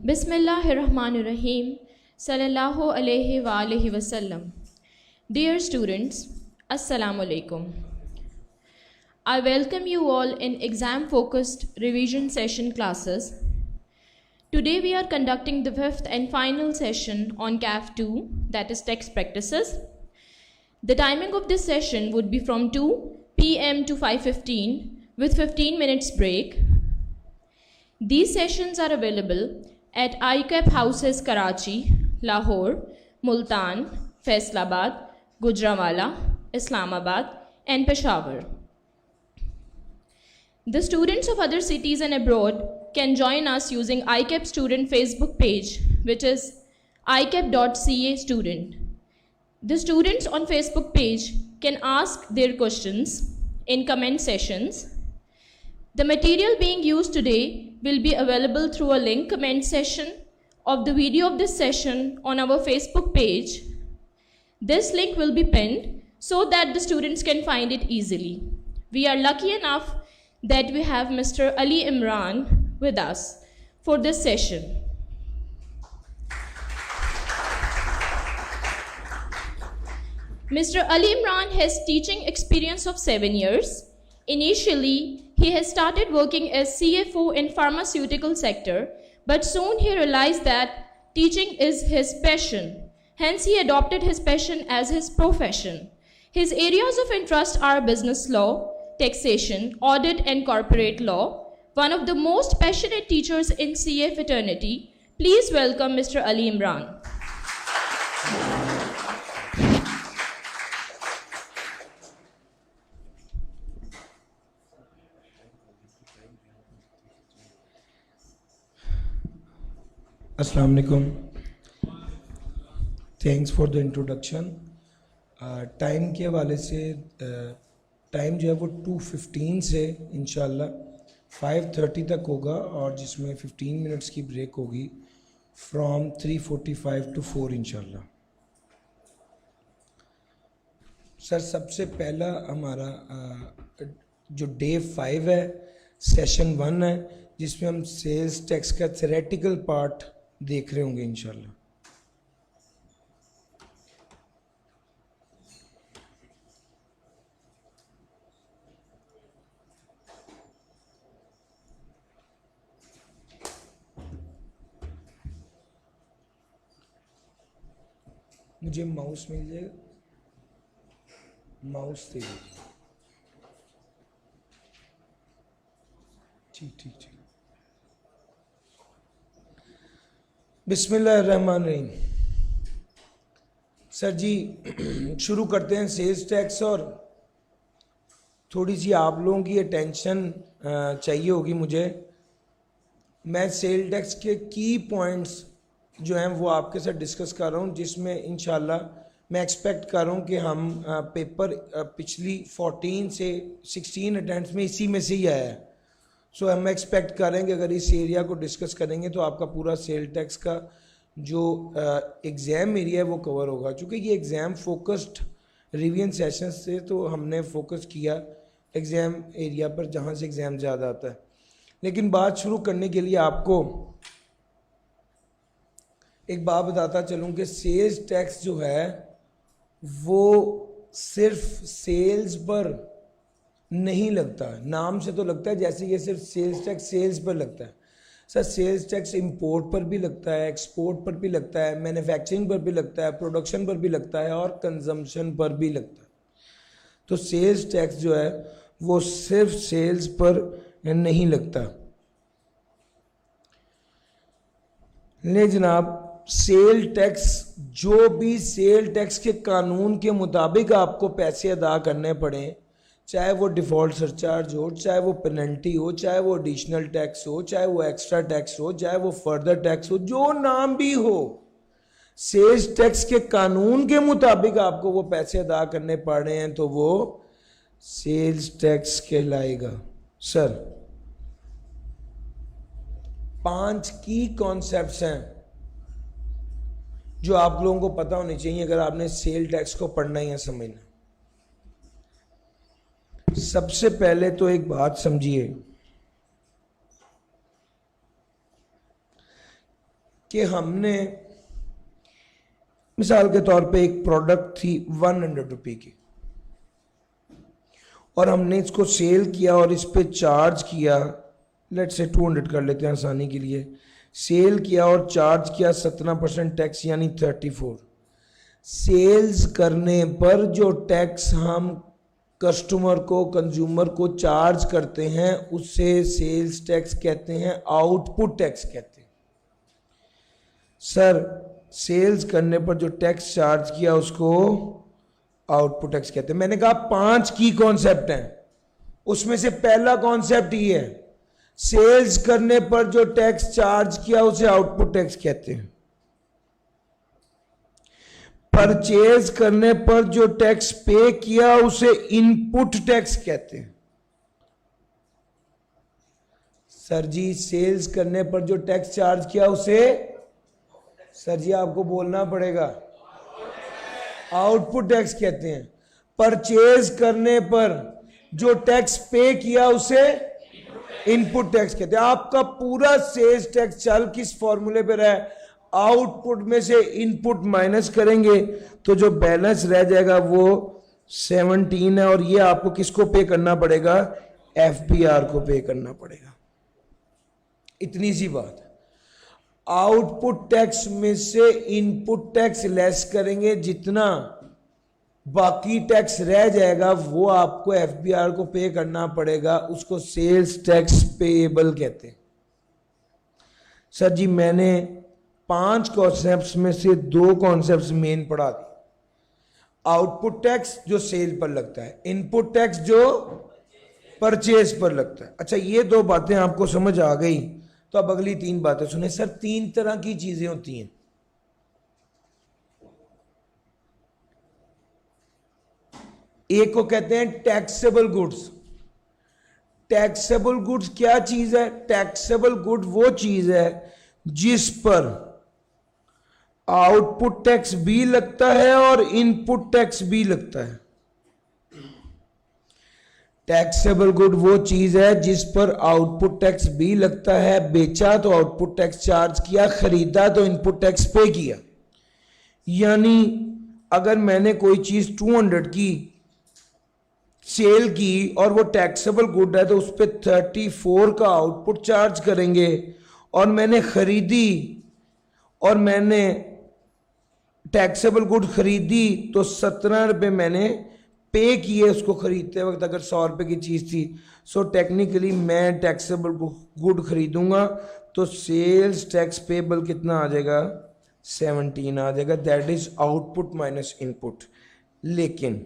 Bismillahirrahmanirrahim. Sallallahu alayhi wa alihi wasallam. Dear students, Assalamu alaikum. I welcome you all in exam-focused revision session classes. Today we are conducting the fifth and final session on CAF 2, that is text practices. The timing of this session would be from 2 p.m. to 5:15 with 15 minutes break. These sessions are available at ICAP Houses Karachi, Lahore, Multan, Faisalabad, Gujranwala, Islamabad and Peshawar. The students of other cities and abroad can join us using ICAP student Facebook page, which is icap.ca student. The students on Facebook page can ask their questions in comment sessions. The material being used today will be available through a link comment section of the video of this session on our Facebook page. This link will be pinned so that the students can find it easily. We are lucky enough that we have Mr. Ali Imran with us for this session. Mr. Ali Imran has teaching experience of 7 years. Initially, he has started working as CFO in pharmaceutical sector, but soon he realized that teaching is his passion. Hence, he adopted his passion as his profession. His areas of interest are business law, taxation, audit, and corporate law. One of the most passionate teachers in CA fraternity. Please welcome Mr. Ali Imran. Assalamu alaikum. Thanks for the introduction. Time के हवाले से time जो है वो 2:15 से इंशाल्लाह 5:30 तक होगा और जिसमें 15 मिनट्स की ब्रेक होगी फ्रॉम 3:45 to 4 इंशाल्लाह. सर सबसे पहला हमारा जो डे 5 है, सेशन 1 है, जिसमें हम सेल्स टैक्स का थ्योरेटिकल पार्ट देख रहे होंगे इंशाल्लाह. मुझे माउस मिल जाएगा, माउस दे दीजिए. ठीक ठीक ठीक. बिस्मिल्लाहिर्रहमानिर्रहीम. सर जी शुरू करते हैं सेल्स टैक्स. और थोड़ी सी आप लोगों की अटेंशन चाहिए होगी मुझे. मैं सेल टैक्स के की पॉइंट्स जो हैं वो आपके साथ डिस्कस कर रहा हूँ, जिसमें इंशाल्लाह मैं एक्सपेक्ट कर रहा हूँ कि हम पेपर पिछली 14 से 16 अटेम्प्ट्स में इसी में से ही आया है. सो हम एक्सपेक्ट करेंगे अगर इस एरिया को डिस्कस करेंगे तो आपका पूरा सेल टैक्स का जो एग्ज़ाम एरिया है वो कवर होगा. चूँकि ये एग्ज़ाम फोकस्ड रिवीजन सेशंस थे तो हमने फोकस किया एग्ज़ाम एरिया पर जहाँ से एग्ज़ाम ज़्यादा आता है. लेकिन बात शुरू करने के लिए आपको एक बात बताता चलूँ कि सेल्स टैक्स जो है वो सिर्फ सेल्स पर नहीं लगता. नाम से तो लगता है जैसे ये सिर्फ सेल्स टैक्स सेल्स पर लगता है. सर सेल्स टैक्स इंपोर्ट पर भी लगता है, एक्सपोर्ट पर भी लगता है, मैन्युफैक्चरिंग पर भी लगता है, प्रोडक्शन पर भी लगता है और कंजम्पशन पर भी लगता है. तो सेल्स टैक्स जो है वो सिर्फ सेल्स पर नहीं लगता. ले जनाब, सेल टैक्स जो भी सेल टैक्स के कानून के मुताबिक आपको पैसे अदा करने पड़े, चाहे वो डिफ़ॉल्ट सरचार्ज हो, चाहे वो पेनल्टी हो, चाहे वो एडिशनल टैक्स हो, चाहे वो एक्स्ट्रा टैक्स हो, चाहे वो फर्दर टैक्स हो, जो नाम भी हो, सेल्स टैक्स के कानून के मुताबिक आपको वो पैसे अदा करने पड़ रहे हैं तो वो सेल्स टैक्स कहलाएगा. सर 5 की कॉन्सेप्ट्स हैं जो आप लोगों को पता होनी चाहिए अगर आपने सेल टैक्स को पढ़ना या समझना. सबसे पहले तो एक बात समझिए कि हमने मिसाल के तौर पे एक प्रोडक्ट थी 100 रुपये की और हमने इसको सेल किया और इस पे चार्ज किया, लेट से 200 कर लेते हैं आसानी के लिए, सेल किया और चार्ज किया 17% टैक्स यानी 34। सेल्स करने पर जो टैक्स हम कस्टमर को, कंज्यूमर को चार्ज करते हैं उसे सेल्स टैक्स कहते हैं, आउटपुट टैक्स कहते हैं। सर सेल्स करने पर जो टैक्स चार्ज किया उसको आउटपुट टैक्स कहते हैं। मैंने कहा 5 की कॉन्सेप्ट हैं, उसमें से पहला कॉन्सेप्ट ये है, सेल्स करने पर जो टैक्स चार्ज किया उसे आउटपुट टैक्स कहते हैं। परचेज करने पर जो टैक्स पे किया उसे इनपुट टैक्स कहते हैं। सर जी सेल्स करने पर जो टैक्स चार्ज किया उसे, सर जी आपको बोलना पड़ेगा, आउटपुट टैक्स कहते हैं। परचेज करने पर जो टैक्स पे किया उसे इनपुट टैक्स कहते हैं। आपका पूरा सेल्स टैक्स चल किस फॉर्मूले पे रहा है, आउटपुट में से इनपुट माइनस करेंगे तो जो बैलेंस रह जाएगा वो 17 है, और ये आपको किसको पे करना पड़ेगा, एफपीआर को पे करना पड़ेगा। इतनी सी बात है। आउटपुट टैक्स में से इनपुट टैक्स लेस करेंगे, जितना बाकी टैक्स रह जाएगा वो आपको एफबीआर को पे करना पड़ेगा, उसको सेल्स टैक्स पेएबल कहते हैं। सर जी मैंने 5 कॉन्सेप्ट्स में से 2 कॉन्सेप्ट्स मेन पढ़ा दी। आउटपुट टैक्स जो सेल पर लगता है, इनपुट टैक्स जो परचेज पर लगता है। अच्छा ये 2 बातें आपको समझ आ गई तो अब अगली 3 बातें सुने। सर 3 तरह की चीजें होती हैं। एक को कहते हैं टैक्सेबल गुड्स। टैक्सेबल गुड्स क्या चीज है, टैक्सेबल गुड वो चीज है जिस पर आउटपुट टैक्स भी लगता है और इनपुट टैक्स भी लगता है। टैक्सेबल गुड वो चीज है जिस पर आउटपुट टैक्स भी लगता है, बेचा तो आउटपुट टैक्स चार्ज किया, खरीदा तो इनपुट टैक्स पे किया। यानी अगर मैंने कोई चीज 200 की सेल की और वो टैक्सेबल गुड है तो उस पर 34 का आउटपुट चार्ज करेंगे, और मैंने खरीदी और मैंने टैक्सेबल गुड खरीदी तो 17 रुपये मैंने पे किए उसको खरीदते वक्त, अगर 100 रुपये की चीज़ थी। सो टेक्निकली मैं टैक्सेबल गुड खरीदूंगा तो सेल्स टैक्स पेबल कितना आ जाएगा, 17 आ जाएगा। That is output minus input. लेकिन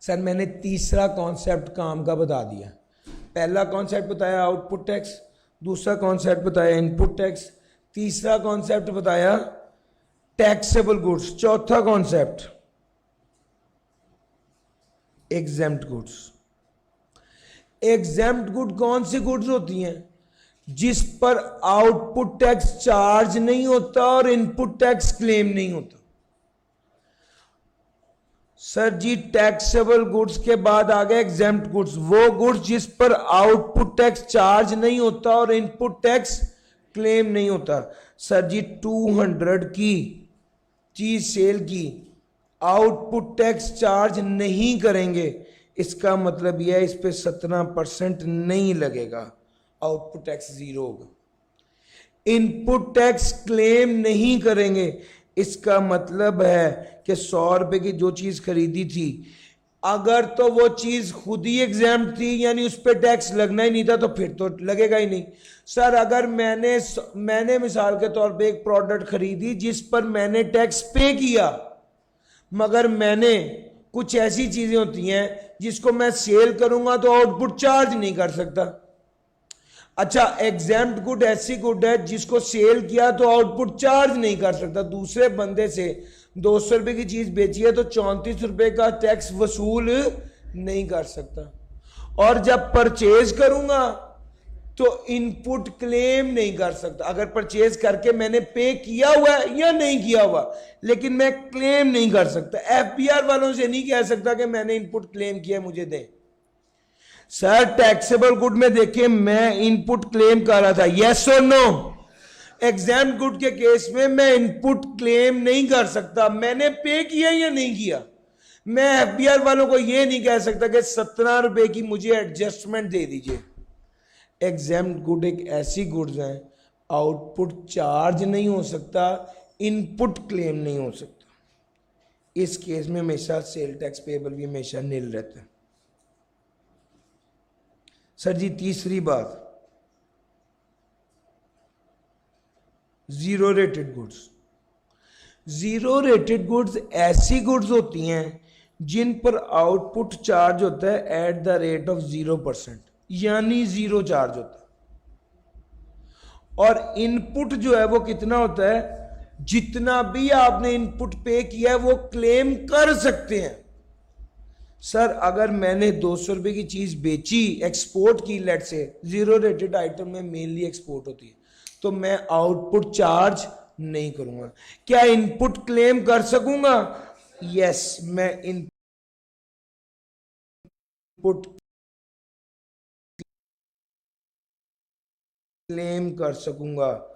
सर मैंने तीसरा कॉन्सेप्ट काम का बता दिया। पहला कॉन्सेप्ट बताया आउटपुट टैक्स, दूसरा कॉन्सेप्ट बताया इनपुट टैक्स, तीसरा कॉन्सेप्ट बताया टैक्सेबल गुड्स, चौथा concept exempt goods. Exempt good कौन सी गुड्स होती हैं, जिस पर आउटपुट टैक्स चार्ज नहीं होता और इनपुट टैक्स क्लेम नहीं होता। सर जी टैक्सेबल गुड्स के बाद आ गए एग्जेम्प्ट गुड्स, वो गुड्स जिस पर आउटपुट टैक्स चार्ज नहीं होता और इनपुट टैक्स क्लेम नहीं होता। सर जी 200 की चीज सेल की, आउटपुट टैक्स चार्ज नहीं करेंगे, इसका मतलब यह है इस पे 17% नहीं लगेगा, आउटपुट टैक्स 0 होगा। इनपुट टैक्स क्लेम नहीं करेंगे, इसका मतलब है कि 100 रुपए की जो चीज खरीदी थी, अगर तो वो चीज खुद ही एग्जाम्प्ट थी यानी उस पर टैक्स लगना ही नहीं था तो फिर तो लगेगा ही नहीं। सर अगर मैंने मिसाल के तौर पे एक प्रोडक्ट खरीदी जिस पर मैंने टैक्स पे किया, मगर मैंने कुछ ऐसी चीजें होती हैं जिसको मैं सेल करूंगा तो आउटपुट चार्ज नहीं कर सकता। अच्छा एग्जेम्प्ट गुड ऐसी गुड है जिसको सेल किया तो आउटपुट चार्ज नहीं कर सकता। दूसरे बंदे से 200 रुपए की चीज बेची है तो 34 रुपए का टैक्स वसूल नहीं कर सकता। और जब परचेज करूंगा तो इनपुट क्लेम नहीं कर सकता। अगर परचेज करके मैंने पे किया हुआ है या नहीं किया हुआ, लेकिन मैं क्लेम नहीं कर सकता। एफबीआर वालों से नहीं कह सकता कि मैंने इनपुट क्लेम किया मुझे दें। सर टैक्सेबल गुड में देखिए मैं इनपुट क्लेम कर रहा था, यस और नो? एग्जाम गुड के केस में मैं इनपुट क्लेम नहीं कर सकता, मैंने पे किया या नहीं किया। मैं एफबीआर वालों को यह नहीं कह सकता कि 17 रुपए की मुझे एडजस्टमेंट दे दीजिए। एग्जाम गुड एक ऐसी गुड्स है, आउटपुट चार्ज नहीं हो सकता, इनपुट क्लेम नहीं हो सकता। इस केस में हमेशा सेल टैक्स पेबल भी हमेशा नील रहता है। सर जी तीसरी बात, zero rated goods. Zero rated goods ऐसी गुड्स होती हैं जिन पर आउटपुट चार्ज होता है एट द रेट ऑफ 0%, यानी जीरो चार्ज होता है, और इनपुट जो है वो कितना होता है, जितना भी आपने इनपुट पे किया है वो क्लेम कर सकते हैं। सर अगर मैंने 200 रुपए की चीज बेची, एक्सपोर्ट की, लेट से जीरो रेटेड आइटम में मेनली एक्सपोर्ट होती है, तो मैं आउटपुट चार्ज नहीं करूंगा। क्या इनपुट क्लेम कर सकूंगा? यस, मैं इनपुट क्लेम कर सकूंगा।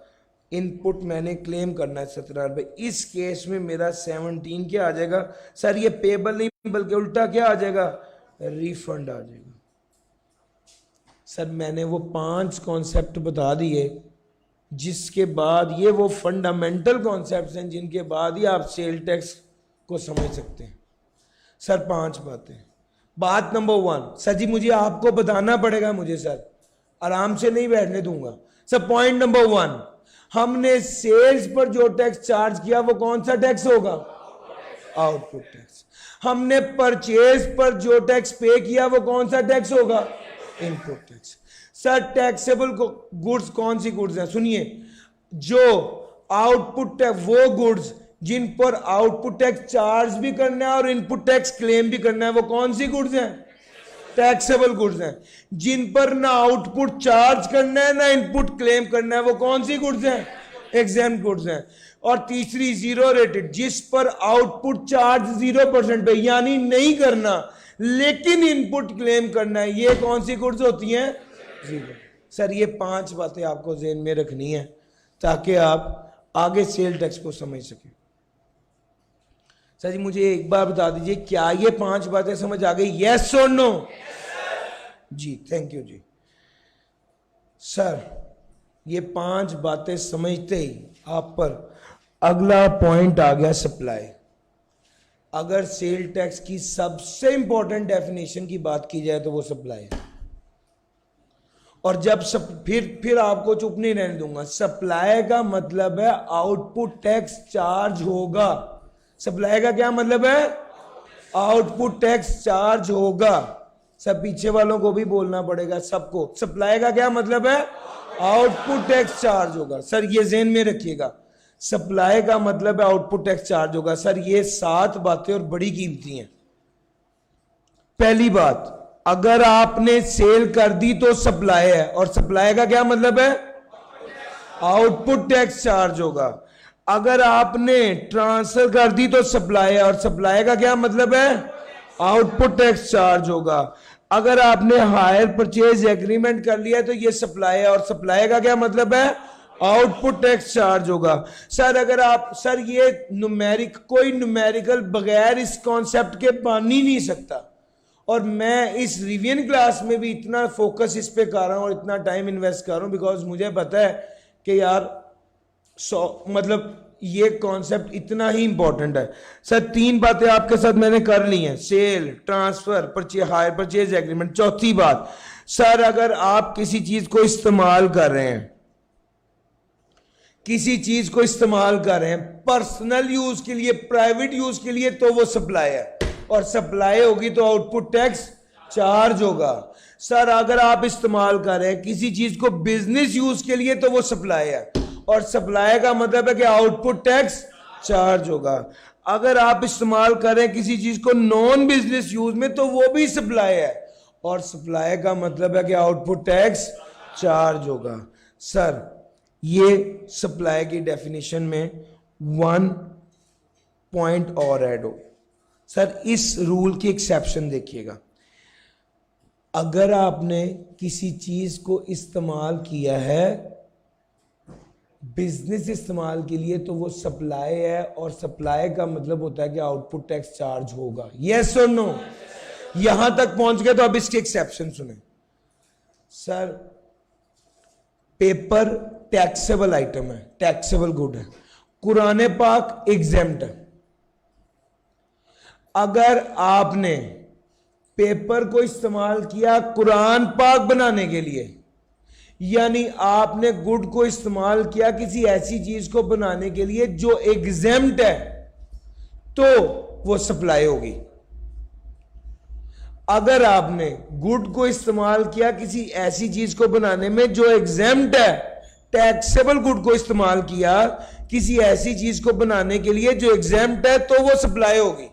इनपुट मैंने क्लेम करना है 17 रुपए। इस केस में मेरा 17 क्या आ जाएगा? सर ये पेबल नहीं बल्कि उल्टा क्या आ जाएगा? रिफंड आ जाएगा। सर मैंने वो 5 कॉन्सेप्ट बता दिए जिसके बाद ये वो फंडामेंटल कॉन्सेप्ट्स हैं जिनके बाद ही आप सेल टैक्स को समझ सकते हैं। सर 5 बातें। बात नंबर 1, सर जी मुझे आपको बताना पड़ेगा, मुझे सर आराम से नहीं बैठने दूंगा। सर पॉइंट नंबर 1, हमने सेल्स पर जो टैक्स चार्ज किया वो कौन सा टैक्स होगा? Output tax. हमने परचेज पर जो टैक्स पे किया वो कौन सा टैक्स होगा? Input tax. Sir taxable goods कौन सी गुड्स हैं? सुनिए, जो आउटपुट टैक्स, वो गुड्स जिन पर आउटपुट टैक्स चार्ज भी करना है और इनपुट टैक्स क्लेम भी करना है, वो कौन सी गुड्स हैं? टैक्सेबल गुड्स हैं। जिन पर ना आउटपुट चार्ज करना है ना इनपुट क्लेम करना है, वो कौन सी गुड्स हैं? एग्जाम गुड्स हैं। और तीसरी जीरो रेटेड, जिस पर आउटपुट चार्ज 0% पे, यानी नहीं करना लेकिन इनपुट क्लेम करना है, ये कौन सी गुड्स होती हैं? जीरो। सर ये 5 बातें आपको ज़हन में रखनी है ताकि आप आगे सेल टैक्स को समझ सकें। सर जी मुझे एक बार बता दीजिए, क्या ये 5 बातें समझ आ गई? यस और नो? जी थैंक यू जी। सर ये 5 बातें समझते ही आप पर अगला पॉइंट आ गया, सप्लाई। अगर सेल टैक्स की सबसे इंपॉर्टेंट डेफिनेशन की बात की जाए तो वो सप्लाई है। और जब फिर आपको चुप नहीं रहने दूंगा। सप्लाई का मतलब है आउटपुट टैक्स चार्ज होगा। सप्लाई का क्या मतलब है? आउटपुट टैक्स चार्ज होगा। सब पीछे वालों को भी बोलना पड़ेगा सबको। सप्लाई का क्या मतलब है? आउटपुट टैक्स चार्ज होगा। सर ये ज़हन में रखिएगा, सप्लाई का मतलब है आउटपुट टैक्स चार्ज होगा। सर ये 7 बातें और बड़ी कीमती हैं। पहली बात, अगर आपने सेल कर दी तो सप्लाई है, और सप्लाई का क्या मतलब है? आउटपुट टैक्स चार्ज होगा। अगर आपने ट्रांसफर कर दी तो सप्लाई है, और सप्लाई का क्या मतलब है? आउटपुट टैक्स चार्ज होगा। अगर आपने हायर परचेज एग्रीमेंट कर लिया तो ये सप्लाई है, और सप्लाई का क्या मतलब है? आउटपुट टैक्स चार्ज होगा। सर अगर आप, सर ये कोई न्यूमेरिकल बगैर इस कॉन्सेप्ट के बन ही नहीं सकता। और मैं इस रिवीजन क्लास में भी इतना फोकस इस पे कर रहा हूं और इतना टाइम इन्वेस्ट कर रहा हूं बिकॉज मुझे पता है कि यार मतलब ये कॉन्सेप्ट इतना ही इंपॉर्टेंट है। सर 3 बातें आपके साथ मैंने कर ली हैं, sale, transfer, hire purchase agreement. चौथी बात, सर अगर आप किसी चीज को इस्तेमाल कर रहे हैं, किसी चीज को इस्तेमाल कर रहे हैं पर्सनल यूज के लिए, प्राइवेट यूज के लिए, तो वो सप्लाई है, और सप्लाई होगी तो आउटपुट टैक्स चार्ज होगा। सर अगर आप इस्तेमाल कर रहे हैं किसी चीज को बिजनेस यूज के लिए तो वो सप्लाई है, और सप्लाई का मतलब है कि आउटपुट टैक्स चार्ज होगा। अगर आप इस्तेमाल कर रहे हैं किसी चीज को नॉन बिजनेस यूज में तो वो भी सप्लाई है, और सप्लाई का मतलब है कि आउटपुट टैक्स चार्ज होगा। सर ये सप्लाई की डेफिनेशन में 1 पॉइंट और ऐड हो। सर इस रूल की एक्सेप्शन देखिएगा। अगर आपने किसी चीज को इस्तेमाल किया है बिजनेस इस्तेमाल के लिए तो वो सप्लाई है, और सप्लाई का मतलब होता है कि आउटपुट टैक्स चार्ज होगा। यस और नो? यहां तक पहुंच गए तो अब इसके एक्सेप्शन सुने। सर पेपर टैक्सेबल आइटम है, टैक्सेबल गुड है, कुरान पाक एग्जेम्प्ट है। अगर आपने पेपर को इस्तेमाल किया कुरान पाक बनाने के लिए, यानी आपने गुड को इस्तेमाल किया किसी ऐसी चीज को बनाने के लिए जो एग्जेम्प्ट है, तो वो सप्लाई होगी। अगर आपने गुड को इस्तेमाल किया किसी ऐसी चीज को बनाने में जो एग्जेम्प्ट है, टैक्सेबल गुड को इस्तेमाल किया किसी ऐसी चीज को बनाने के लिए जो एग्जेम्प्ट है, तो वो सप्लाई होगी।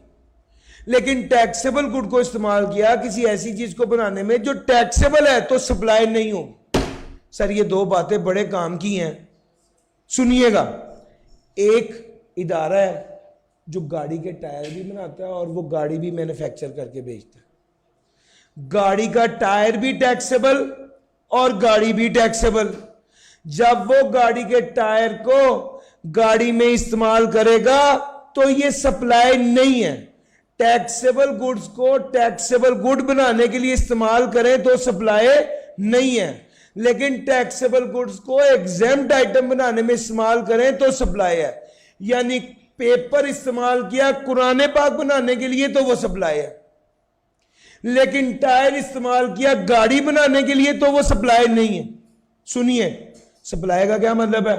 लेकिन टैक्सेबल गुड को इस्तेमाल किया किसी ऐसी चीज को बनाने में जो टैक्सेबल है, तो सप्लाई नहीं होगी। सर ये दो बातें बड़े काम की हैं, सुनिएगा। एक इदारा है जो गाड़ी के टायर भी बनाता है और वो गाड़ी भी मैन्युफैक्चर करके बेचता है। गाड़ी का टायर भी टैक्सेबल और गाड़ी भी टैक्सेबल। जब वो गाड़ी के टायर को गाड़ी में इस्तेमाल करेगा तो ये सप्लाई नहीं है। टैक्सेबल गुड्स को टैक्सेबल गुड बनाने के लिए इस्तेमाल करें तो सप्लाई नहीं है, लेकिन टैक्सेबल गुड्स को एग्जेम्प्ट आइटम बनाने में इस्तेमाल करें तो सप्लाई है। यानी पेपर इस्तेमाल किया कुरान पाक बनाने के लिए तो वो सप्लाई है, लेकिन टायर इस्तेमाल किया गाड़ी बनाने के लिए तो वो सप्लाई नहीं है। सुनिए सप्लाई का क्या मतलब है?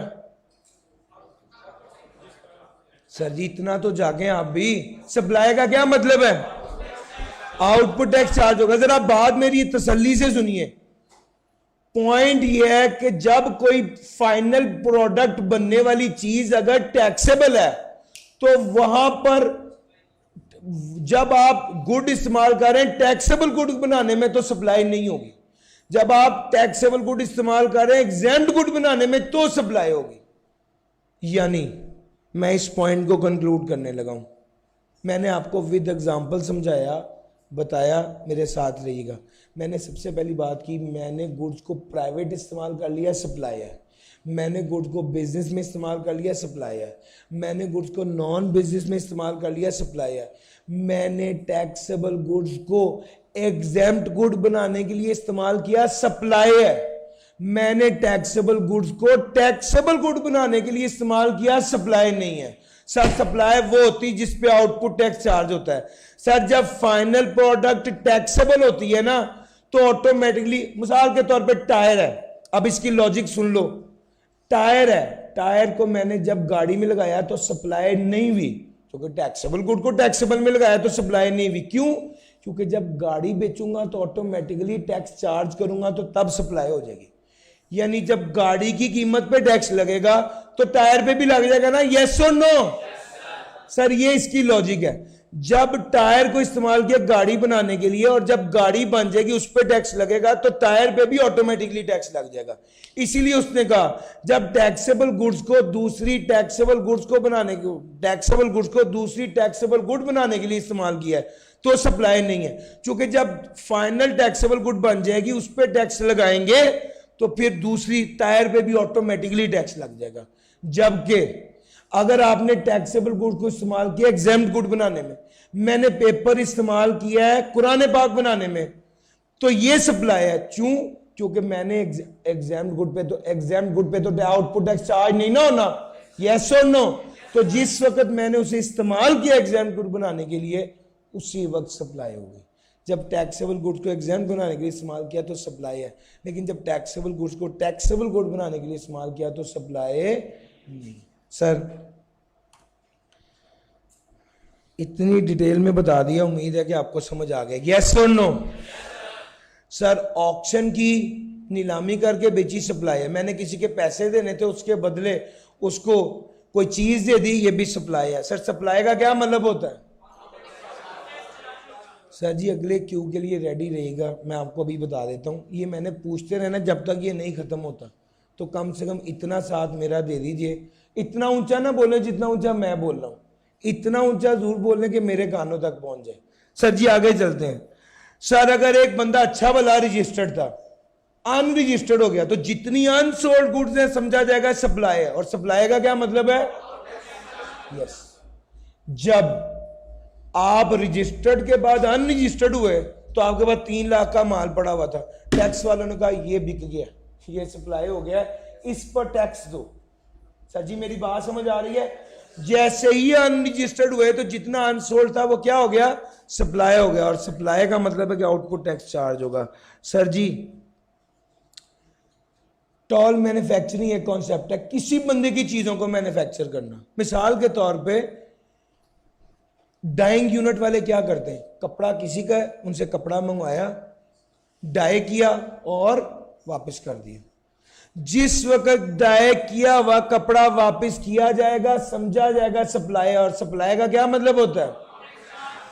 सर जी इतना तो जागे आप भी। सप्लाई का क्या मतलब है? आउटपुट टैक्स चार्ज होगा। जरा बात मेरी तसल्ली से सुनिए। पॉइंट यह है कि जब कोई फाइनल प्रोडक्ट बनने वाली चीज अगर टैक्सेबल है तो वहां पर जब आप गुड इस्तेमाल कर रहे हैं टैक्सेबल गुड बनाने में तो सप्लाई नहीं होगी। जब आप टैक्सेबल गुड इस्तेमाल कर रहे हैं एग्जेम्प्ट गुड बनाने में तो सप्लाई होगी। यानी मैं इस पॉइंट को कंक्लूड करने लगा हूं। मैंने आपको विद एग्जांपल समझाया, बताया, मेरे साथ रहिएगा। मैंने सबसे पहली बात की, मैंने गुड्स को प्राइवेट इस्तेमाल कर लिया, सप्लाई है। मैंने गुड्स को बिजनेस में इस्तेमाल कर लिया, सप्लाई है। मैंने गुड्स को नॉन बिजनेस में इस्तेमाल कर लिया, सप्लाई है। मैंने टैक्सेबल गुड्स को एग्जेम्प्ट गुड बनाने के लिए इस्तेमाल किया, सप्लाई है। मैंने टैक्सेबल गुड्स को टैक्सेबल गुड बनाने के लिए इस्तेमाल किया, सप्लाई नहीं है। सर सप्लाई वो होती है जिस पे आउटपुट टैक्स चार्ज होता है। सर जब फाइनल प्रोडक्ट टैक्सेबल होती है ना तो ऑटोमेटिकली, मिसाल के तौर पे टायर है, अब इसकी लॉजिक सुन लो। टायर है, टायर को मैंने जब गाड़ी में लगाया तो सप्लाई नहीं हुई, क्योंकि टैक्सेबल गुड को टैक्सेबल में लगाया तो सप्लाई नहीं हुई। क्यों? क्योंकि जब गाड़ी बेचूंगा तो ऑटोमेटिकली टैक्स चार्ज करूंगा तो तब सप्लाई हो जाएगी। यानी जब गाड़ी की कीमत पे टैक्स लगेगा तो टायर पे भी लग जाएगा ना। यस और नो? सर ये इसकी लॉजिक है। जब टायर को इस्तेमाल किया गाड़ी बनाने के लिए और जब गाड़ी बन जाएगी उस पर टैक्स लगेगा तो टायर पे भी ऑटोमेटिकली टैक्स लग जाएगा। इसीलिए उसने कहा जब टैक्सेबल गुड्स को दूसरी टैक्सेबल गुड्स को बनाने के टैक्सेबल गुड्स को दूसरी टैक्सेबल गुड बनाने के लिए इस्तेमाल किया है तो सप्लाई नहीं है। क्योंकि जब फाइनल टैक्सेबल गुड बन जाएगी उस पर टैक्स लगाएंगे तो फिर दूसरी टायर पे भी ऑटोमेटिकली टैक्स लग जाएगा। जबकि अगर आपने टैक्सेबल गुड को इस्तेमाल किया एग्जेम्प्ट गुड बनाने में, मैंने पेपर इस्तेमाल किया है कुरान पाक बनाने में, तो ये सप्लाई है। क्यों? क्योंकि मैंने एग्जेम्प्ट गुड पे तो आउटपुट टैक्स चार्ज नहीं ना होना। यस और नो? तो जिस वक्त मैंने उसे इस्तेमाल किया एग्जेम्प्ट गुड बनाने के लिए उसी वक्त सप्लाई होगी। जब टैक्सेबल गुड्स को एग्जेम्प्ट बनाने के लिए इस्तेमाल किया तो सप्लाई है, लेकिन जब टैक्सेबल गुड्स को टैक्सेबल गुड बनाने के लिए इस्तेमाल किया तो सप्लाई नहीं। सर इतनी डिटेल में बता दिया, उम्मीद है कि आपको समझ आ गया। यस और नो? सर ऑक्शन की नीलामी करके बेची सप्लाई है। मैंने किसी के पैसे देने थे उसके बदले उसको कोई चीज दे दी, ये भी सप्लाई है। सर सप्लाई का क्या मतलब होता है? सर जी अगले क्यू के लिए रेडी रहेगा, मैं आपको अभी बता देता हूँ। ये मैंने पूछते रहना जब तक ये नहीं खत्म होता, तो कम से कम इतना साथ मेरा दे दीजिए। इतना ऊंचा ना बोले जितना ऊंचा मैं बोल रहा हूँ, इतना ऊंचा जरूर बोलने के मेरे कानों तक पहुंच जाए। सर जी आगे चलते हैं। सर अगर एक बंदा अच्छा भला रजिस्टर्ड था, अनरजिस्टर्ड हो गया, तो जितनी अनसोल्ड गुड्स है समझा जाएगा सप्लाई है। और सप्लाई का क्या मतलब है? यस। जब आप रजिस्टर्ड के बाद अनरजिस्टर्ड हुए तो आपके पास 3 लाख का माल पड़ा हुआ था, टैक्स वालों ने कहा ये बिक गया, ये सप्लाई हो गया, इस पर टैक्स दो। सर जी मेरी बात समझ आ रही है? जैसे ही अनरजिस्टर्ड हुए तो जितना अनसोल्ड था वो क्या हो गया? सप्लाई हो गया। और सप्लाई का मतलब है कि आउटपुट टैक्स चार्ज होगा। सर जी टॉल मैन्युफैक्चरिंग एक कॉन्सेप्ट है, किसी बंदे की चीजों को मैन्युफैक्चर करना। मिसाल के तौर पे डाइंग यूनिट वाले क्या करते हैं, कपड़ा किसी का है, उनसे कपड़ा मंगवाया, डाई किया और वापस कर दिया। जिस वक्त डाई किया हुआ कपड़ा वापस किया जाएगा समझा जाएगा सप्लाई। और सप्लाई का क्या मतलब होता है?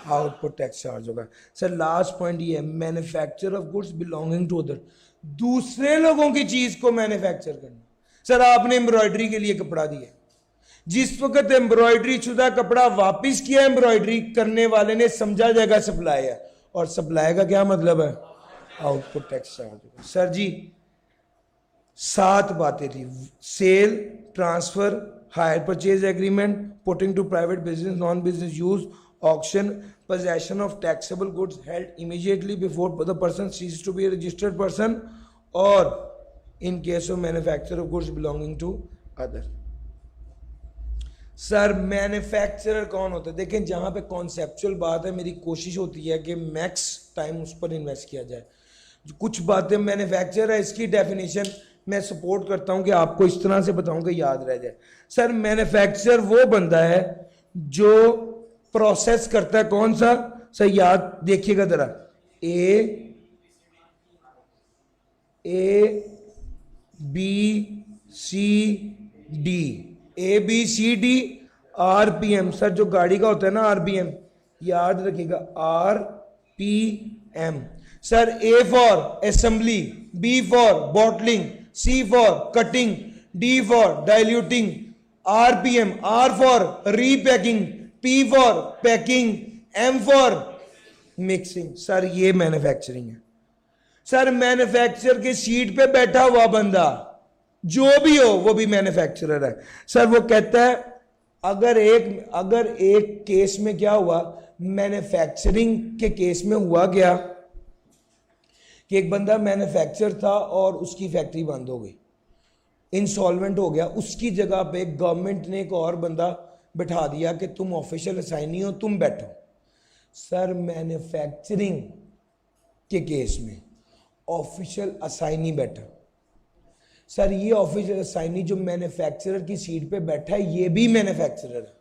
आउटपुट टैक्स चार्ज होगा। सर लास्ट पॉइंट ये है, manufacture of goods belonging to other, दूसरे लोगों की चीज को मैन्युफैक्चर करना। सर आपने एम्ब्रॉयडरी के लिए कपड़ा दिया, जिस वक्त एम्ब्रॉयडरी शुदा कपड़ा वापस किया एम्ब्रॉयडरी करने वाले ने समझा जाएगा सप्लाई है। और सप्लाई का क्या मतलब है? आउटपुट टैक्स चार्ज होगा। सर जी 7 बातें थी, sale, transfer, hire purchase agreement, putting to private business, non business use, auction, possession of taxable goods held immediately before the person ceases to be a registered person, or in case of manufacture of goods belonging to other। Sir manufacturer कौन होता है? देखें जहां पे conceptual बात है मेरी कोशिश होती है कि मैक्स टाइम उस पर इन्वेस्ट किया जाए। कुछ बातें मैन्युफैक्चरर है, इसकी डेफिनेशन मैं सपोर्ट करता हूं कि आपको इस तरह से बताऊं कि याद रह जाए। सर मैन्युफैक्चरर वो बंदा है जो प्रोसेस करता है, कौन सा? सर याद देखिएगा जरा, A B C D, A B C D, RPM. Sir जो गाड़ी का होता है ना आरपीएम, याद रखिएगा RPM. Sir A for assembly, B for bottling, C for cutting, D for diluting, RPM, R for repacking, P for packing, M for mixing. Sir ये manufacturing है। सर मैन्युफैक्चर के सीट पे बैठा हुआ बंदा जो भी हो वो भी मैन्युफैक्चरर है। सर वो कहता है अगर एक केस में क्या हुआ, मैन्युफैक्चरिंग के केस में हुआ क्या कि एक बंदा मैन्युफैक्चर था और उसकी फैक्ट्री बंद हो गई, इंसॉल्वेंट हो गया, उसकी जगह पे गवर्नमेंट ने एक और बंदा बैठा दिया कि तुम ऑफिशियल असाइनी हो, तुम बैठो। सर मैन्युफैक्चरिंग के केस में ऑफिशियल असाइनी बैठा। सर ये ऑफिशियल असाइनी जो मैन्युफैक्चरर की सीट पे बैठा है ये भी मैन्युफैक्चरर है।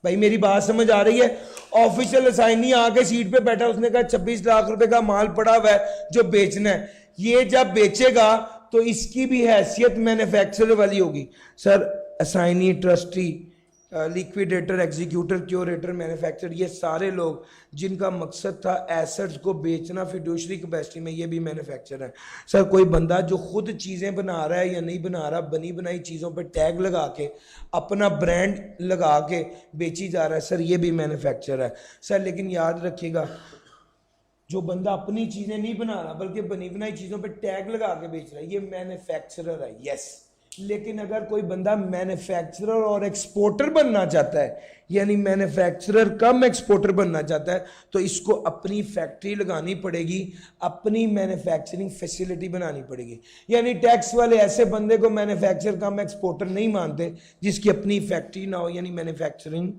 भाई मेरी बात समझ आ रही है? ऑफिशियल असाइनी आके सीट पे बैठा, उसने कहा 26 लाख रुपए का माल पड़ा हुआ है जो बेचना है, ये जब बेचेगा तो इसकी भी हैसियत मैन्युफैक्चरर वाली होगी। Sir assignee, trustee, liquidator, executor, curator, manufacturer, ये सारे लोग जिनका मकसद था एसेट्स को बेचना फिड्यूशरी कैपेसिटी में, ये भी मैन्युफैक्चरर है। सर कोई बंदा जो खुद चीज़ें बना रहा है या नहीं बना रहा, बनी बनाई चीज़ों पे टैग लगा के अपना ब्रांड लगा के बेची जा रहा है, सर ये भी मैन्युफैक्चरर है। सर लेकिन याद रखिएगा जो बंदा अपनी चीज़ें नहीं बना रहा बल्कि बनी बनाई चीज़ों पे टैग लगा के बेच रहा है, ये मैन्युफैक्चरर है। यस, लेकिन अगर कोई बंदा मैन्युफैक्चरर और एक्सपोर्टर बनना चाहता है, यानी मैन्युफैक्चरर कम एक्सपोर्टर बनना चाहता है, तो इसको अपनी फैक्ट्री लगानी पड़ेगी, अपनी मैन्युफैक्चरिंग फैसिलिटी बनानी पड़ेगी। यानी टैक्स वाले ऐसे बंदे को मैन्युफैक्चरर कम एक्सपोर्टर नहीं मानते जिसकी अपनी फैक्ट्री ना हो, यानी मैन्युफैक्चरिंग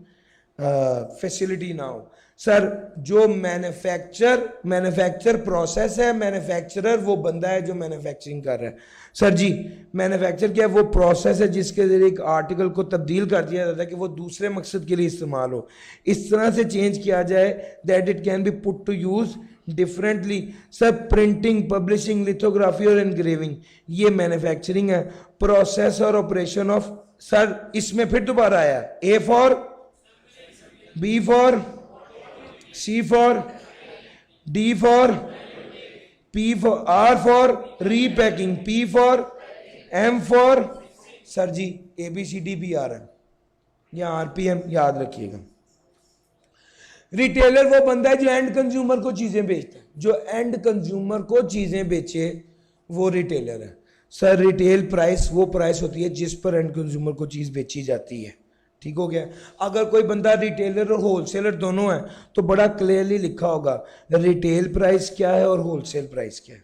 फैसिलिटी ना हो। सर जो मैन्युफैक्चर प्रोसेस है, मैन्युफैक्चरर वो बंदा है जो मैन्युफैक्चरिंग कर रहा है। सर जी मैन्युफैक्चर क्या है? वो प्रोसेस है जिसके जरिए एक आर्टिकल को तब्दील कर दिया जाता है कि वो दूसरे मकसद के लिए इस्तेमाल हो, इस तरह से चेंज किया जाए that it can be put to use differently. Sir printing, publishing, lithography और एनग्रेविंग, ये मैन्युफैक्चरिंग है। प्रोसेस और ऑपरेशन ऑफ, सर इसमें फिर दोबारा आया, A for, B for, C for, D for, P for, R for repacking, P for, M for, sir ji ABCD भी आ रहा है, या RPM याद रखिएगा। रिटेलर वो बंदा है जो एंड कंज्यूमर को चीजें बेचता है, जो एंड कंज्यूमर को चीजें बेचे वो रिटेलर है। सर रिटेल प्राइस वो प्राइस होती है जिस पर एंड कंज्यूमर को चीज बेची जाती है। ठीक हो गया। अगर कोई बंदा रिटेलर और होलसेलर दोनों है तो बड़ा क्लियरली लिखा होगा रिटेल प्राइस क्या है और होलसेल प्राइस क्या है।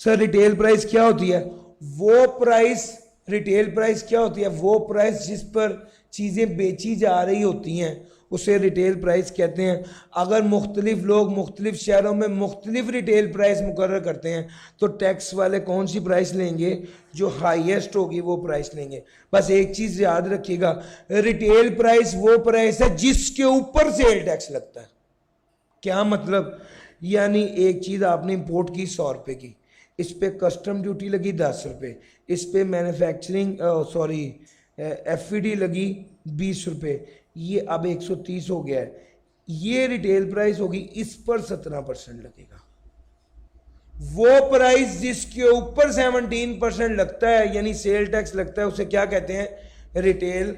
सर रिटेल प्राइस क्या होती है? वो प्राइस, रिटेल प्राइस क्या होती है? वो प्राइस जिस पर चीजें बेची जा रही होती हैं उसे रिटेल प्राइस कहते हैं। अगर मुख्तलिफ लोग मुख्तलिफ शहरों में मुख्तलिफ रिटेल प्राइस मुकर्रर करते हैं तो टैक्स वाले कौन सी प्राइस लेंगे? जो हाईएस्ट होगी वो प्राइस लेंगे। बस एक चीज याद रखिएगा, रिटेल प्राइस वो प्राइस है जिसके ऊपर सेल टैक्स लगता है। क्या मतलब? यानी एक चीज आपने इंपोर्ट की 100 रुपए की, इस पे कस्टम ड्यूटी लगी 10 रुपए, इस पे मैन्युफैक्चरिंग एफईडी लगी 20 रुपए, ये अब 130 हो गया है। ये रिटेल प्राइस होगी, इस पर 17% लगेगा। वो प्राइस जिसके ऊपर 17% लगता है यानी सेल टैक्स लगता है उसे क्या कहते हैं? रिटेल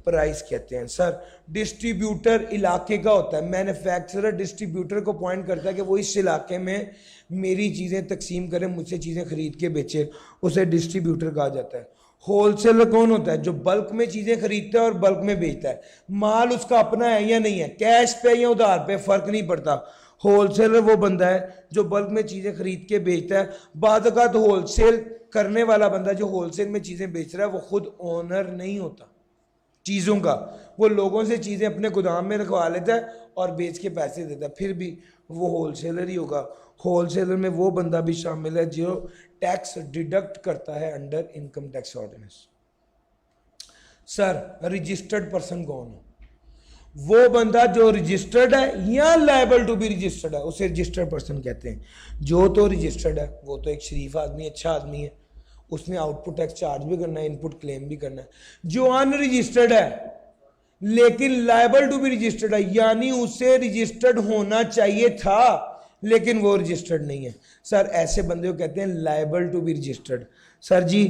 प्राइस कहते हैं। सर डिस्ट्रीब्यूटर इलाके का होता है, मैन्युफैक्चरर डिस्ट्रीब्यूटर को पॉइंट करता है कि वो इस इलाके में मेरी चीजें तकसीम करे, मुझसे चीजें खरीद के बेचे, उसे डिस्ट्रीब्यूटर कहा जाता है। होलसेलर कौन होता है? जो बल्क में चीजें खरीदता है और बल्क में बेचता है। माल उसका अपना है या नहीं है, कैश पे या उधार पे फर्क नहीं पड़ता। होलसेलर वो बंदा है जो बल्क में चीजें खरीद के बेचता है। बाद का तो होलसेल करने वाला बंदा जो होलसेल में चीजें बेच रहा है वो खुद ओनर नहीं होता चीजों का, वो लोगों से चीजें अपने गोदाम में रखवा लेता है और बेच के पैसे देता है, फिर भी वो होलसेलर ही होगा। होलसेलर में वो बंदा भी शामिल है जो टैक्स डिडक्ट करता है under income tax ordinance. Sir registered person कौन है? वो बंदा जो रजिस्टर्ड है या लायबल टू बी रजिस्टर्ड है उसे रजिस्टर्ड पर्सन कहते हैं। जो तो रजिस्टर्ड है वो तो एक शरीफ आदमी, अच्छा आदमी है, उसने आउटपुट टैक्स चार्ज भी करना है, इनपुट क्लेम भी करना है। जो अनरजिस्टर्ड है लेकिन लायबल टू बी रजिस्टर्ड है यानी उसे रजिस्टर्ड होना चाहिए था लेकिन वो रजिस्टर्ड नहीं है, सर ऐसे बंदे को कहते हैं liable to be registered. Sir ji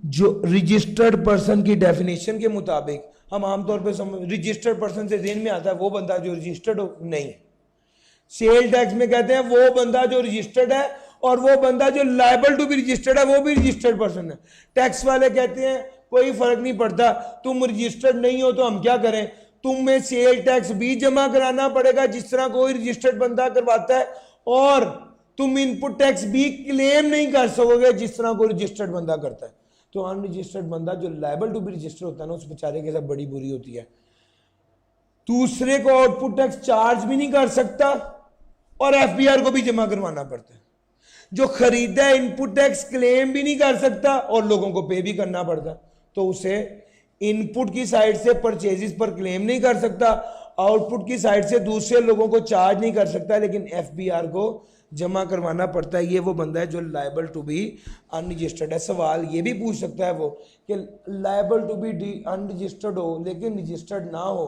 जो रजिस्टर्ड पर्सन की डेफिनेशन के मुताबिक हम आमतौर पे रजिस्टर्ड पर्सन से ज़हन में आता है वो बंदा जो रजिस्टर्ड हो, नहीं। सेल टैक्स में कहते हैं वो बंदा जो रजिस्टर्ड है और वो बंदा जो लायबल टू बी रजिस्टर्ड है वो भी रजिस्टर्ड पर्सन है। टैक्स वाले कहते हैं कोई फर्क नहीं पड़ता, तुम रजिस्टर्ड नहीं हो तो हम क्या करें, तुम्हें सेल टैक्स भी जमा कराना पड़ेगा जिस तरह कोई रजिस्टर्ड बंदा करवाता है, और तुम इनपुट टैक्स भी क्लेम नहीं कर सकोगे जिस तरह कोई रजिस्टर्ड बंदा करता है। तो अनरजिस्टर्ड बंदा जो लायबल टू बी रजिस्टर्ड होता है ना उस बेचारे के साथ बड़ी बुरी होती है। दूसरे को आउटपुट टैक्स चार्ज भी नहीं कर सकता और एफबीआर को भी जमा करवाना पड़ता है। जो खरीदा है इनपुट टैक्स क्लेम भी नहीं कर सकता और लोगों को पे भी करना पड़ता है, तो उसे इनपुट की साइड से परचेजेस पर क्लेम नहीं कर सकता, आउटपुट की साइड से दूसरे लोगों को चार्ज नहीं कर सकता, लेकिन एफबीआर को जमा करवाना पड़ता है। ये वो बंदा है जो लायबल टू बी अनरजिस्टर्ड है। सवाल ये भी पूछ सकता है वो कि लायबल टू बी अनरजिस्टर्ड हो लेकिन रजिस्टर्ड ना हो,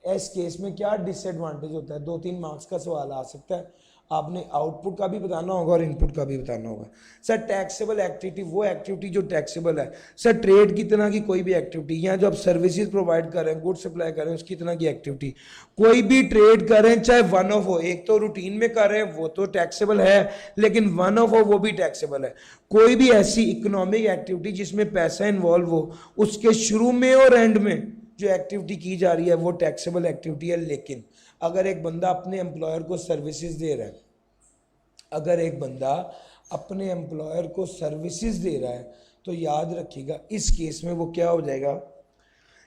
इस केस में क्या डिसएडवांटेज होता है? 2-3 मार्क्स का सवाल आ सकता है। आपने आउटपुट का भी बताना होगा और इनपुट का भी बताना होगा। सर टैक्सेबल एक्टिविटी वो एक्टिविटी जो टैक्सेबल है। सर ट्रेड की तरह की कोई भी एक्टिविटी, या जो आप सर्विसेज प्रोवाइड कर रहे हैं, गुड सप्लाई कर रहे हैं, उसकी तरह की एक्टिविटी, कोई भी ट्रेड कर रहे हैं चाहे वन ऑफ हो, एक तो रूटीन में कर रहे हैं वो तो टैक्सेबल है लेकिन वन ऑफ हो वो भी टैक्सेबल है। कोई भी ऐसी इकोनॉमिक एक्टिविटी जिसमें पैसा इन्वॉल्व हो उसके शुरू में और एंड में जो एक्टिविटी की जा रही है वो टैक्सेबल एक्टिविटी है। लेकिन अगर एक बंदा अपने एम्प्लॉयर को सर्विसेज दे रहा है, अगर एक बंदा अपने एम्प्लॉयर को सर्विसेज दे रहा है तो याद रखिएगा इस केस में वो क्या हो जाएगा,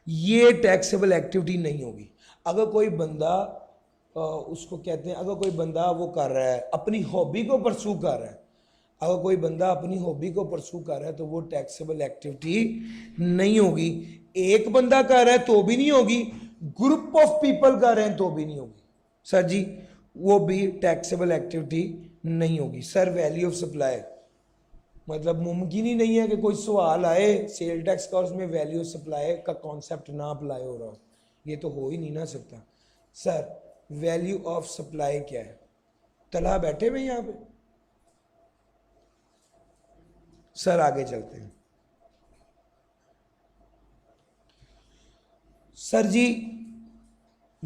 ये टैक्सेबल एक्टिविटी नहीं होगी। अगर कोई बंदा उसको कहते हैं, अगर कोई बंदा वो कर रहा है अपनी हॉबी को परसू कर रहा है, अगर कोई बंदा अपनी हॉबी को परसू कर रहा है तो वो टैक्सेबल एक्टिविटी नहीं होगी। एक बंदा कर रहा है तो भी नहीं होगी, ग्रुप ऑफ पीपल कर रहे हैं तो भी नहीं होगी, सर जी वो भी टैक्सेबल एक्टिविटी नहीं होगी। सर वैल्यू ऑफ सप्लाई, मतलब मुमकिन ही नहीं है कि कोई सवाल आए सेल टैक्स का और उसमें वैल्यू ऑफ सप्लाई का कॉन्सेप्ट ना अप्लाई हो रहा हो, ये तो हो ही नहीं ना सकता। सर वैल्यू ऑफ सप्लाई क्या है? तला बैठे हुए यहाँ पे, सर आगे चलते हैं। Sir ji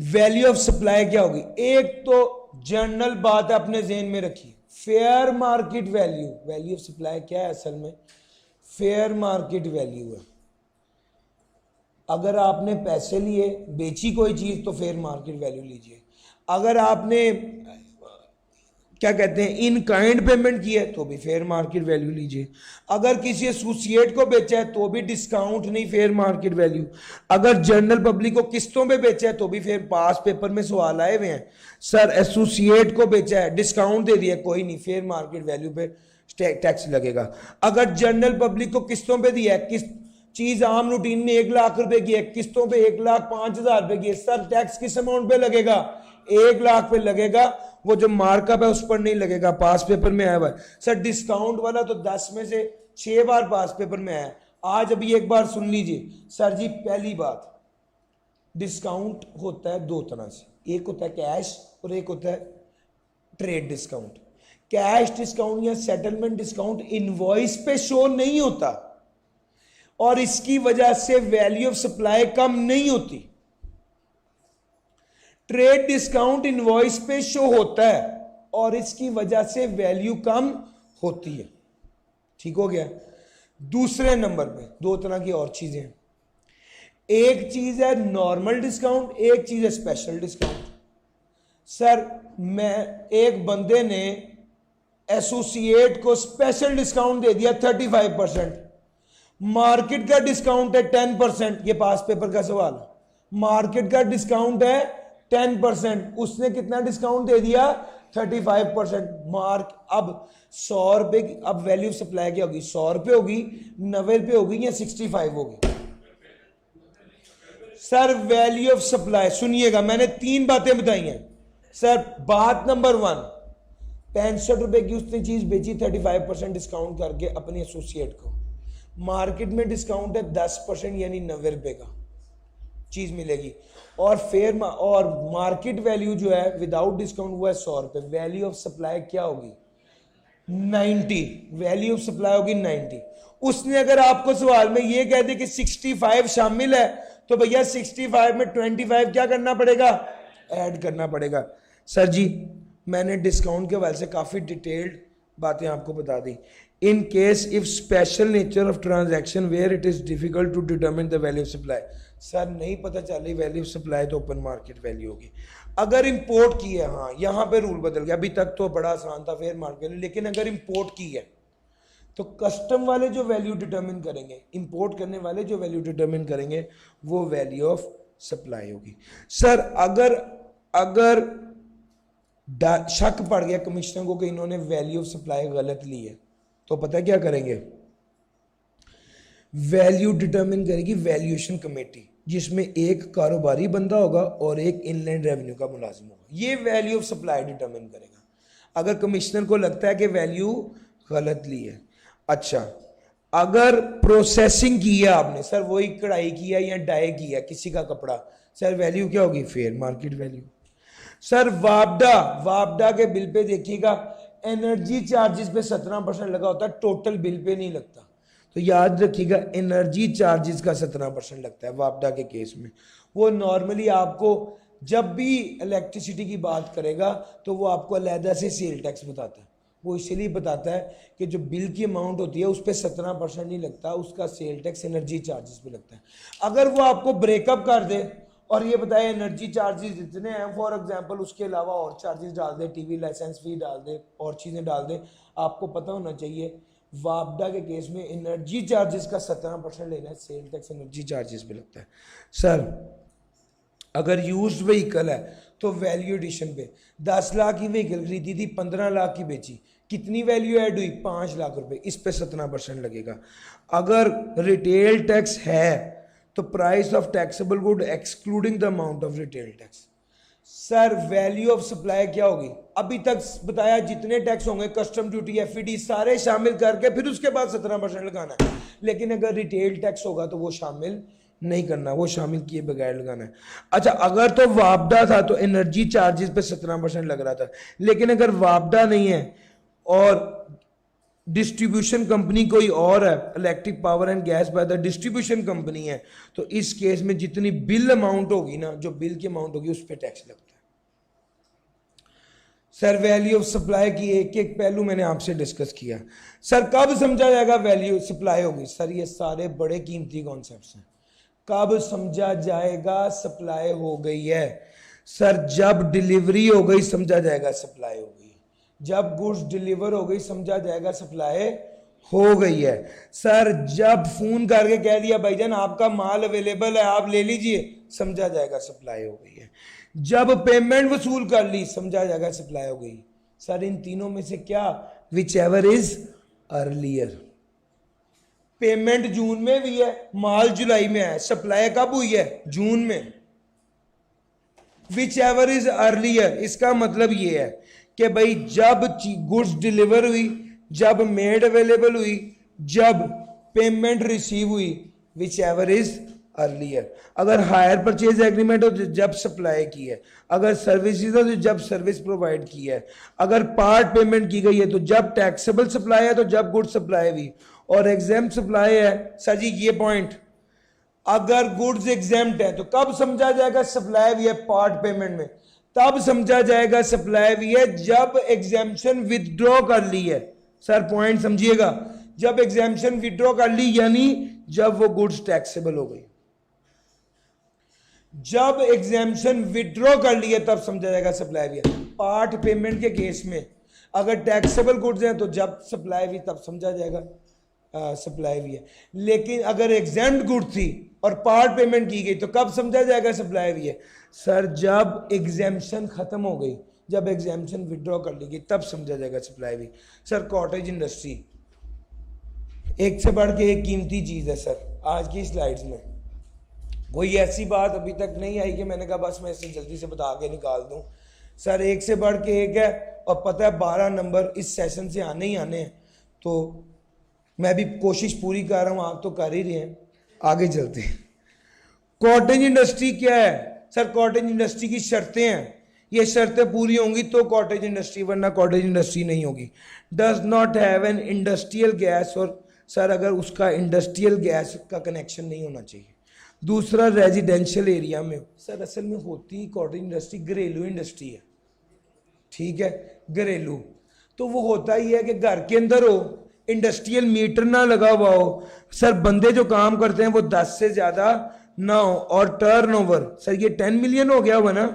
value of supply क्या होगी? एक तो जनरल बात है, अपने जेहन में रखिए, fair market value. Value of supply क्या है? असल में फेयर मार्केट वैल्यू है। अगर आपने पैसे लिए, बेची कोई चीज, तो फेयर मार्केट वैल्यू लीजिए। अगर आपने क्या कहते हैं इन काइंड पेमेंट की है, तो भी फेयर मार्केट वैल्यू लीजिए। अगर किसी एसोसिएट को बेचा है तो भी डिस्काउंट नहीं, फेयर मार्केट वैल्यू। अगर जनरल पब्लिक को किस्तों पे बेचा है तो भी फेयर। पास पेपर में सवाल आए हुए हैं, सर एसोसिएट को बेचा है, डिस्काउंट दे दिया, कोई नहीं, फेयर मार्केट वैल्यू पे टैक्स लगेगा। अगर जनरल पब्लिक को किस्तों पे दिया है, किस्त चीज आम रूटीन में 1 लाख रुपए की है, किस्तों पे 1,05,000 रुपए की है, सर टैक्स किस अमाउंट पे लगेगा? 1 लाख पे लगेगा, वो जो मार्कअप है उस पर नहीं लगेगा। पास पेपर में आया हुआ है। सर डिस्काउंट वाला तो 10 में से 6 बार पास पेपर में आया। आज अभी एक बार सुन लीजिए। सर जी पहली बात, डिस्काउंट होता है 2 तरह से, एक होता है कैश और एक होता है ट्रेड डिस्काउंट। कैश डिस्काउंट या सेटलमेंट डिस्काउंट इनवॉइस पे शो नहीं होता और इसकी वजह से वैल्यू ऑफ सप्लाई कम नहीं होती। ट्रेड डिस्काउंट इनवॉइस पे शो होता है और इसकी वजह से वैल्यू कम होती है। ठीक हो गया। दूसरे नंबर पे 2 तरह की और चीजें हैं। एक चीज है नॉर्मल डिस्काउंट, एक चीज है स्पेशल डिस्काउंट। सर मैं एक बंदे ने एसोसिएट को स्पेशल डिस्काउंट दे दिया 35%, मार्केट का डिस्काउंट है 10%। ये पास पेपर का सवाल है। मार्केट का डिस्काउंट है 10%, उसने कितना डिस्काउंट दे दिया? 35%। मार्क अब 100 रुपए की, अब वैल्यू सप्लाई क्या होगी? 100 रुपए होगी, 90 रुपए होगी या 65 होगी? सर वैल्यू ऑफ सप्लाई सुनिएगा, मैंने 3 बातें बताई हैं। सर बात नंबर 1, 65 रुपए की उसने चीज बेची 35% डिस्काउंट करके अपने एसोसिएट को। मार्केट में डिस्काउंट है 10% यानी 90 रुपए का चीज मिलेगी और फेयर और मार्केट वैल्यू जो है विदाउट डिस्काउंट वो है 100 रुपए। वैल्यू ऑफ सप्लाई क्या होगी? 90। वैल्यू ऑफ सप्लाई होगी 90। उसने अगर आपको सवाल में ये कह दे कि 65 शामिल है, तो भैया 65 में 25 क्या करना पड़ेगा? ऐड करना पड़ेगा। सर जी मैंने डिस्काउंट के हवाले से काफी डिटेल्ड बातें आपको बता दी। In case if special nature of transaction where it is difficult to determine the value of supply. Sir नहीं पता चल रही वैल्यू ऑफ सप्लाई, तो ओपन मार्केट वैल्यू होगी। अगर इंपोर्ट की है, हाँ यहाँ पे रूल बदल गया, अभी तक तो बड़ा आसान था फेयर मार्केट, लेकिन अगर इंपोर्ट की है तो कस्टम वाले जो वैल्यू डिटरमिन करेंगे, इंपोर्ट करने वाले जो वैल्यू डिटरमिन करेंगे, वो वैल्यू ऑफ सप्लाई होगी। सर अगर शक पड़ गया कमिश्नर को कि इन्होंने वैल्यू ऑफ सप्लाई गलत ली है, तो पता क्या करेंगे? वैल्यू डिटरमिन करेगी वैल्यूएशन कमेटी, जिसमें एक कारोबारी बंदा होगा और एक इनलैंड रेवेन्यू का मुलाजिम होगा। ये वैल्यू ऑफ सप्लाई डिटरमिन करेगा अगर कमिश्नर को लगता है कि वैल्यू गलत ली है। अच्छा, अगर प्रोसेसिंग की है आपने, सर वही कढ़ाई की है या डाई की है किसी का कपड़ा, सर वैल्यू क्या होगी? Fair market value. सर वापडा के बिल पे देखिएगा एनर्जी चार्जेस पे 17% लगा होता है, टोटल बिल पे नहीं लगता। तो याद रखिएगा एनर्जी चार्जेस का 17% लगता है वापडा के केस में। वो नॉर्मली आपको जब भी इलेक्ट्रिसिटी की बात करेगा तो वो आपको अलहदा से सेल टैक्स बताता है। वो इसलिए बताता है कि जो बिल की अमाउंट होती है उस पर 17% नहीं लगता, उसका सेल टैक्स एनर्जी चार्जेस पे लगता है। अगर वो आपको ब्रेकअप कर दे और ये बताए एनर्जी चार्जेस जितने हैं, फॉर एग्जांपल उसके अलावा और चार्जेस डाल दे, टीवी लाइसेंस फी डाल दे, और चीज़ें डाल दे, आपको पता होना चाहिए वापडा के केस में एनर्जी चार्जेस का 17% लेना है, सेल टैक्स एनर्जी चार्जेस पे लगता है। सर अगर यूज्ड व्हीकल है तो वैल्यू एडिशन पे 10 लाख की व्हीकल खरीदी थी, 15 लाख की बेची, कितनी वैल्यू ऐड हुई? 5 लाख रुपए, इस पे 17% लगेगा। अगर रिटेल टैक्स है तो price of taxable good excluding the amount of retail tax. Sir value of supply क्या होगी? अभी तक बताया जितने टैक्स होंगे, कस्टम ड्यूटी, एफईडी, सारे शामिल करके फिर उसके बाद 17% लगाना है। लेकिन अगर रिटेल टैक्स होगा तो वो शामिल नहीं करना, वो शामिल किए बगैर लगाना है। अच्छा, अगर तो वापडा था तो एनर्जी चार्जेस पे 17% लग रहा था, लेकिन अगर वापडा नहीं है और डिस्ट्रीब्यूशन कंपनी कोई और है, electric power and gas by the distribution company है, तो इस केस में जितनी बिल अमाउंट होगी ना, जो बिल की अमाउंट होगी उस पर टैक्स लगता है। सर वैल्यू ऑफ सप्लाई की एक एक पहलू मैंने आपसे डिस्कस किया। सर कब समझा जाएगा वैल्यू सप्लाई होगी? सर ये सारे बड़े कीमती कॉन्सेप्ट्स हैं। कब समझा जाएगा सप्लाई हो गई है? सर जब डिलीवरी हो गई समझा जाएगा सप्लाई हो गई। जब गुड्स डिलीवर हो गई समझा जाएगा सप्लाई हो गई है। सर जब फोन करके कह दिया भाईजान आपका माल अवेलेबल है आप ले लीजिए, समझा जाएगा सप्लाई हो गई है। जब पेमेंट वसूल कर ली समझा जाएगा सप्लाई हो गई। सर इन तीनों में से क्या? Whichever is earlier. Payment June में भी है, माल जुलाई में है, सप्लाई कब हुई है? जून में। विच एवर इज अर्लियर, इसका मतलब ये है कि भाई जब गुड्स डिलीवर हुई, जब मेड अवेलेबल हुई, जब पेमेंट रिसीव हुई, विच एवर इज अर्लियर। अगर हायर परचेज एग्रीमेंट हो तो जब सप्लाई की है, अगर सर्विसेज हो तो जब सर्विस प्रोवाइड की है, अगर पार्ट पेमेंट की गई है तो जब टैक्सेबल सप्लाई है तो जब गुड सप्लाई हुई, और एग्जाम सप्लाई है। सर जी ये पॉइंट, अगर गुड्स एग्जाम्प्ट है तो कब समझा जाएगा सप्लाई हुई है? पार्ट पेमेंट में। तब समझा जाएगा सप्लाई हुई है जब एग्जाम्पशन विदड्रॉ कर ली है। सर पॉइंट समझिएगा, जब एग्जाम्पशन विदड्रॉ कर ली यानी जब वो गुड्स टैक्सेबल हो गई। जब एग्जाम्पशन विदड्रॉ कर ली है तब समझा जाएगा सप्लाई हुई है। पार्ट पेमेंट के केस में अगर टैक्सेबल गुड्स हैं तो जब सप्लाई हुई तब समझा जाएगा सप्लाई हुई है। लेकिन अगर एग्जाम्प्ट गुड थी और पार्ट पेमेंट की गई तो कब समझा जाएगा सप्लाई हुई है? सर जब एग्जाम्पशन खत्म हो गई, जब एग्जाम्पशन विदड्रॉ कर ली गई तब समझा जाएगा सप्लाई हुई। सर कॉटेज इंडस्ट्री एक से बढ़ के एक कीमती चीज है। सर आज की स्लाइड्स में कोई ऐसी बात अभी तक नहीं आई कि मैंने कहा बस मैं इसे जल्दी से बता के निकाल दूं। सर एक से बढ़ के एक है, और पता है 12 नंबर इस सेशन से आने ही आने हैं, तो मैं भी कोशिश पूरी कर रहा हूं, आप तो कर ही रहे हैं। आगे चलते हैं। कॉटेज इंडस्ट्री क्या है? सर कॉटेज इंडस्ट्री की शर्तें हैं, ये शर्तें पूरी होंगी तो कॉटेज इंडस्ट्री, वरना कॉटेज इंडस्ट्री नहीं होगी। Does not have an industrial gas, और सर अगर उसका इंडस्ट्रियल गैस का कनेक्शन नहीं होना चाहिए। दूसरा रेजिडेंशियल एरिया में। सर असल में होती कॉटेज इंडस्ट्री घरेलू इंडस्ट्री है, ठीक है, घरेलू। तो वो होता ही है कि घर के अंदर हो, इंडस्ट्रियल मीटर ना लगा हुआ हो, सर बंदे जो काम करते हैं वो 10 से ज्यादा ना हो, और टर्नओवर सर ये 10 मिलियन हो गया हुआ ना,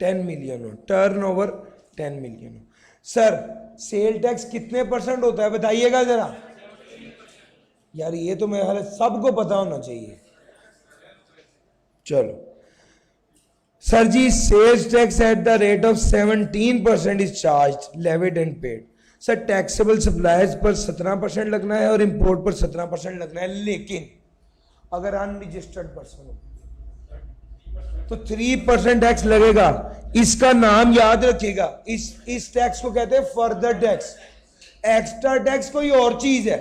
10 मिलियन हो, टर्नओवर 10 मिलियन हो। सर सेल टैक्स कितने % होता है बताइएगा जरा यार, ये तो मेरे सबको पता होना चाहिए। चलो sir ji sales tax at the rate of 17% is charge levied and paid. Sir taxable supplies पर 17% लगना है और इंपोर्ट पर 17% लगना है, लेकिन अगर अनरजिस्टर्ड पर्सन हो तो 3% टैक्स लगेगा। इसका नाम याद रखिएगा, इस टैक्स को कहते हैं फर्दर टैक्स। एक्स्ट्रा टैक्स कोई और चीज है,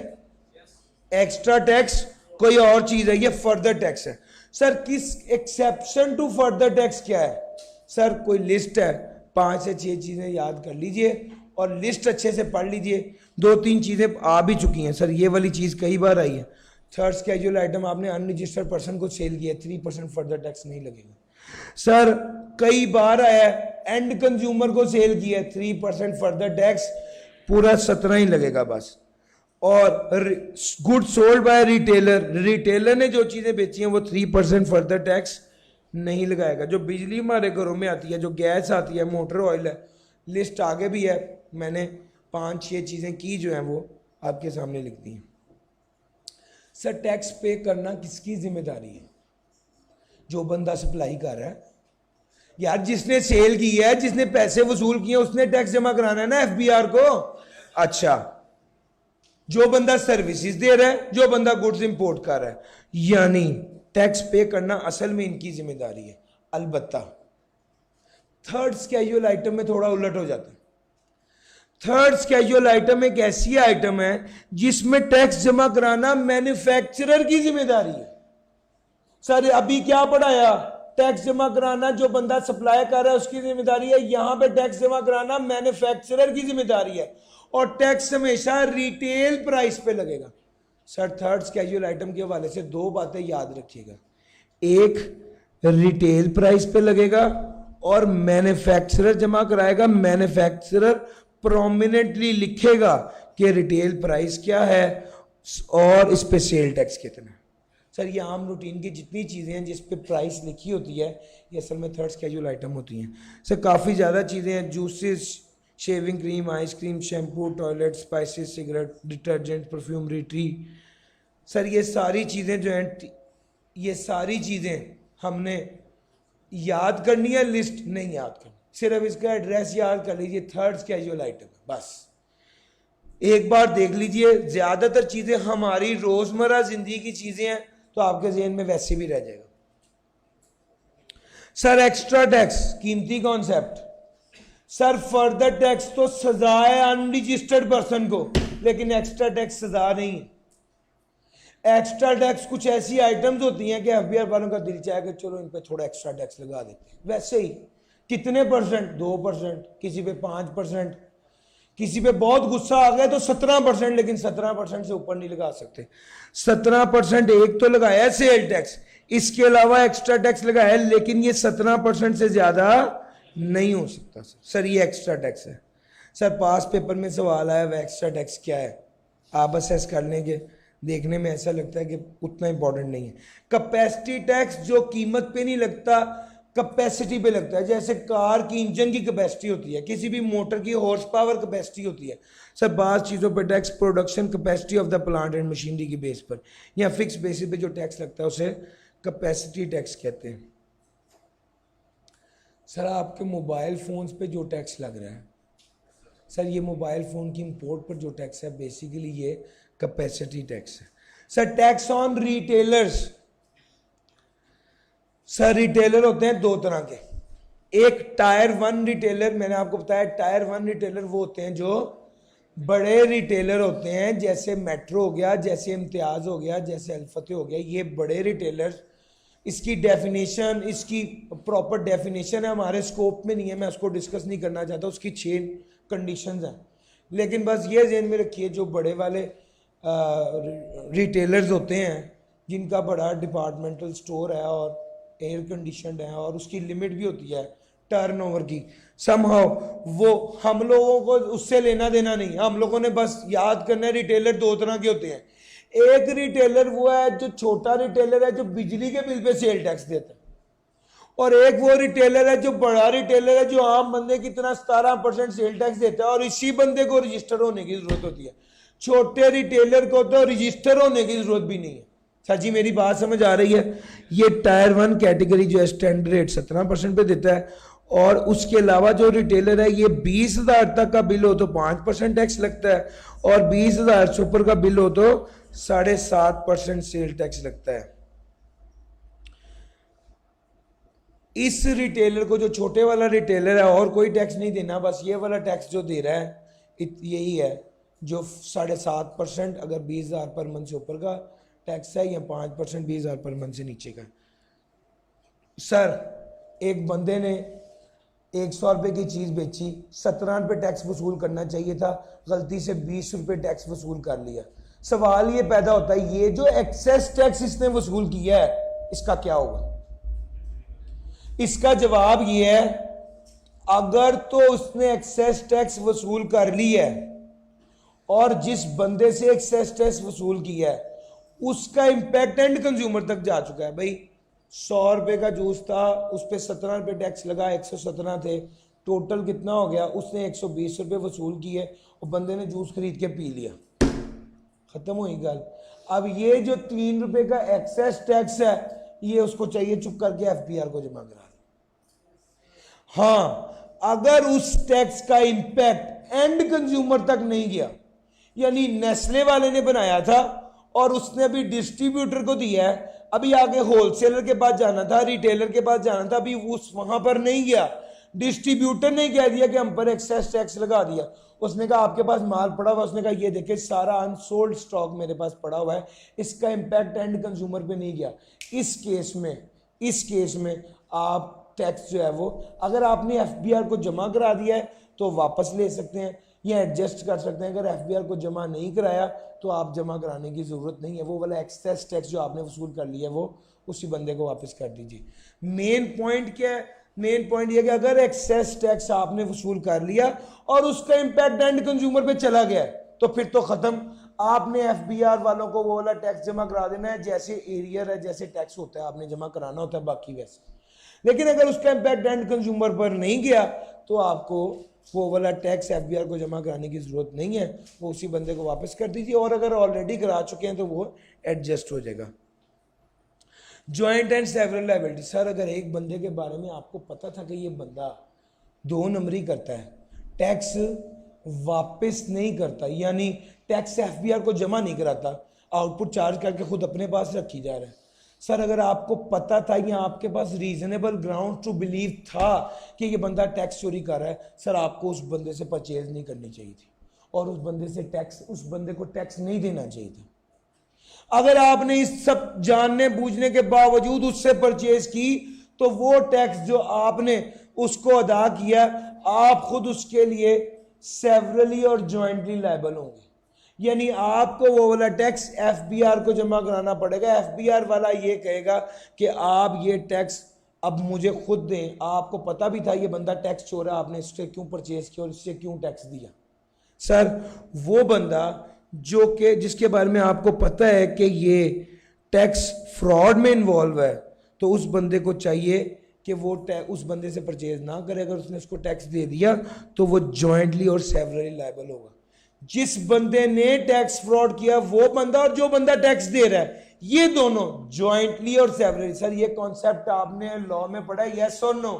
एक्स्ट्रा टैक्स कोई और चीज है, ये फर्दर टैक्स है। सर किस एक्सेप्शन टू फर्दर टैक्स क्या है? सर कोई लिस्ट है, 5 से 6 चीजें याद कर लीजिए और लिस्ट अच्छे से पढ़ लीजिए। 2-3 चीजें आ भी चुकी हैं। सर ये वाली चीज कई बार आई है, थर्ड स्केड्यूल आइटम आपने अनरजिस्टर्ड पर्सन को सेल किया, 3% फर्दर टैक्स नहीं लगेगा। सर कई बार आया एंड कंज्यूमर को सेल किया, 3% फर्दर टैक्स, पूरा 17 ही लगेगा बस। और good sold by retailer, retailer ने जो चीजें बेची हैं वो 3% फर्दर टैक्स नहीं लगाएगा। जो बिजली हमारे घरों में आती है, जो गैस आती है, मोटर ऑयल है, लिस्ट आगे भी है, मैंने 5-6 चीजें की जो हैं वो आपके सामने लिख दी हैं। सर टैक्स पे करना किसकी जिम्मेदारी है? जो बंदा सप्लाई कर रहा है यार, जिसने सेल की है, जिसने पैसे वसूल किए, उसने टैक्स जमा कराना है ना एफबीआर को। अच्छा, जो बंदा सर्विसेज दे रहा है, जो बंदा गुड्स इंपोर्ट कर रहा है, यानी टैक्स पे करना असल में इनकी जिम्मेदारी है। अलबत्ता थर्ड स्केड्यूल आइटम में थोड़ा उलट हो जाता है। थर्ड स्केड्यूल आइटम एक ऐसी आइटम है जिसमें टैक्स जमा कराना मैन्युफैक्चरर की जिम्मेदारी है। सर अभी क्या पढ़ाया? टैक्स जमा कराना जो बंदा सप्लाई कर रहा है उसकी जिम्मेदारी है, यहां पे टैक्स जमा कराना मैन्युफैक्चरर की जिम्मेदारी है, और टैक्स हमेशा रिटेल प्राइस पे लगेगा। सर थर्ड स्केड्यूल आइटम के हवाले से दो बातें याद रखिएगा, एक रिटेल प्राइस पे लगेगा और मैन्युफैक्चरर जमा कराएगा, मैन्युफैक्चरर प्रोमिनेंटली लिखेगा कि रिटेल प्राइस क्या है और इस पे सेल टैक्स कितना। सर ये आम रूटीन की जितनी चीज़ें हैं जिस पे प्राइस लिखी होती है ये असल में थर्ड स्केड्यूल आइटम होती हैं। सर काफ़ी ज़्यादा चीज़ें हैं, juices, shaving cream, ice cream, shampoo, toilet, spices, cigarette, detergent, perfumery, T. Sir ये सारी चीज़ें जो हैं, ये सारी चीज़ें हमने याद करनी है, लिस्ट नहीं याद करनी, सिर्फ इसका एड्रेस याद कर लीजिए, थर्ड स्केड्यूल आइटम है बस। एक बार देख लीजिए, ज़्यादातर चीज़ें हमारी रोज़मर्रा ज़िंदगी की चीज़ें हैं तो आपके ज़हन में वैसे भी रह जाएगा। सर एक्स्ट्रा टैक्स कीमती कॉन्सेप्ट। सर फर्दर टैक्स तो सजा है अनरजिस्टर्ड पर्सन को, लेकिन एक्स्ट्रा टैक्स सजा नहीं है। एक्स्ट्रा टैक्स कुछ ऐसी आइटम्स होती हैं कि एफबीआर वालों का दिल चाहे कि चलो इन पे थोड़ा एक्स्ट्रा टैक्स लगा देते हैं, वैसे ही कितने परसेंट, 2%, किसी पे 5%, किसी पे बहुत गुस्सा आ गया तो 17%, लेकिन 17% से ऊपर नहीं लगा सकते। 17% एक तो लगाया है सेल टैक्स, इसके अलावा एक्स्ट्रा टैक्स लगाया है, लेकिन ये 17% से ज्यादा नहीं हो सकता। सर ये एक्स्ट्रा टैक्स है। सर पास पेपर में सवाल आया वह एक्स्ट्रा टैक्स क्या है, आप असेस कर लेंगे, देखने में ऐसा लगता है कि उतना इंपॉर्टेंट नहीं है। कैपेसिटी टैक्स जो कीमत पे नहीं लगता, कैपेसिटी पे लगता है, जैसे कार की इंजन की कैपेसिटी होती है, किसी भी मोटर की हॉर्स पावर कैपेसिटी होती है। सर बात चीज़ों पर tax production capacity of the plant and machinery की बेस पर या फिक्स बेसिस पे जो टैक्स लगता है उसे कैपेसिटी टैक्स कहते हैं। सर आपके मोबाइल फोन्स पे जो टैक्स लग रहा है, सर ये मोबाइल फ़ोन की इंपोर्ट पर जो टैक्स है बेसिकली ये कैपेसिटी टैक्स है। Sir tax on retailers. Sir retailer होते हैं दो तरह के, एक टायर 1 रिटेलर, मैंने आपको बताया टायर 1 रिटेलर वो होते हैं जो बड़े रिटेलर होते हैं, जैसे मेट्रो हो गया, जैसे इम्तियाज़ हो गया, जैसे अल्फतेह हो गया, ये बड़े रिटेलर। इसकी डेफिनेशन, इसकी प्रॉपर डेफिनेशन है, हमारे स्कोप में नहीं है, मैं उसको डिस्कस नहीं करना चाहता, उसकी 6 कंडीशंस हैं, लेकिन बस ये ज़हन में रखिए जो बड़े वाले रिटेलर्स होते हैं जिनका बड़ा डिपार्टमेंटल स्टोर है और एयर कंडीशनड है और उसकी लिमिट भी होती है टर्नओवर की, समहाउ वो हम लोगों को उससे लेना देना नहीं, हम लोगों ने बस याद करना है रिटेलर दो तरह के होते हैं। एक रिटेलर वो है जो छोटा रिटेलर है जो बिजली के बिल पे सेल टैक्स देता है, और एक वो रिटेलर है जो बड़ा रिटेलर है जो आम बंदे की तरह 17% सेल टैक्स देता है और इसी बंदे को रजिस्टर होने की जरूरत होती है। छोटे रिटेलर को तो रजिस्टर होने की जरूरत भी नहीं है। सर जी मेरी बात समझ आ रही है? ये टायर 1 कैटेगरी जो है स्टैंडर्ड रेट 17% पे देता है, और उसके अलावा जो रिटेलर है ये 20,000 तक का बिल हो तो 5% टैक्स लगता है, और 20,000 से ऊपर का बिल हो तो 7.5% सेल टैक्स लगता है। इस रिटेलर को, जो छोटे वाला रिटेलर है, और कोई टैक्स नहीं देना, बस ये वाला टैक्स जो दे रहा है यही है जो 7.5% अगर 20,000 पर मंथ से ऊपर का टैक्स है, या 5% 20,000 पर मंथ से नीचे का। सर एक बंदे ने 100 रुपये की चीज़ बेची, 17 रुपये टैक्स वसूल करना चाहिए था, गलती से 20 रुपये टैक्स वसूल कर लिया। सवाल ये पैदा होता है ये जो एक्सेस टैक्स इसने वसूल किया है इसका क्या होगा? इसका जवाब ये है, अगर तो उसने एक्सेस टैक्स वसूल कर ली है और जिस बंदे से एक्सेस टैक्स वसूल किया है उसका इंपैक्ट एंड कंज्यूमर तक जा चुका है। भाई 100 रुपये का जूस था, उस पर 17 रुपये टैक्स लगा, 117 थे, टोटल कितना हो गया? उसने 120 रुपये वसूल किए और बंदे ने जूस खरीद के पी लिया, खत्म हुई गल। अब ये जो 3 रुपये का एक्सेस टैक्स है ये उसको चाहिए चुप करके एफपीआर को जमा करा। हाँ, अगर उस टैक्स का इंपैक्ट एंड कंज्यूमर तक नहीं गया, यानी नेस्ले वाले ने बनाया था और उसने अभी डिस्ट्रीब्यूटर को दिया है, अभी आगे होलसेलर के पास जाना था, रिटेलर के पास जाना था, अभी उस वहां पर नहीं गया, डिस्ट्रीब्यूटर ने कह दिया कि हम पर एक्सेस टैक्स लगा दिया। उसने कहा आपके पास माल पड़ा हुआ, उसने कहा ये देखे सारा अनसोल्ड स्टॉक मेरे पास पड़ा हुआ है, इसका इंपैक्ट एंड कंज्यूमर पे नहीं गया। इस केस में आप टैक्स जो है वो, अगर आपने एफबीआर को जमा करा दिया है तो वापस ले सकते हैं या एडजस्ट कर सकते हैं। अगर एफबीआर को जमा नहीं कराया तो आप जमा कराने की ज़रूरत नहीं है। वो वाला एक्सेस टैक्स जो आपने वसूल कर लिया है वो उसी बंदे को वापस कर दीजिए। मेन पॉइंट क्या है? मेन पॉइंट ये कि अगर एक्सेस टैक्स आपने वसूल कर लिया और उसका इम्पैक्ट एंड कंज्यूमर पे चला गया तो फिर तो ख़त्म। आपने एफबीआर वालों को वो वाला टैक्स जमा करा देना है, जैसे एरियर है, जैसे टैक्स होता है आपने जमा कराना होता है बाकी वैसे। लेकिन अगर उसका इम्पैक्ट एंड कंज्यूमर पर नहीं गया तो आपको वो वाला टैक्स एफबीआर को जमा कराने की जरूरत नहीं है, वो उसी बंदे को वापस कर दीजिए। और अगर ऑलरेडी करा चुके हैं तो वो एडजस्ट हो जाएगा। Joint and several liability. Sir अगर एक बंदे के बारे में आपको पता था कि ये बंदा 2 नंबरी करता है, टैक्स वापस नहीं करता, यानी टैक्स एफबीआर को जमा नहीं कराता, आउटपुट चार्ज करके खुद अपने पास रखी जा रहा है। सर अगर आपको पता था या आपके पास रीजनेबल ग्राउंड टू बिलीव था कि ये बंदा टैक्स चोरी कर रहा है, सर आपको उस बंदे से परचेज नहीं करनी चाहिए थी और उस बंदे को टैक्स नहीं देना चाहिए था। अगर आपने इस सब जानने बूझने के बावजूद उससे परचेज की तो वो टैक्स जो आपने उसको अदा किया, आप खुद उसके लिए सेवरली और जॉइंटली लायबल होंगे। यानी आपको वो वाला टैक्स एफबीआर को जमा कराना पड़ेगा। एफबीआर वाला ये कहेगा कि आप ये टैक्स अब मुझे खुद दें, आपको पता भी था ये बंदा टैक्स चोर है, आपने इससे क्यों परचेज किया और इससे क्यों टैक्स दिया। सर वो बंदा जो कि जिसके बारे में आपको पता है कि ये टैक्स फ्रॉड में इन्वॉल्व है, तो उस बंदे को चाहिए कि वो उस बंदे से परचेज ना करे। अगर उसने उसको टैक्स दे दिया तो वो जॉइंटली और सेवरली लायबल होगा। जिस बंदे ने टैक्स फ्रॉड किया वो बंदा और जो बंदा टैक्स दे रहा है, ये दोनों जॉइंटली और सेवरली। सर ये कॉन्सेप्ट आपने लॉ में पढ़ा है, यस और नो?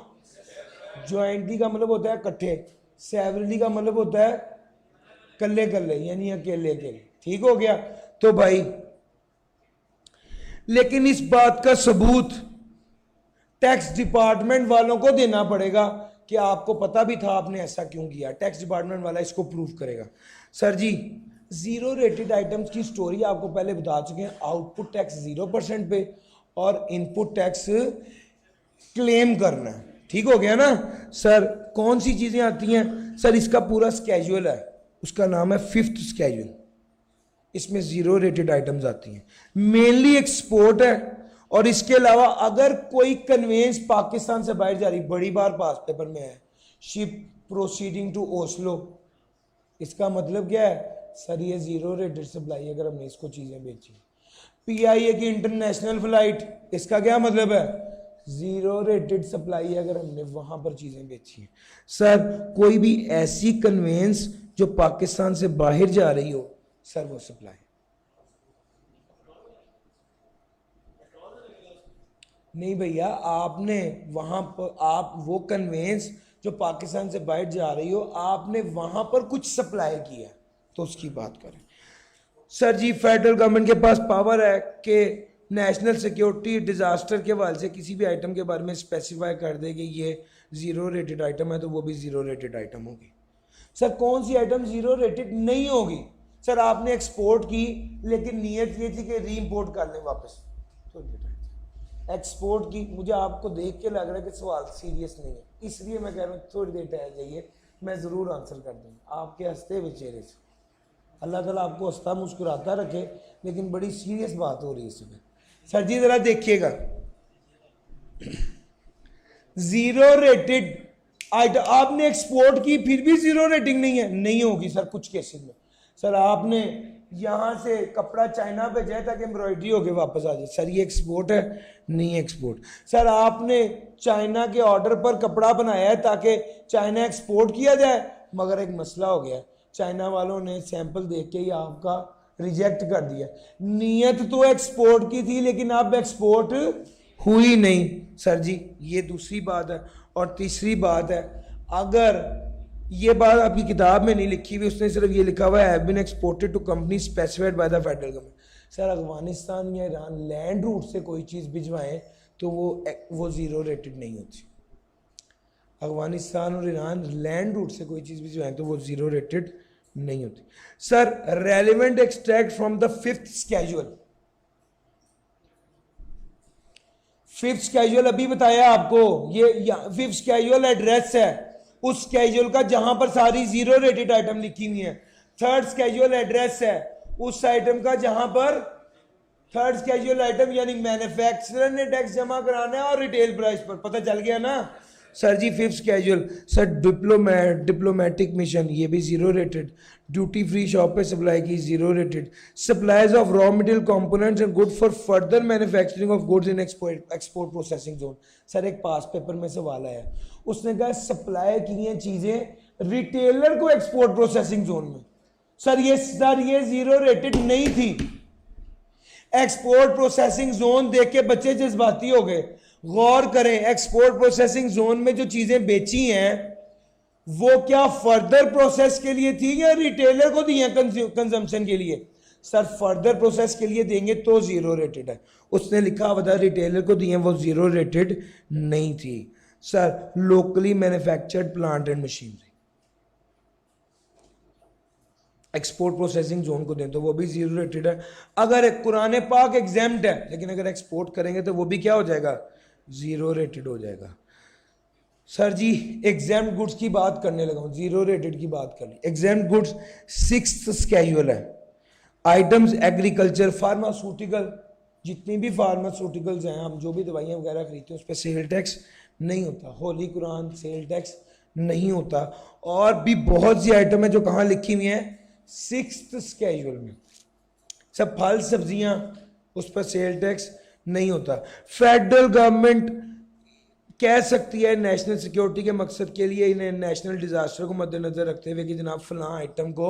जॉइंटली का मतलब होता है इकट्ठे, सेवरली का मतलब होता है कल्ले कल्ले, यानी अकेले अकेले। ठीक हो गया? तो भाई लेकिन इस बात का सबूत टैक्स डिपार्टमेंट वालों को देना पड़ेगा कि आपको पता भी था, आपने ऐसा क्यों किया। टैक्स डिपार्टमेंट वाला इसको प्रूफ करेगा। सर जी जीरो रेटेड आइटम्स की स्टोरी आपको पहले बता चुके हैं। आउटपुट टैक्स 0% पे और इनपुट टैक्स क्लेम करना है। ठीक हो गया ना? सर कौन सी चीजें आती हैं? सर इसका पूरा स्केड्यूल है, उसका नाम है 5th स्केड्यूल। इसमें जीरो रेटेड आइटम्स आती हैं, मेनली एक्सपोर्ट है। और इसके अलावा अगर कोई कन्वेंस पाकिस्तान से बाहर जा रही, बड़ी बार पास पेपर में है, शिप प्रोसीडिंग टू ओस्लो, इसका मतलब क्या है? सर ये जीरो रेटेड सप्लाई अगर हमने इसको चीजें बेची। पीआईए की इंटरनेशनल फ्लाइट, इसका क्या मतलब है? जीरो रेटेड सप्लाई अगर हमने वहां पर चीजें बेची हैं। सर कोई भी ऐसी कन्वेंस जो पाकिस्तान से बाहर जा रही हो, सर वो सप्लाई। नहीं भैया, आपने वहां पर आप वो कन्वेंस जो पाकिस्तान से बाहर जा रही हो, आपने वहां पर कुछ सप्लाई किया तो उसकी बात करें। सर जी फेडरल गवर्नमेंट के पास पावर है कि नेशनल सिक्योरिटी डिजास्टर के हवाले से किसी भी आइटम के बारे में स्पेसिफाई कर दे कि ये जीरो रेटेड आइटम है तो वो भी जीरो रेटेड आइटम होगी। सर कौन सी आइटम जीरो रेटेड नहीं होगी? सर आपने एक्सपोर्ट की लेकिन नीयत ये थी कि री इम्पोर्ट कर लें वापस, तो एक्सपोर्ट की। मुझे आपको देख के लग रहा है कि सवाल सीरियस नहीं है, इसलिए मैं कह रहा हूँ थोड़ी देर ठहर जाइए, मैं ज़रूर आंसर कर दूँगा आपके हंसते हुए चेहरे से। अल्लाह ताला आपको हंसता मुस्कुराता रखे, लेकिन बड़ी सीरियस बात हो रही है इसमें। सर जी ज़रा देखिएगा, जीरो रेटेड आइटम आपने एक्सपोर्ट की फिर भी जीरो रेटिंग नहीं है, नहीं होगी सर कुछ केसेस में। सर आपने यहाँ से कपड़ा चाइना पे जाए ताकि एम्ब्रॉयडरी होके वापस आ जाए, सर ये एक्सपोर्ट है? नहीं एक्सपोर्ट। सर आपने चाइना के ऑर्डर पर कपड़ा बनाया है ताकि चाइना एक्सपोर्ट किया जाए, मगर एक मसला हो गया, चाइना वालों ने सैंपल देख के ही आपका रिजेक्ट कर दिया। नीयत तो एक्सपोर्ट की थी लेकिन अब एक्सपोर्ट हुई नहीं। सर जी ये दूसरी बात है। और तीसरी बात है, अगर ये बात आपकी किताब में नहीं लिखी हुई, उसने सिर्फ ये लिखा हुआ है have been exported to company specified by the federal government. Sir Afghanistan या ईरान लैंड रूट से कोई चीज़ भिजवाएं तो वो जीरो रेटेड नहीं होती। अफगानिस्तान और ईरान लैंड रूट से कोई चीज़ भिजवाएं तो वो जीरो रेटेड नहीं होती। Sir relevant extract from the 5th schedule. Fifth schedule अभी बताया आपको, ये फिफ्थ स्केड्यूल एड्रेस है उस स्केड्यूल का जहां पर सारी जीरो रेटेड आइटम लिखी हुई है। थर्ड स्केड्यूल एड्रेस है उस आइटम का जहां पर थर्ड स्केड्यूल आइटम यानी मैन्युफैक्चरर ने टैक्स जमा कराना है और रिटेल प्राइस पर। पता चल गया ना sir ji. Fifth schedule sir diplomatic mission ये भी zero rated. Duty free shop पे सप्लाई की zero rated. Supplies of raw material components and good for further manufacturing of goods in export processing zone. Sir एक pass paper में सवाल आया, उसने कहा सप्लाई की हैं चीजें रिटेलर को एक्सपोर्ट प्रोसेसिंग जोन में। सर ये जीरो रेटेड नहीं थी। एक्सपोर्ट प्रोसेसिंग जोन देख के बच्चे जज्बाती हो गए। गौर करें, एक्सपोर्ट प्रोसेसिंग जोन में जो चीजें बेची हैं वो क्या फर्दर प्रोसेस के लिए थी या रिटेलर को दी हैं कंजम्पशन के लिए? सर फर्दर प्रोसेस के लिए देंगे तो जीरो रेटेड है। उसने लिखा हुआ था रिटेलर को दिए, वो जीरो रेटेड नहीं थी। Sir locally manufactured plant and machinery export processing zone को दें तो वो भी जीरो रेटेड है। अगर कुरान पाक एग्जाम्प्ट है लेकिन अगर एक्सपोर्ट करेंगे तो वो भी क्या हो जाएगा? जीरो रेटेड हो जाएगा। सर जी एग्जाम्प्ट गुड्स की बात करने लगा हूं, जीरो रेटेड की बात कर ली। एग्जाम्प्ट गुड्स सिक्स्थ स्केड्यूल है। आइटम्स एग्रीकल्चर फार्मास्यूटिकल, जितनी भी फार्मास्यूटिकल्स हैं, हम जो भी दवाइयाँ वगैरह खरीदते हैं उस पर सेल टैक्स नहीं होता। होली कुरान सेल टैक्स नहीं होता। और भी बहुत सी आइटम है जो कहाँ लिखी हुई हैं? सिक्स्थ स्केड्यूल में। सब फल सब्जियां उस पर सेल टैक्स नहीं होता। फेडरल गवर्नमेंट कह सकती है नेशनल सिक्योरिटी के मकसद के लिए इन्हें नेशनल डिजास्टर को मद्देनजर रखते हुए कि जनाब फलां आइटम को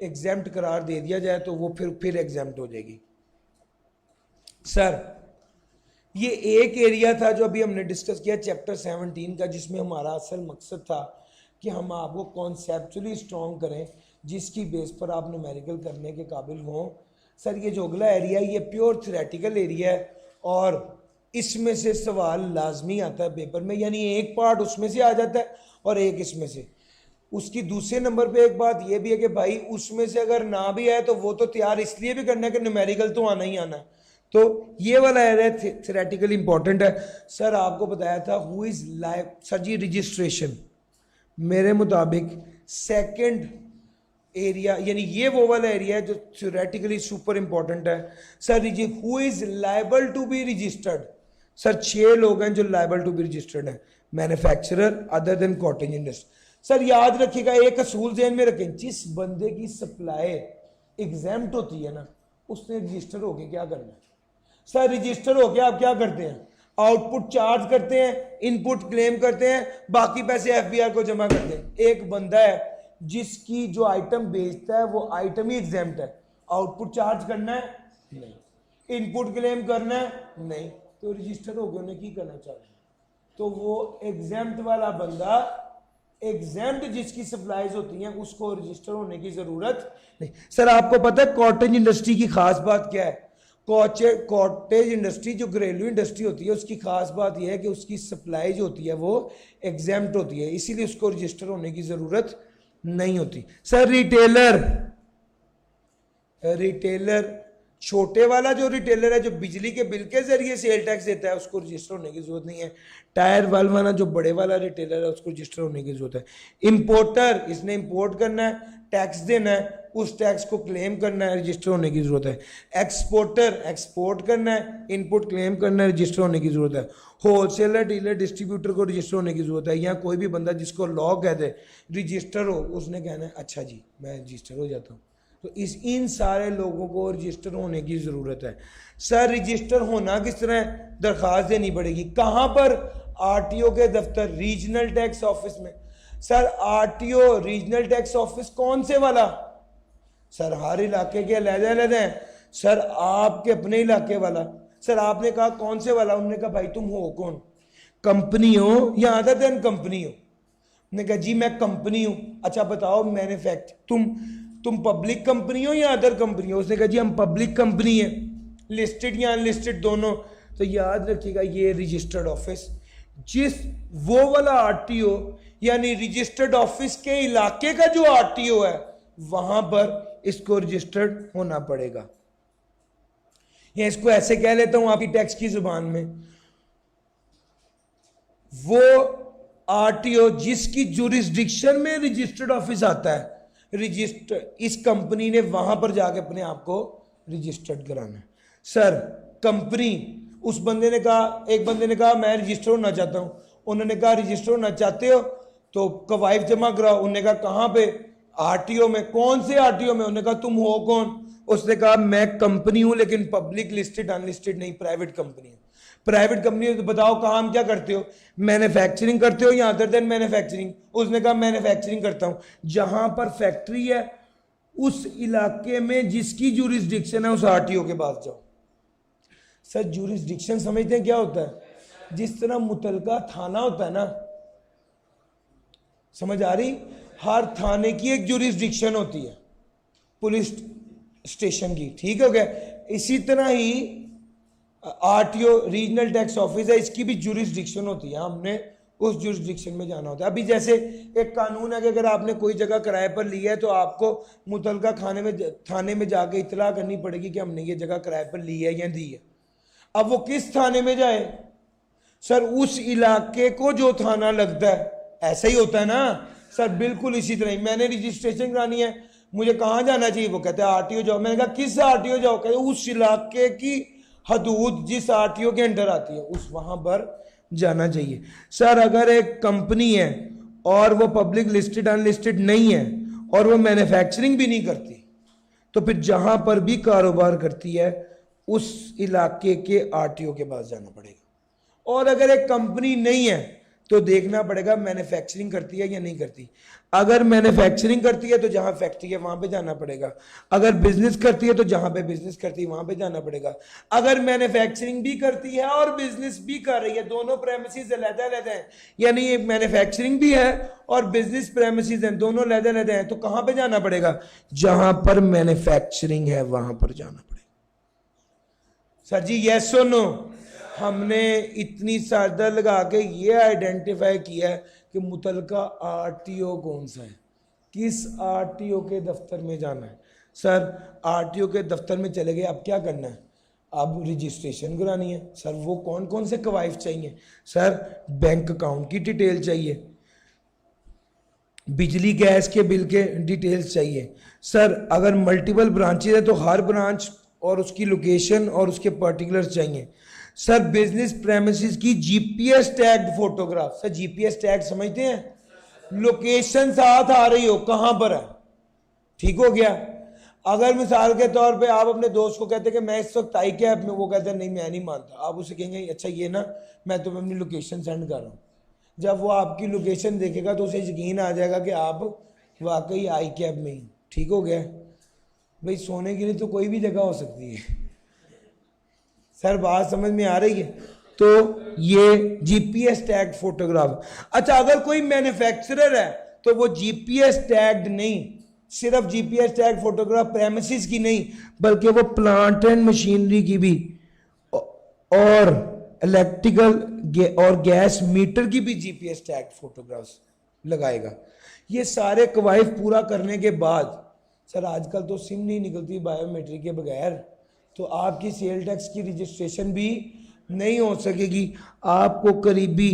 एग्जाम्प्ट करार दे दिया जाए तो वो फिर एग्जाम्प्ट हो जाएगी। सर ये एक एरिया था जो अभी हमने डिस्कस किया चैप्टर 17 का, जिसमें हमारा असल मकसद था कि हम आपको कॉन्सेप्चुअली स्ट्रॉन्ग करें जिसकी बेस पर आप न्यूमेरिकल करने के काबिल हों। सर ये जो अगला एरिया है ये प्योर थ्योरेटिकल एरिया है और इसमें से सवाल लाजमी आता है पेपर में, यानी एक पार्ट उसमें से आ जाता है और एक इसमें से। उसकी दूसरे नंबर पे एक बात ये भी है कि भाई उसमें से अगर ना भी आए तो वो तो तैयार इसलिए भी करना है कि न्यूमेरिकल तो आना ही आना है। तो ये वाला एरिया थ्योरेटिकल इंपॉर्टेंट है। सर आपको बताया था who is live. Sir ji registration मेरे मुताबिक सेकंड एरिया, यानी ये वो वाला एरिया है जो थ्योरेटिकली सुपर इंपॉर्टेंट है। Sir who is liable to be registered. Sir 6 लोग हैं जो लायबल टू बी रजिस्टर्ड है। Manufacturer other than cottage industry. Sir याद रखिएगा, एक असूल ध्यान में रखें, जिस बंदे की सप्लाई एग्जाम्प्ट होती है ना उसने रजिस्टर होके क्या करना है? सर रजिस्टर होके आप क्या करते हैं? आउटपुट चार्ज करते हैं, इनपुट क्लेम करते हैं, बाकी पैसे एफबीआर को जमा करते हैं। एक बंदा है जिसकी जो आइटम बेचता है वो आइटम ही एग्जाम्प्ट है। आउटपुट चार्ज करना है? नहीं। इनपुट क्लेम करना है? नहीं। तो रजिस्टर हो गया, उन्हें की करना चाहिए? तो वो एग्जाम्प्ट वाला बंदा, एग्जाम्प्ट जिसकी सप्लाईज होती हैं उसको रजिस्टर होने की जरूरत नहीं। सर आपको पता है कॉटेज इंडस्ट्री की खास बात क्या है? कॉटेज इंडस्ट्री जो घरेलू इंडस्ट्री होती है उसकी खास बात यह है कि उसकी सप्लाई जो होती है वो एग्जाम्प्ट होती है, इसीलिए उसको रजिस्टर होने की जरूरत नहीं होती। सर रिटेलर छोटे वाला जो रिटेलर है जो बिजली के बिल के जरिए सेल टैक्स देता है उसको रजिस्टर होने की जरूरत नहीं है। टायर वाला जो बड़े वाला रिटेलर है उसको रजिस्टर होने की जरूरत है। इंपोर्टर, इसने इंपोर्ट करना है, टैक्स देना है, उस टैक्स को क्लेम करना है, रजिस्टर होने की जरूरत है। एक्सपोर्टर एक्सपोर्ट करना है, इनपुट क्लेम करना है, रजिस्टर होने की जरूरत है। होलसेलर डीलर डिस्ट्रीब्यूटर को रजिस्टर होने की जरूरत है। या कोई भी बंदा जिसको लॉ कह दे रजिस्टर हो, उसने कहना है अच्छा जी मैं रजिस्टर हो जाता हूँ। तो इन सारे लोगों को रजिस्टर होने की जरूरत है। सर रजिस्टर होना किस तरह है? दरखास्त देनी पड़ेगी। कहाँ पर? आरटीओ के दफ्तर, रीजनल टैक्स ऑफिस में। Sir RTO regional tax office कौन से वाला? सर हर इलाके के अलग-अलग हैं। सर आपके अपने इलाके वाला। सर आपने कहा कौन से वाला? उन्होंने कहा भाई तुम हो कौन? कंपनी हो या अदर देन कंपनी हो? उन्होंने कहा जी मैं कंपनी हूं। अच्छा बताओ मैन्युफैक्चर, तुम पब्लिक कंपनी हो या अदर कंपनी हो? उसने कहा जी हम पब्लिक कंपनी है, लिस्टेड या अनलिस्टेड दोनों। तो याद रखिएगा ये रजिस्टर्ड ऑफिस, जिस वो वाला आरटीओ यानी रजिस्टर्ड ऑफिस के इलाके का जो आरटीओ है वहां पर इसको रजिस्टर्ड होना पड़ेगा। या इसको ऐसे कह लेता हूं आपकी टैक्स की जुबान में, वो आरटीओ जिसकी जुरिस्डिक्शन में रजिस्टर्ड ऑफिस आता है, रजिस्टर इस कंपनी ने वहां पर जाके अपने आप को रजिस्टर्ड कराना है। सर कंपनी, उस बंदे ने कहा, एक बंदे ने कहा मैं रजिस्टर होना चाहता हूं, उन्होंने कहा रजिस्टर होना चाहते हो तो कवायद जमा कराओ। उन्होंने कहा कहां पे? आरटीओ में। कौन से आरटीओ में? उन्होंने कहा तुम हो कौन? उसने कहा मैं कंपनी हूं लेकिन पब्लिक लिस्टेड अनलिस्टेड नहीं, प्राइवेट कंपनी है। प्राइवेट कंपनी है तो बताओ काम क्या करते हो? मैन्युफैक्चरिंग करते हो या अदर देन मैन्युफैक्चरिंग? उसने कहा मैन्युफैक्चरिंग करता हूं। जहां पर फैक्ट्री है उस इलाके में जिसकी जुरिस्डिक्शन है उस आरटीओ के पास जाओ। सर जुरिस्डिक्शन समझते हैं क्या होता है? जिस तरह मुतलका थाना होता है ना, समझ आ रही? हर थाने की एक जुरिस्डिक्शन होती है, पुलिस स्टेशन की, ठीक हो गया। इसी तरह ही आरटीओ रीजनल टैक्स ऑफिस है, इसकी भी जुरिस्डिक्शन होती है, हमने उस जुरिस्डिक्शन में जाना होता है। अभी जैसे एक कानून है कि अगर आपने कोई जगह किराए पर ली है तो आपको मुतलका थाने में जाके इतला करनी पड़ेगी कि हमने ये जगह किराए पर ली है या दी है। अब वो किस थाने में जाए? सर उस इलाके को जो थाना लगता है, ऐसा ही होता है ना सर? बिल्कुल इसी तरह ही। मैंने रजिस्ट्रेशन करानी है, मुझे कहाँ जाना चाहिए? वो कहते हैं आरटीओ जाओ। मैंने कहा किस आरटीओ जाओ? कहते उस इलाके की हदूद जिस आरटीओ के अंडर आती है उस वहां पर जाना चाहिए। सर अगर एक कंपनी है और वो पब्लिक लिस्टेड अनलिस्टेड नहीं है और वो मैन्युफैक्चरिंग भी नहीं करती तो फिर जहां पर भी कारोबार करती है उस इलाके के आरटीओ के पास जाना पड़ेगा। और अगर एक कंपनी नहीं है तो देखना पड़ेगा मैन्युफैक्चरिंग करती है या नहीं करती। अगर मैन्युफैक्चरिंग करती है तो जहां फैक्ट्री है वहां पे जाना पड़ेगा। अगर बिजनेस करती है तो जहां पे बिजनेस करती है वहां पे जाना पड़ेगा। अगर मैन्युफैक्चरिंग भी करती है और बिजनेस भी कर रही है, दोनों प्रेमिसेस अलग-अलग हैं, यानी मैन्युफैक्चरिंग भी है और बिजनेस प्रेमिसेस हैं, दोनों अलग-अलग हैं, तो कहां पे जाना पड़ेगा? जहां पर मैन्युफैक्चरिंग है वहां पर जाना पड़ेगा। सर जी यस और नो? हमने इतनी सादा लगा के ये आइडेंटिफाई किया है कि मुतलका आरटीओ कौन सा है, किस आरटीओ के दफ्तर में जाना है। सर आरटीओ के दफ्तर में चले गए, अब क्या करना है? अब रजिस्ट्रेशन करानी है। सर वो कौन कौन से कवायद चाहिए? सर बैंक अकाउंट की डिटेल चाहिए, बिजली गैस के बिल के डिटेल्स चाहिए। सर अगर मल्टीपल ब्रांचेज है तो हर ब्रांच और उसकी लोकेशन और उसके पर्टिकुलर्स चाहिए। सर बिजनेस प्रेमिसेस की GPS tagged photograph. Sir GPS tag समझते हैं? लोकेशन साथ आ रही हो कहां पर है, ठीक हो गया। अगर मिसाल के तौर पे आप अपने दोस्त को कहते हैं कि मैं इस वक्त आई कैब में, वो कहते हैं नहीं मैं नहीं मानता, आप उसे कहेंगे अच्छा ये ना मैं तुम्हें अपनी लोकेशन सेंड कर रहा हूँ। जब वो आपकी लोकेशन देखेगा तो उसे यकीन आ जाएगा कि आप वाकई आई कैब में ही, ठीक हो गया। भाई सोने के लिए तो कोई भी जगह हो सकती है। सर बात समझ में आ रही है? तो ये जीपीएस टैग फोटोग्राफ। अच्छा अगर कोई मैन्युफैक्चरर है तो वो जीपीएस टैग्ड नहीं, सिर्फ जीपीएस टैग फोटोग्राफ प्रेमिसेस की नहीं बल्कि वो प्लांट एंड मशीनरी की भी और इलेक्ट्रिकल और गैस मीटर की भी जीपीएस टैग फोटोग्राफ्स लगाएगा। ये सारे कवायद पूरा करने के बाद सर आजकल तो सिम नहीं निकलती बायोमेट्रिक के बगैर, तो आपकी सेल टैक्स की रजिस्ट्रेशन भी नहीं हो सकेगी। आपको करीबी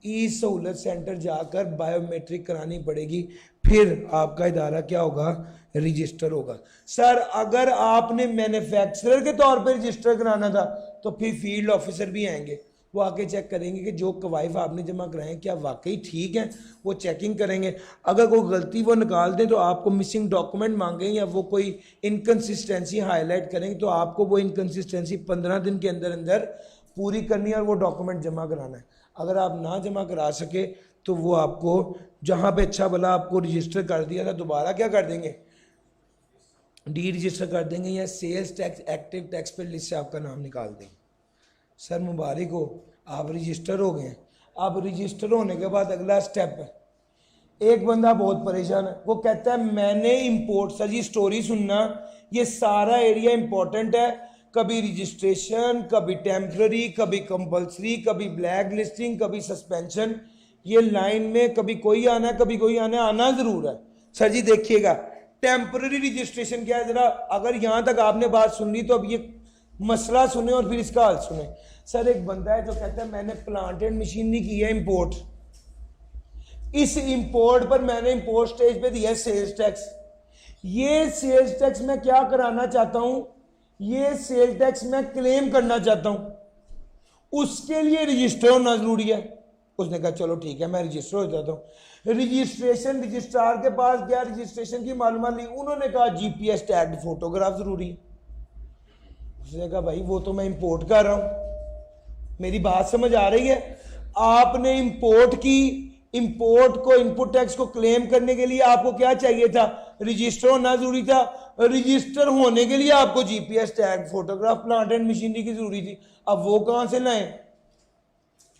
ई सहूलत सेंटर जाकर बायोमेट्रिक करानी पड़ेगी, फिर आपका इदारा क्या होगा? रजिस्टर होगा। सर अगर आपने मैन्युफैक्चरर के तौर पर रजिस्टर कराना था तो फिर फील्ड ऑफिसर भी आएंगे, वो आके चेक करेंगे कि जो कवायद आपने जमा कराए क्या वाकई ठीक है, वो चेकिंग करेंगे। अगर कोई गलती वो निकाल दें तो आपको मिसिंग डॉक्यूमेंट मांगेंगे या वो कोई इनकन्सिस्टेंसी हाईलाइट करेंगे तो आपको वो इनकन्सिस्टेंसी 15 दिन के अंदर अंदर पूरी करनी है और वो डॉक्यूमेंट जमा कराना है। अगर आप ना जमा करा सके तो वो आपको जहाँ पे अच्छा भला आपको रजिस्टर कर दिया था दोबारा क्या कर देंगे? डी रजिस्टर कर देंगे या सेल्स टैक्स एक्टिव टैक्स पे लिस्ट से आपका नाम निकाल देंगे। सर मुबारक हो, आप रजिस्टर हो गए। अब रजिस्टर होने के बाद अगला स्टेप है, एक बंदा बहुत परेशान है, वो कहता है मैंने इंपोर्ट। सर जी स्टोरी सुनना, ये सारा एरिया इंपॉर्टेंट है। कभी रजिस्ट्रेशन, कभी टेम्पररी, कभी कंपल्सरी, कभी ब्लैक लिस्टिंग, कभी सस्पेंशन, ये लाइन में कभी कोई आना है कभी कोई आना जरूर है। सर जी देखिएगा टेम्पररी रजिस्ट्रेशन क्या है, जरा अगर यहां तक आपने बात सुन ली तो अब ये मसला सुने और फिर इसका हल सुने। सर एक बंदा है जो कहता है मैंने प्लांट एंड मशीनरी की है इंपोर्ट, इस इंपोर्ट पर मैंने इंपोर्ट स्टेज पे दिया है सेल्स टैक्स। ये सेल्स टैक्स मैं क्या कराना चाहता हूं, ये सेल्स टैक्स मैं क्लेम करना चाहता हूं, उसके लिए रजिस्टर होना जरूरी है। उसने कहा चलो ठीक है मैं रजिस्टर हो जाता हूं। रजिस्ट्रेशन रजिस्ट्रार के पास गया, रजिस्ट्रेशन की मालूमात ली, उन्होंने कहा जीपीएस टैग्ड फोटोग्राफ जरूरी है। उसने कहा भाई वो तो मैं इंपोर्ट कर रहा हूं, मेरी बात समझ आ रही है? आपने इंपोर्ट की, इंपोर्ट को इनपुट टैक्स को क्लेम करने के लिए आपको क्या चाहिए था, रजिस्टर होना जरूरी था। रजिस्टर होने के लिए आपको GPS tag photograph plant and machinery की जरूरी थी। अब वो कहां से लाएं?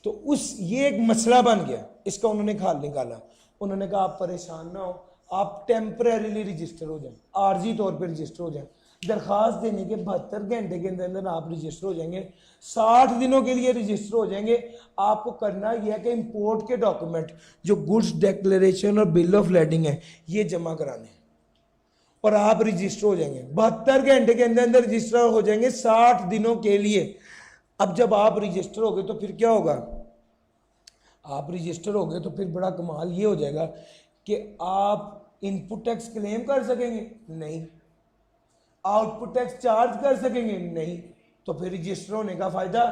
तो उस ये एक मसला बन गया, इसका उन्होंने हल निकाला। उन्होंने कहा आप परेशान ना हो, आप टेम्परेरीली रजिस्टर हो जाएं, आर्जी तौर पर रजिस्टर हो जाएं। दरखास्त देने के 72 घंटे के अंदर अंदर आप रजिस्टर हो जाएंगे, 60 दिनों के लिए रजिस्टर हो जाएंगे। आपको करना यह है कि इंपोर्ट के डॉक्यूमेंट जो गुड्स डिक्लेरेशन और बिल ऑफ लेडिंग है ये जमा कराने हैं और आप रजिस्टर हो जाएंगे। 72 घंटे के अंदर अंदर रजिस्टर हो जाएंगे 60 दिनों के लिए। अब जब आप रजिस्टर हो गए तो फिर क्या होगा, आप रजिस्टर हो गए तो फिर बड़ा कमाल ये हो जाएगा कि आप इनपुट टैक्स क्लेम कर सकेंगे नहीं, आउटपुट टैक्स चार्ज कर सकेंगे नहीं। तो फिर रजिस्टर होने का फायदा,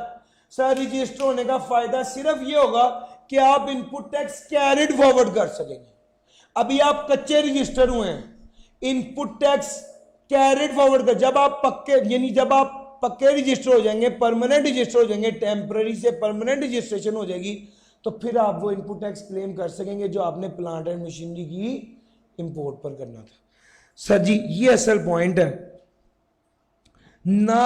सर रजिस्टर होने का फायदा सिर्फ ये होगा कि आप इनपुट टैक्स कैरिड फॉरवर्ड कर सकेंगे। अभी आप कच्चे रजिस्टर हुए हैं, इनपुट टैक्स कैरिड फॉरवर्ड कर, जब आप पक्के यानी जब आप पक्के रजिस्टर हो जाएंगे, परमानेंट रजिस्टर हो जाएंगे, टेम्पररी से परमानेंट रजिस्ट्रेशन हो जाएगी, तो फिर आप वो इनपुट टैक्स क्लेम कर सकेंगे जो आपने प्लांट एंड मशीनरी की इंपोर्ट पर करना था। सर जी ये असल पॉइंट है ना।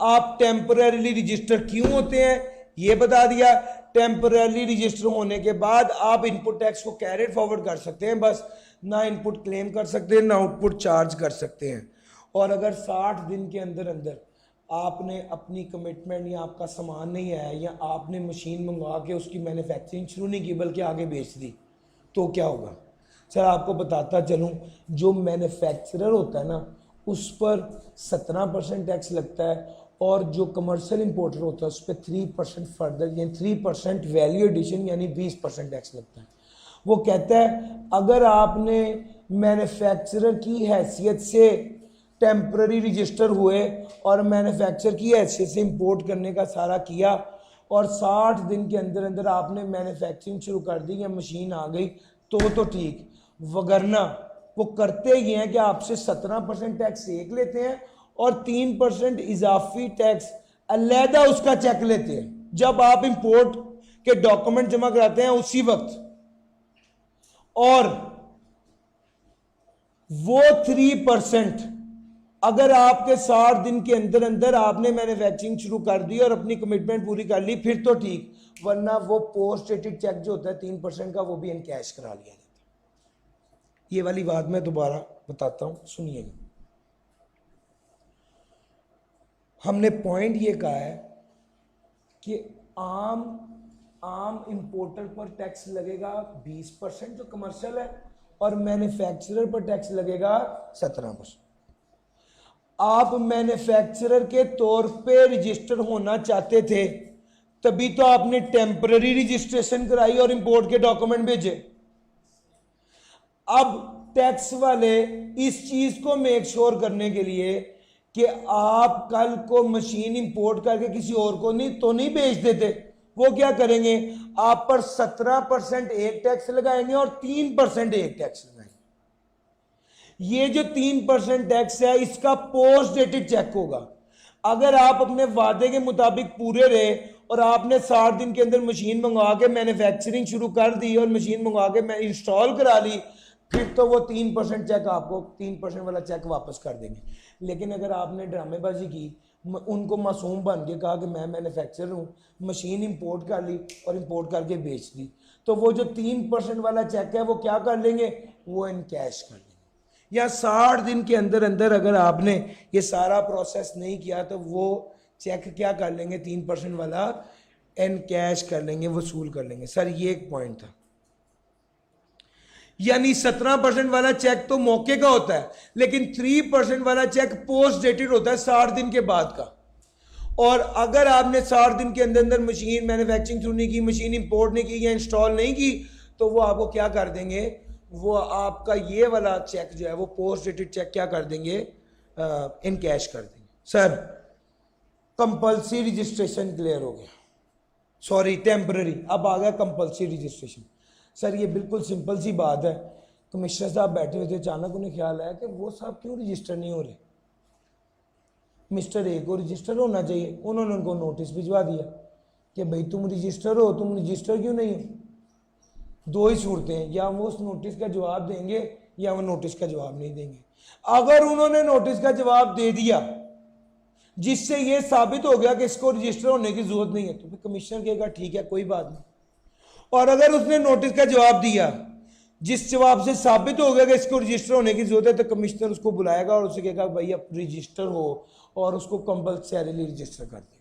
आप टेम्पररीली रजिस्टर क्यों होते हैं ये बता दिया। टेम्पररी रजिस्टर होने के बाद आप इनपुट टैक्स को कैरिड फॉरवर्ड कर सकते हैं, बस ना इनपुट क्लेम कर सकते हैं ना आउटपुट चार्ज कर सकते हैं। और अगर 60 दिन के अंदर अंदर आपने अपनी कमिटमेंट या आपका सामान नहीं आया या आपने मशीन मंगवा के उसकी मैन्युफैक्चरिंग शुरू नहीं की बल्कि आगे बेच दी, तो क्या होगा? सर आपको बताता चलूं, जो मैन्युफैक्चरर होता है ना उस पर 17% टैक्स लगता है और जो कमर्शियल इंपोर्टर होता है उस पर 3% फर्दर यानी 3% वैल्यू एडिशन यानी 20% टैक्स लगता है। वो कहता है अगर आपने मैन्युफैक्चरर की हैसियत से टेम्पररी रजिस्टर हुए और मैन्युफैक्चर की हैसियत से इंपोर्ट करने का सारा किया और 60 दिन के अंदर अंदर आपने मैन्युफैक्चरिंग शुरू कर दी या मशीन आ गई तो ठीक, वगरना वो करते ही हैं कि आपसे 17% टैक्स एक लेते हैं और 3% इजाफी टैक्स अलहदा उसका चेक लेते हैं जब आप इंपोर्ट के डॉक्यूमेंट जमा कराते हैं उसी वक्त। और वो 3% अगर आपके 60 दिन के अंदर अंदर आपने मैन्युफैक्चरिंग शुरू कर दी और अपनी कमिटमेंट पूरी कर ली फिर तो ठीक, वरना वो पोस्ट डेटेड चेक जो होता है 3% का वो भी इन कैश करा लिया जाता है। ये वाली बात मैं दोबारा बताता हूं, सुनिएगा। हमने पॉइंट ये कहा है कि आम इंपोर्टर पर टैक्स लगेगा 20% जो कमर्शियल है और मैन्युफैक्चरर पर टैक्स लगेगा 17%। आप मैन्युफैक्चरर के तौर पे रजिस्टर होना चाहते थे तभी तो आपने टेम्पररी रजिस्ट्रेशन कराई और इंपोर्ट के डॉक्यूमेंट भेजे। अब टैक्स वाले इस चीज को मेक श्योर करने के लिए कि आप कल को मशीन इंपोर्ट करके किसी और को नहीं बेच देते, वो क्या करेंगे, आप पर 17% एक टैक्स लगाएंगे और 3% एक टैक्स लगाएंगे। ये जो 3% टैक्स है इसका पोस्ट डेटेड चेक होगा। अगर आप अपने वादे के मुताबिक पूरे रहे और आपने 60 दिन के अंदर मशीन मंगवा के मैन्युफैक्चरिंग शुरू कर दी और मशीन मंगवा के इंस्टॉल करा ली, फिर तो वो 3% चेक आपको 3% वाला चेक वापस कर देंगे। लेकिन अगर आपने ड्रामेबाजी की, उनको मासूम बन के कहा कि मैं मैन्युफैक्चरर हूँ, मशीन इंपोर्ट कर ली और इंपोर्ट करके बेच दी, तो वो जो 3% वाला चेक है वो क्या कर लेंगे, वो इन कैश कर लेंगे। या 60 दिन के अंदर अंदर अगर आपने ये सारा प्रोसेस नहीं किया तो वो चेक क्या कर लेंगे, 3% वाला इन कैश कर लेंगे, वसूल कर लेंगे। सर ये एक पॉइंट था। यानी 17% वाला चेक तो मौके का होता है लेकिन 3% वाला चेक पोस्ट डेटेड होता है 60 दिन के बाद का। और अगर आपने 60 दिन के अंदर अंदर मशीन मैन्युफैक्चरिंग शुरू नहीं की, मशीन इंपोर्ट नहीं की या इंस्टॉल नहीं की, तो वो आपको क्या कर देंगे, वो आपका ये वाला चेक जो है वो पोस्ट डेटेड चेक क्या कर देंगे, इन कैश कर देंगे। सर कंपल्सरी रजिस्ट्रेशन क्लियर हो गया, सॉरी टेम्पररी, अब आ गया कंपल्सरी रजिस्ट्रेशन। सर ये बिल्कुल सिंपल सी बात है, कमिश्नर साहब बैठे हुए थे, अचानक उन्हें ख्याल आया कि वो साहब क्यों रजिस्टर नहीं हो रहे, मिस्टर ए को रजिस्टर होना चाहिए। उन्होंने उनको नोटिस भिजवा दिया कि भाई तुम रजिस्टर हो, तुम रजिस्टर क्यों नहीं हो। दो ही सूरतें हैं, या वो उस नोटिस का जवाब देंगे या वो नोटिस का जवाब नहीं देंगे। अगर उन्होंने नोटिस का जवाब दे दिया जिससे ये साबित हो गया कि इसको रजिस्टर होने की जरूरत नहीं है, तो फिर कमिश्नर कहेगा ठीक है कोई बात नहीं। और अगर उसने नोटिस का जवाब दिया जिस जवाब से साबित हो गया कि इसको रजिस्टर होने की जरूरत है, तो कमिश्नर उसको बुलाएगा और उसे कहेगा भाई अब रजिस्टर हो, और उसको कंपल्सरीली रजिस्टर कर देगा।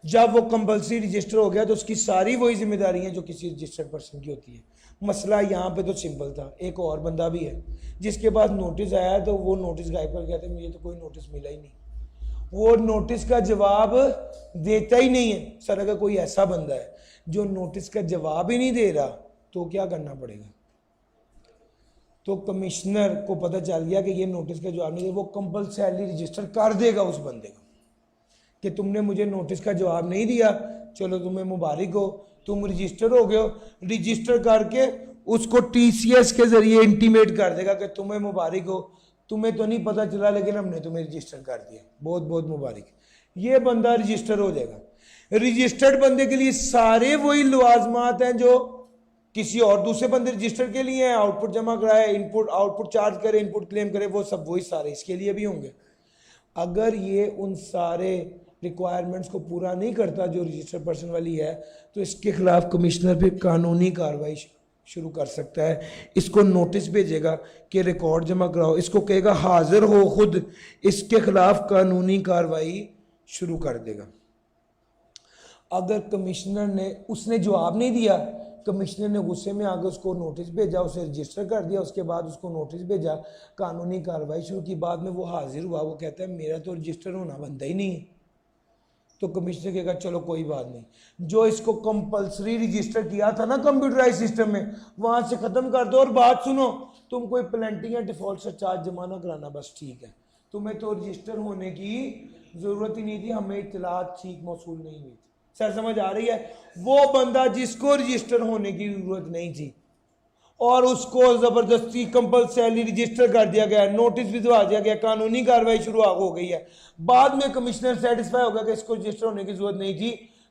जब वो कंपल्सरी रजिस्टर हो गया तो उसकी सारी वही जिम्मेदारी हैं जो किसी रजिस्टर्ड पर्सन की होती है। मसला यहाँ पे तो सिंपल था, एक और बंदा भी है जिसके पास नोटिस आया तो वो नोटिस गायब कर गया था, मुझे तो कोई नोटिस मिला ही नहीं, वो नोटिस का जवाब देता ही नहीं है। सर अगर कोई ऐसा बंदा है जो नोटिस का जवाब ही नहीं दे रहा तो क्या करना पड़ेगा। तो कमिश्नर को पता चल गया कि ये नोटिस का जवाब नहीं दे, वो कंपल्सरी रजिस्टर कर देगा उस बंदे को कि तुमने मुझे नोटिस का जवाब नहीं दिया, चलो तुम्हें मुबारक हो, तुम रजिस्टर हो गए हो। रजिस्टर करके उसको टीसीएस के जरिए इंटीमेट कर देगा कि तुम्हें मुबारक हो, तुम्हें तो नहीं पता चला लेकिन हमने तुम्हें रजिस्टर कर दिया, बहुत बहुत मुबारक। ये बंदा रजिस्टर हो जाएगा। रजिस्टर्ड बंदे के लिए सारे वही लवाजमात हैं जो किसी और दूसरे बंदे रजिस्टर के लिए हैं, आउटपुट जमा कराए, इनपुट आउटपुट चार्ज करे, इनपुट क्लेम करे, वो सब वही सारे इसके लिए भी होंगे। अगर ये उन सारे रिक्वायरमेंट्स को पूरा नहीं करता जो रजिस्टर्ड पर्सन वाली है, तो इसके खिलाफ कमिश्नर भी कानूनी कार्रवाई शुरू कर सकता है। इसको नोटिस भेजेगा कि रिकॉर्ड जमा कराओ, इसको कहेगा हाजिर हो खुद, इसके खिलाफ कानूनी कार्रवाई शुरू कर देगा। अगर कमिश्नर ने उसने जवाब नहीं दिया, कमिश्नर ने गुस्से में आकर उसको नोटिस भेजा, उसे रजिस्टर कर दिया, उसके बाद उसको नोटिस भेजा, कानूनी कार्रवाई शुरू की, बाद में वो हाजिर हुआ, वो कहता है मेरा तो रजिस्टर होना बनता ही नहीं है, तो कमिश्नर कहेगा चलो कोई बात नहीं, जो इसको कंपल्सरी रजिस्टर किया था ना कंप्यूटराइज सिस्टम में, वहां से खत्म कर दो और बात सुनो, तुम कोई पेनल्टी या डिफॉल्ट चार्ज जमा ना कराना, बस ठीक है, तुम्हें तो रजिस्टर होने की जरूरत ही नहीं थी, हमें इत्तलात ठीक मौसूल नहीं हुई थी। सर समझ आ रही है। वो बंदा जिसको रजिस्टर होने की जरूरत नहीं थी और उसको जबरदस्ती कंपल्सरी रजिस्टर कर दिया गया, नोटिस भिजवा दिया गया, कानूनी कार्रवाई शुरू हो गई है, बाद में कमिश्नर सेटिस्फाई हो गया कि इसको रजिस्टर होने की जरूरत नहीं थी,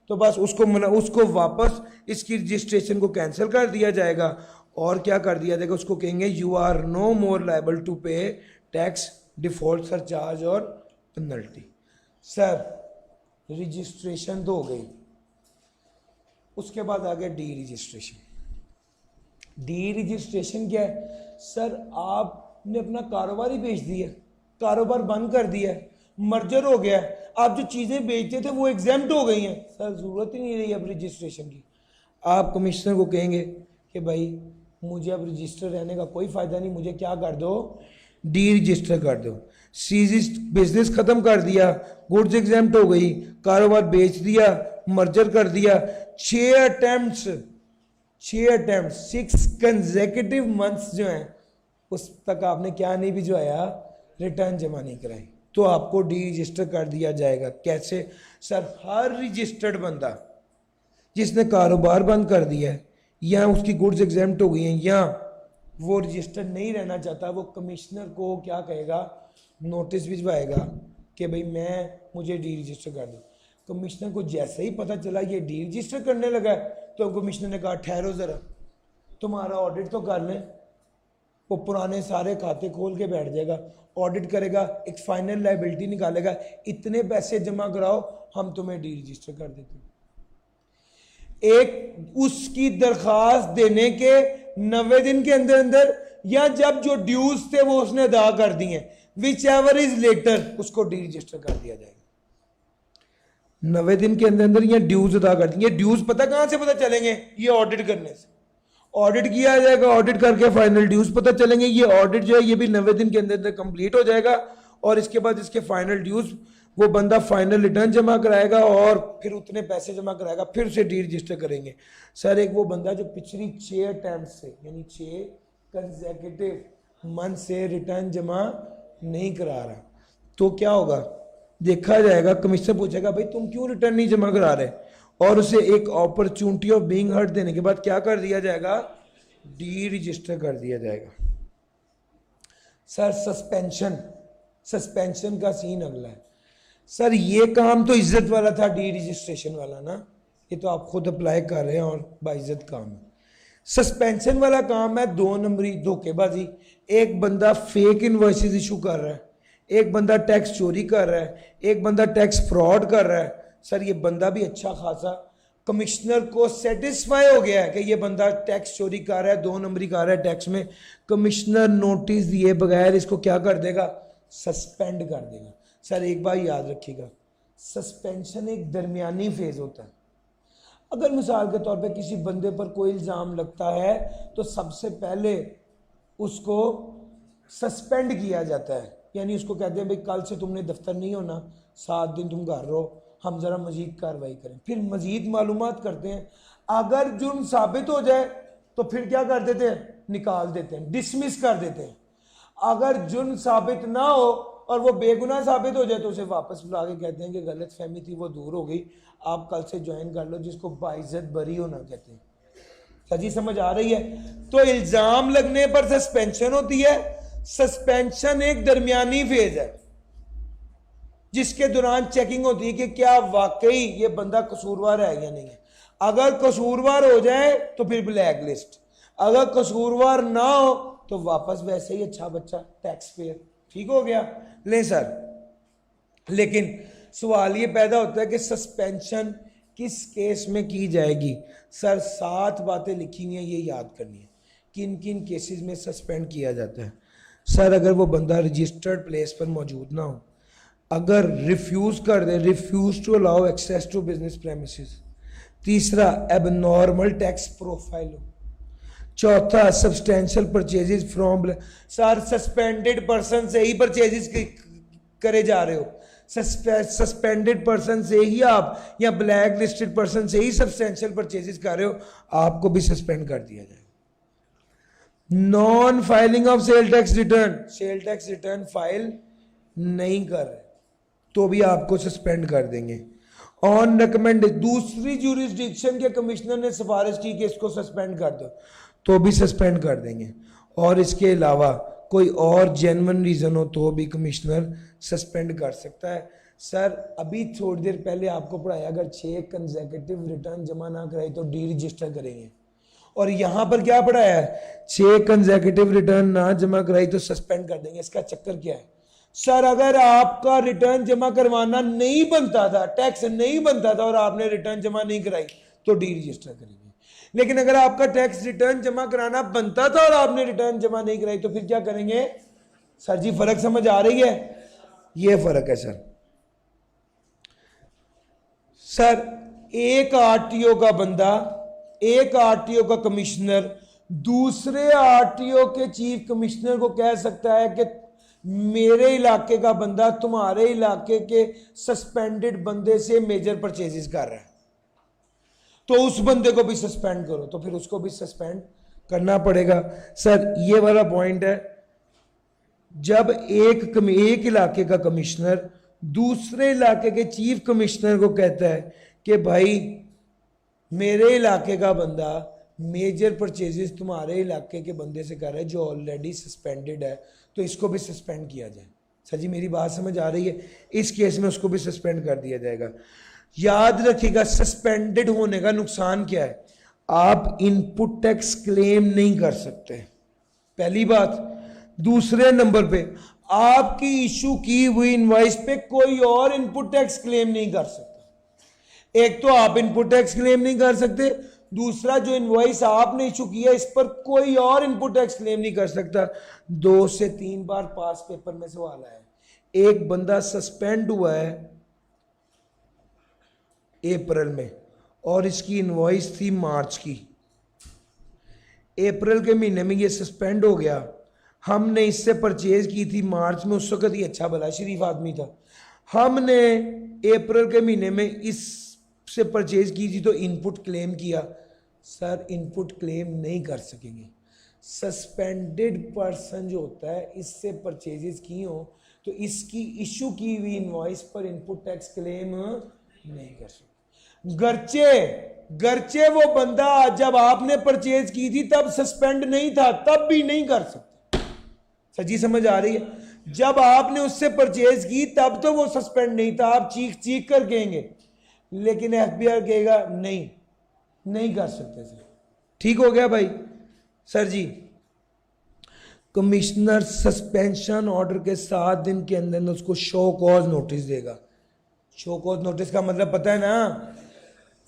तो बस उसको वापस इसकी रजिस्ट्रेशन को कैंसिल कर दिया जाएगा और क्या कर दिया जाएगा, उसको कहेंगे you are no more liable to pay tax, default surcharge और पेनल्टी। सर रजिस्ट्रेशन तो हो गई, उसके बाद आ गया डी रजिस्ट्रेशन। डी रजिस्ट्रेशन क्या है? सर आपने अपना कारोबार ही बेच दिया, कारोबार बंद कर दिया, मर्जर हो गया, आप जो चीज़ें बेचते थे वो एग्जेम्प्ट हो गई हैं, सर ज़रूरत ही नहीं रही अब रजिस्ट्रेशन की। आप कमिश्नर को कहेंगे कि भाई मुझे अब रजिस्टर रहने का कोई फ़ायदा नहीं, मुझे क्या कर दो, डी रजिस्टर कर दो। सीज बिजनेस ख़त्म कर दिया, गुड्स एग्जेम्प्ट हो गई, कारोबार बेच दिया, मर्जर कर दिया, 6 अटेम्प्ट्स 6 कंसेक्यूटिव मंथ्स जो हैं उस तक आपने क्या नहीं भिजवाया, रिटर्न जमा नहीं कराई, तो आपको डी रजिस्टर कर दिया जाएगा। कैसे? सर हर रजिस्टर्ड बंदा जिसने कारोबार बंद कर दिया है या उसकी गुड्स एग्जेम्प्ट हो गई हैं या वो रजिस्टर्ड नहीं रहना चाहता, वो कमिश्नर को क्या कहेगा, नोटिस भिजवाएगा कि भाई मुझे डी रजिस्टर कर दो। कमिश्नर को जैसे ही पता चला ये डी रजिस्टर करने लगा है, तो कमिश्नर ने कहा ठहरो ज़रा, तुम्हारा ऑडिट तो कर लें। वो पुराने सारे खाते खोल के बैठ जाएगा, ऑडिट करेगा, एक फाइनल लायबिलिटी निकालेगा, इतने पैसे जमा कराओ, हम तुम्हें डी रजिस्टर कर देते हैं। एक उसकी दरखास्त देने के 90 दिन के अंदर अंदर या जब जो ड्यूज थे वो उसने अदा कर दिए, विच एवर इज लेटर, उसको डी रजिस्टर कर दिया जाएगा। 90 दिन के अंदर अंदर ये ड्यूज अदा कर देंगे। ड्यूज पता कहां से पता चलेंगे? ये ऑडिट करने से। ऑडिट किया जाएगा, ऑडिट करके फाइनल ड्यूज पता चलेंगे। ये ऑडिट जो है ये भी 90 दिन के अंदर अंदर कंप्लीट हो जाएगा और इसके बाद इसके फाइनल ड्यूज वो बंदा फाइनल रिटर्न जमा कराएगा और फिर उतने पैसे जमा कराएगा, फिर उसे डी रजिस्टर करेंगे। सर एक वो बंदा जो पिछली 6 अटैम्प्ट से यानी 6 कंसेक्यूटिव मंथ से रिटर्न जमा नहीं करा रहा, तो क्या होगा? देखा जाएगा, कमिश्नर पूछेगा भाई तुम क्यों रिटर्न नहीं जमा करा रहे, और उसे एक अपॉर्चुनिटी ऑफ बीइंग हर्ट देने के बाद क्या कर दिया जाएगा? डी रजिस्टर कर दिया जाएगा। सर सस्पेंशन का सीन अगला है। सर ये काम तो इज्जत वाला था, डी रजिस्ट्रेशन वाला ना, ये तो आप खुद अप्लाई कर रहे हैं और बाइज्जत काम है। सस्पेंशन वाला काम है 2 नंबरी धोखेबाजी। एक बंदा फेक इनवॉइसेस इशू कर रहा है, एक बंदा टैक्स चोरी कर रहा है, एक बंदा टैक्स फ्रॉड कर रहा है। सर ये बंदा भी अच्छा खासा कमिश्नर को सेटिस्फाई हो गया है कि ये बंदा टैक्स चोरी कर रहा है, 2 नंबरी कर रहा है टैक्स में। कमिश्नर नोटिस दिए बगैर इसको क्या कर देगा? सस्पेंड कर देगा। सर एक बार याद रखिएगा, सस्पेंशन एक दरमियानी फेज होता है। अगर मिसाल के तौर पे किसी बंदे पर कोई इल्ज़ाम लगता है तो सबसे पहले उसको सस्पेंड किया जाता है, यानी उसको कहते हैं भाई कल से तुमने दफ्तर नहीं होना, 7 दिन तुम घर रहो, हम ज़रा मजीद कार्रवाई करें, फिर मजीद मालूमात करते हैं। अगर जुर्म साबित हो जाए तो फिर क्या कर देते हैं? निकाल देते हैं, डिसमिस कर देते हैं। अगर जुर्म साबित ना हो और वो बेगुनाह साबित हो जाए तो उसे वापस बुला के कहते हैं कि गलत फहमी थी वो दूर हो गई, आप कल से ज्वाइन कर लो, जिसको बाइज्जत बरी होना कहते हैं। सजी समझ आ रही है? तो इल्जाम लगने पर सस्पेंशन होती है। सस्पेंशन एक दरमियानी फेज है जिसके दौरान चेकिंग होती है कि क्या वाकई ये बंदा कसूरवार है या नहीं है। अगर कसूरवार हो जाए तो फिर ब्लैक लिस्ट, अगर कसूरवार ना हो तो वापस वैसे ही अच्छा बच्चा टैक्स पेयर। ठीक हो गया? ले सर, लेकिन सवाल ये पैदा होता है कि सस्पेंशन किस केस में की जाएगी। सर 7 बातें लिखी हुई हैं, ये याद करनी है किन किन केसेस में सस्पेंड किया जाता है। सर अगर वो बंदा रजिस्टर्ड प्लेस पर मौजूद ना हो, अगर रिफ्यूज कर दे, refuse to allow access to business premises. तीसरा, एबनॉर्मल टैक्स प्रोफाइल हो। चौथा, substantial purchases from. Sir suspended person से ही परचेजेस करे जा रहे हो, सस्पेंडेड पर्सन से ही आप या ब्लैक लिस्टेड पर्सन से ही सब्सटेंशियल परचेजेस कर रहे हो, आपको भी सस्पेंड कर दिया जाएगा। Non filing of sale tax return, sale tax return file नहीं कर रहे तो भी आपको सस्पेंड कर देंगे। ऑन रिकमेंड, दूसरी ज्यूरिसडिक्शन के कमिश्नर ने सिफारिश की कि इसको सस्पेंड कर दो तो भी सस्पेंड कर देंगे, और इसके अलावा कोई और जेन्युइन रीजन हो तो भी कमिश्नर सस्पेंड कर सकता है। सर अभी थोड़ी देर पहले आपको पढ़ाया, अगर 6 कंसेक्यूटिव रिटर्न जमा ना कराई तो डी रजिस्टर करेंगे, और यहां पर क्या पढ़ाया है? 6 कंसेक्यूटिव रिटर्न ना जमा कराई तो सस्पेंड कर देंगे। इसका चक्कर क्या है? सर अगर आपका रिटर्न जमा करवाना नहीं बनता था, टैक्स नहीं बनता था और आपने रिटर्न जमा नहीं कराई तो डी रजिस्टर करेंगे। लेकिन अगर आपका टैक्स रिटर्न जमा कराना बनता था और आपने रिटर्न जमा नहीं कराई तो फिर क्या करेंगे? सर जी फर्क समझ आ रही है? ये फर्क है सर। सर एक आरटीओ का बंदा, एक आरटीओ का कमिश्नर दूसरे आरटीओ के चीफ कमिश्नर को कह सकता है कि मेरे इलाके का बंदा तुम्हारे इलाके के सस्पेंडेड बंदे से मेजर परचेजेस कर रहा है तो उस बंदे को भी सस्पेंड करो, तो फिर उसको भी सस्पेंड करना पड़ेगा। सर ये वाला पॉइंट है, जब एक इलाके का कमिश्नर दूसरे इलाके के चीफ कमिश्नर को कहता है कि भाई मेरे इलाके का बंदा मेजर परचेजेस तुम्हारे इलाके के बंदे से कर रहा है जो ऑलरेडी सस्पेंडेड है, तो इसको भी सस्पेंड किया जाए। सर जी मेरी बात समझ आ रही है? इस केस में उसको भी सस्पेंड कर दिया जाएगा। याद रखिएगा सस्पेंडेड होने का नुकसान क्या है? आप इनपुट टैक्स क्लेम नहीं कर सकते, पहली बात। दूसरे नंबर पे आपकी इशू की हुई इनवॉइस पे कोई और इनपुट टैक्स क्लेम नहीं कर सकता। एक तो आप इनपुट टैक्स क्लेम नहीं कर सकते, दूसरा जो इनवॉइस आपने इशू किया इस पर कोई और इनपुट टैक्स क्लेम नहीं कर सकता। 2 से 3 बार पास पेपर में सवाल आया है। एक बंदा सस्पेंड हुआ है अप्रैल में और इसकी इनवॉइस थी मार्च की। अप्रैल के महीने में ये सस्पेंड हो गया, हमने इससे परचेज की थी मार्च में, उस वक्त ये अच्छा भला शरीफ आदमी था, हमने अप्रैल के महीने में इससे परचेज की थी तो इनपुट क्लेम किया। सर इनपुट क्लेम नहीं कर सकेंगे। सस्पेंडेड पर्सन जो होता है इससे परचेजेस की हो तो इसकी इशू की हुई इनवॉइस पर इनपुट टैक्स क्लेम नहीं कर सकते। गर्चे वो बंदा जब आपने परचेज की थी तब सस्पेंड नहीं था, तब भी नहीं कर सकते। सच्ची समझ आ रही है? जब आपने उससे परचेज की तब तो वो सस्पेंड नहीं था, आप चीख चीख कर कहेंगे, लेकिन एफबीआई कहेगा नहीं कर सकते सर। ठीक हो गया भाई? सर जी, कमिश्नर सस्पेंशन ऑर्डर के 7 दिन के अंदर उसको शो कॉज नोटिस देगा। शो कॉज नोटिस का मतलब पता है ना?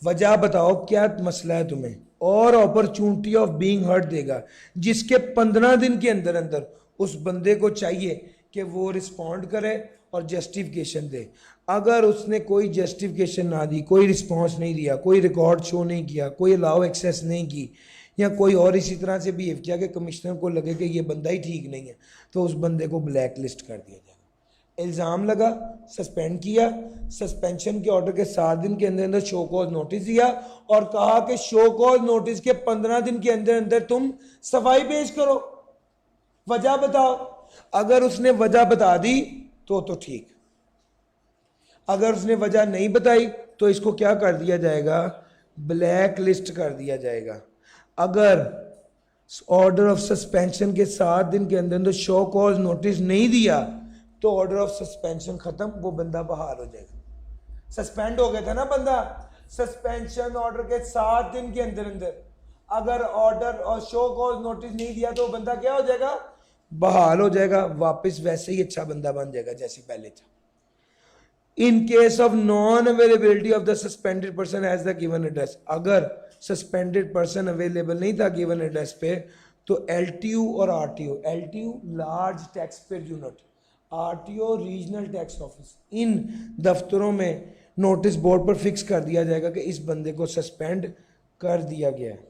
वजह बताओ क्या मसला है तुम्हें, और अपॉर्चुनिटी ऑफ बीइंग हर्ट देगा, जिसके 15 दिन के अंदर अंदर उस बंदे को चाहिए कि वो रिस्पॉन्ड करे और जस्टिफिकेशन दे। अगर उसने कोई जस्टिफिकेशन ना दी, कोई रिस्पॉन्स नहीं दिया, कोई रिकॉर्ड शो नहीं किया, कोई अलाउ एक्सेस नहीं की, या कोई और इसी तरह से बिहेव किया कि कमिश्नर को लगे कि ये बंदा ही ठीक नहीं है, तो उस बंदे को ब्लैक लिस्ट कर दिया जाएगा। इल्ज़ाम लगा, सस्पेंड किया, सस्पेंशन के ऑर्डर के 7 दिन के अंदर अंदर शो कॉज नोटिस दिया और कहा कि शो कॉज नोटिस के 15 दिन के अंदर अंदर तुम सफाई पेश करो, वजह बताओ। अगर उसने वजह बता दी तो ठीक, अगर उसने वजह नहीं बताई तो इसको क्या कर दिया जाएगा? ब्लैक लिस्ट कर दिया जाएगा। अगर ऑर्डर ऑफ सस्पेंशन के 7 दिन के अंदर अंदर शो कॉज नोटिस नहीं दिया तो ऑर्डर ऑफ सस्पेंशन खत्म, वो बंदा बहाल हो जाएगा। सस्पेंड हो गया था ना बंदा, सस्पेंशन ऑर्डर के 7 दिन के अंदर अंदर अगर ऑर्डर और शो कॉज नोटिस नहीं दिया तो बंदा क्या हो जाएगा? बहाल हो जाएगा, वापस वैसे ही अच्छा बंदा बन जाएगा जैसे पहले था। In case of non availability of the suspended person as the given address, अगर सस्पेंडेड पर्सन अवेलेबल नहीं था गिवन एड्रेस पे तो एलटीयू और RTO, LTU large tax payer unit, RTO regional tax office, इन दफ्तरों में नोटिस बोर्ड पर फिक्स कर दिया जाएगा कि इस बंदे को सस्पेंड कर दिया गया है।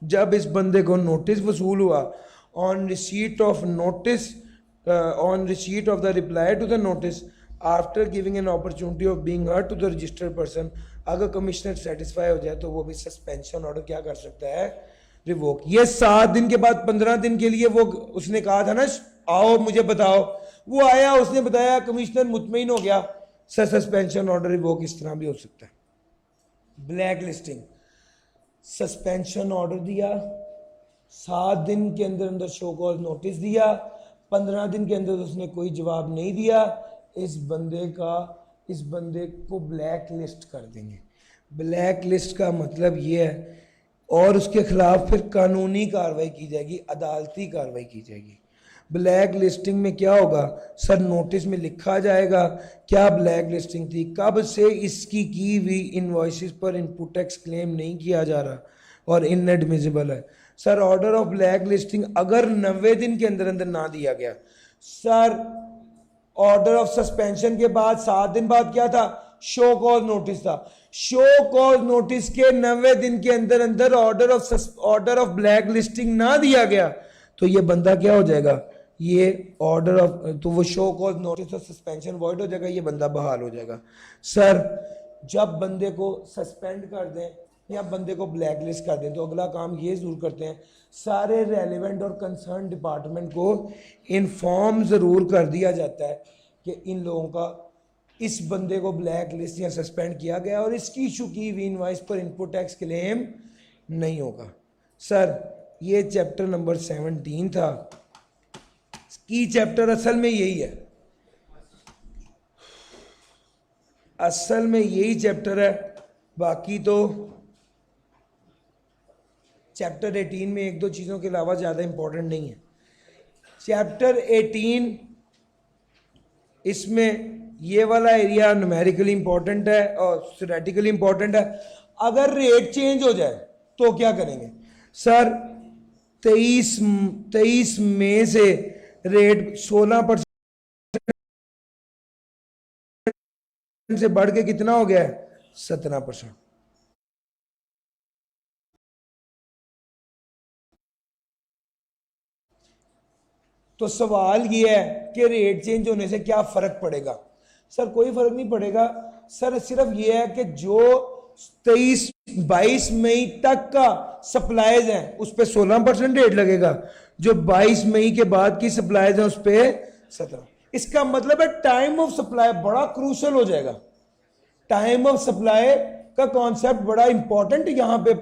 जब इस बंदे को नोटिस वसूल हुआ, on receipt of notice, on receipt of the reply to the notice after giving an opportunity of being heard to the registered person, अगर कमिश्नर सेटिस्फाई हो जाए तो वो भी सस्पेंशन ऑर्डर क्या कर सकता है? रिवोक। ये 7 दिन के बाद 15 दिन के लिए वो उसने कहा था ना आओ मुझे बताओ, वो आया, उसने बताया, कमिश्नर मुतमईन हो गया, सस्पेंशन ऑर्डर रिवोक इस तरह भी हो सकता है। ब्लैक लिस्टिंग, सस्पेंशन ऑर्डर दिया, 7 दिन के अंदर अंदर शो कॉज नोटिस दिया, 15 दिन के अंदर उसने कोई जवाब नहीं दिया, इस बंदे को ब्लैक लिस्ट कर देंगे। ब्लैक लिस्ट का मतलब ये है, और उसके खिलाफ फिर कानूनी कार्रवाई की जाएगी, अदालती कार्रवाई की जाएगी। ब्लैक लिस्टिंग में क्या होगा? सर नोटिस में लिखा जाएगा क्या ब्लैक लिस्टिंग थी, कब से इसकी की हुई इनवॉइसेस पर इनपुट टैक्स क्लेम नहीं किया जा रहा और इनएडमिसिबल है। Sir order of black listing अगर 90 दिन के अंदर अंदर ना दिया गया, सर ऑर्डर ऑफ सस्पेंशन के बाद 7 दिन बाद क्या था? शो कॉज नोटिस था। शो कॉज नोटिस के 90 दिन के अंदर अंदर ऑर्डर ऑफ ब्लैक लिस्टिंग ना दिया गया तो ये बंदा क्या हो जाएगा? ये ऑर्डर ऑफ, तो वो शो कॉज नोटिस और सस्पेंशन वॉइड हो जाएगा, ये बंदा बहाल हो जाएगा। सर जब बंदे को सस्पेंड कर दें या बंदे को ब्लैक लिस्ट कर दें तो अगला काम ये जरूर करते हैं, सारे रेलिवेंट और कंसर्न डिपार्टमेंट को इन्फॉर्म ज़रूर कर दिया जाता है कि इन लोगों का इस बंदे को ब्लैक लिस्ट या सस्पेंड किया गया और इसकी इशू की हुई इनवॉइस पर इनपुट टैक्स क्लेम नहीं होगा। सर ये चैप्टर नंबर 17 था, की चैप्टर असल में यही है, असल में यही चैप्टर है। बाकी तो चैप्टर 18 में 1-2 चीज़ों के अलावा ज़्यादा इंपॉर्टेंट नहीं है। चैप्टर 18 इसमें ये वाला एरिया न्यूमेरिकली इंपॉर्टेंट है और थ्योरेटिकली इंपॉर्टेंट है। अगर रेट चेंज हो जाए तो क्या करेंगे? सर 23 मई से रेट 16% से बढ़ के कितना हो गया है? 17%। तो सवाल ये है कि रेट चेंज होने से क्या फर्क पड़ेगा? सर कोई फर्क नहीं पड़ेगा सर, सिर्फ ये है कि जो 23-22 मई तक का सप्लाईज है उस पर 16% रेट लगेगा, जो 22 मई के बाद की सप्लाईज है उस पर 17। इसका मतलब है टाइम ऑफ सप्लाई बड़ा क्रूशल हो जाएगा। टाइम ऑफ सप्लाई का कॉन्सेप्ट बड़ा इंपॉर्टेंट यहां पे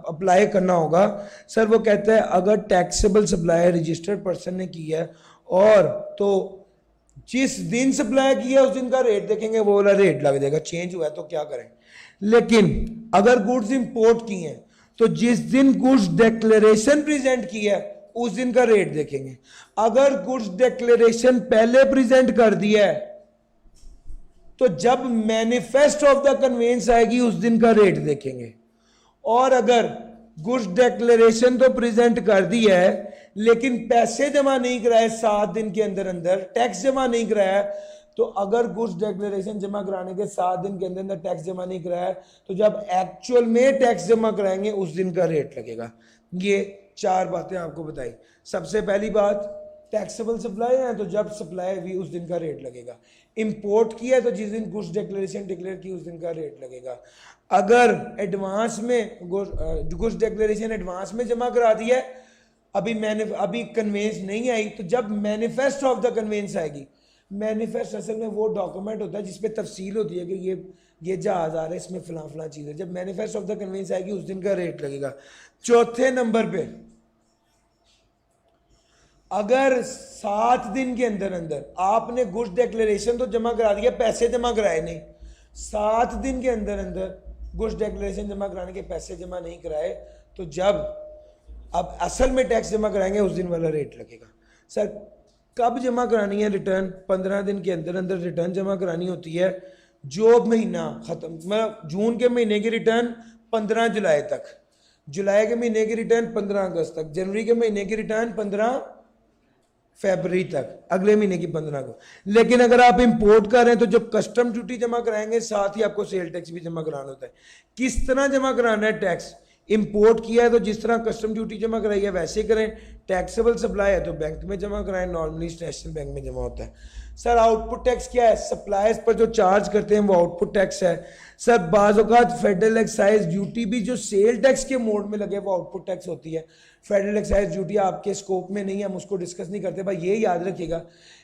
अप्लाई करना होगा। सर वो कहता है अगर टैक्सेबल सप्लाई रजिस्टर्ड पर्सन ने की है और तो जिस दिन सप्लाई किया उस दिन का रेट देखेंगे, वो वाला रेट लग जाएगा। चेंज हुआ है तो क्या करें। लेकिन अगर गुड्स इंपोर्ट की हैं तो जिस दिन गुड्स डिक्लेरेशन प्रेजेंट किया है उस दिन का रेट देखेंगे। अगर गुड्स डिक्लेरेशन पहले प्रेजेंट कर दिया है तो जब मैनिफेस्ट ऑफ द कन्वेंस आएगी उस दिन का रेट देखेंगे। और अगर गुड्स डिक्लेरेशन तो प्रेजेंट कर दिया है लेकिन पैसे जमा नहीं कराए 7 दिन के अंदर अंदर, टैक्स जमा नहीं कराया, तो अगर गुड्स डिक्लेरेशन जमा कराने के 7 दिन के अंदर अंदर टैक्स जमा नहीं कराया तो जब एक्चुअल में टैक्स जमा कराएंगे उस दिन का रेट लगेगा। ये 4 बातें आपको बताई। सबसे पहली बात, टैक्सेबल सप्लाई है तो जब सप्लाई हुई उस दिन का रेट लगेगा। इंपोर्ट किया है तो जिस दिन गुड्स डिक्लेरेशन डिक्लेयर की उस दिन का रेट लगेगा। अगर एडवांस में गुड्स डिक्लेरेशन एडवांस में जमा करा दिया है, अभी कन्वेंस नहीं आई, तो जब मैनिफेस्ट ऑफ द कन्वेंस आएगी, मैनिफेस्ट असल में वो डॉक्यूमेंट होता है जिसपे तफसील होती है कि ये जहाज आ रहा है, इसमें फलां फलां चीज़ है। जब मैनिफेस्ट ऑफ द कन्वेंस आएगी उस दिन का रेट लगेगा। चौथे नंबर पे, अगर 7 दिन के अंदर अंदर आपने गुड्स डिक्लेरेशन तो जमा करा दिया, पैसे जमा कराए नहीं, 7 दिन के अंदर अंदर गुड्स डिक्लेरेशन जमा कराने के पैसे जमा नहीं कराए, तो जब अब असल में टैक्स जमा कराएंगे उस दिन वाला रेट लगेगा। सर कब जमा करानी है रिटर्न? 15 दिन के अंदर अंदर रिटर्न जमा करानी होती है। जो महीना खत्म, मतलब जून के महीने की रिटर्न 15 जुलाई तक, जुलाई के महीने की रिटर्न 15 अगस्त तक, जनवरी के महीने की रिटर्न 15 फरवरी तक, अगले महीने की 15 को। लेकिन अगर आप इंपोर्ट कर रहे हैं तो जब कस्टम ड्यूटी जमा कराएंगे साथ ही आपको सेल टैक्स भी जमा कराना होता है। किस तरह जमा कराना है टैक्स? इंपोर्ट किया है तो जिस तरह कस्टम ड्यूटी जमा कराई है वैसे करें। टैक्सेबल सप्लाई है तो बैंक में जमा कराएं, नॉर्मली नेशनल बैंक में जमा होता है। सर आउटपुट टैक्स क्या है? सप्लायर्स पर जो चार्ज करते हैं वो आउटपुट टैक्स है। सर बाज़-औक़ात फेडरल एक्साइज ड्यूटी भी जो सेल टैक्स के मोड में लगे वो आउटपुट टैक्स होती है। फेडरल एक्साइज ड्यूटी आपके स्कोप में नहीं है, हम उसको डिस्कस नहीं करते। भाई ये याद रखिएगा,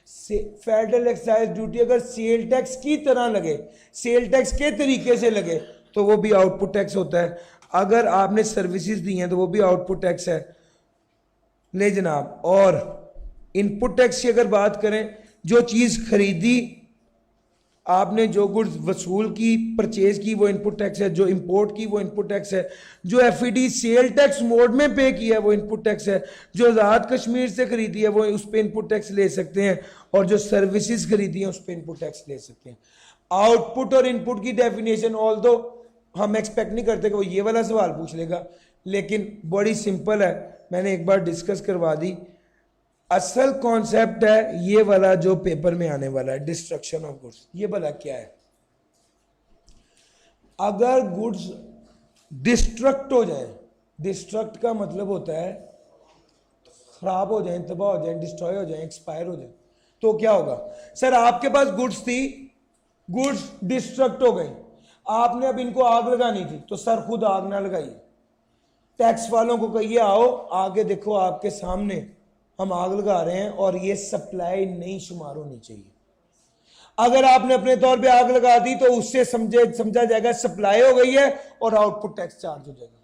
फेडरल एक्साइज ड्यूटी अगर सेल टैक्स की तरह लगे, सेल टैक्स के तरीके से लगे तो वो भी आउटपुट टैक्स होता है। अगर आपने सर्विसेज दी हैं तो वो भी आउटपुट टैक्स है। ले जनाब, और इनपुट टैक्स की अगर बात करें, जो चीज़ खरीदी आपने, जो गुड्स वसूल की, परचेज की, वो इनपुट टैक्स है। जो इंपोर्ट की वो इनपुट टैक्स है। जो एफईडी सेल टैक्स मोड में पे किया है वो इनपुट टैक्स है। जो आज़ाद कश्मीर से खरीदी है वो उस पर इनपुट टैक्स ले सकते हैं, और जो सर्विसेज खरीदी हैं उस पर इनपुट टैक्स ले सकते हैं। आउटपुट और इनपुट की डेफिनेशन ऑल दो हम एक्सपेक्ट नहीं करते कि वो ये वाला सवाल पूछ लेगा, लेकिन बड़ी सिंपल है, मैंने एक बार डिस्कस करवा दी। असल कॉन्सेप्ट है ये वाला जो पेपर में आने वाला है, डिस्ट्रक्शन ऑफ गुड्स। ये भला क्या है? अगर गुड्स डिस्ट्रक्ट हो जाए, डिस्ट्रक्ट का मतलब होता है खराब हो जाए, तबाह हो जाए, डिस्ट्रॉय हो जाए, एक्सपायर हो जाए, तो क्या होगा? सर आपके पास गुड्स थी, गुड्स डिस्ट्रक्ट हो गई, आपने अब इनको आग लगानी थी, तो सर खुद आग ना लगाइए, टैक्स वालों को कहिए आओ आगे देखो आपके सामने हम आग लगा रहे हैं और ये सप्लाई नहीं शुमार होनी चाहिए। अगर आपने अपने तौर पे आग लगा दी तो उससे समझा जाएगा सप्लाई हो गई है और आउटपुट टैक्स चार्ज हो जाएगा।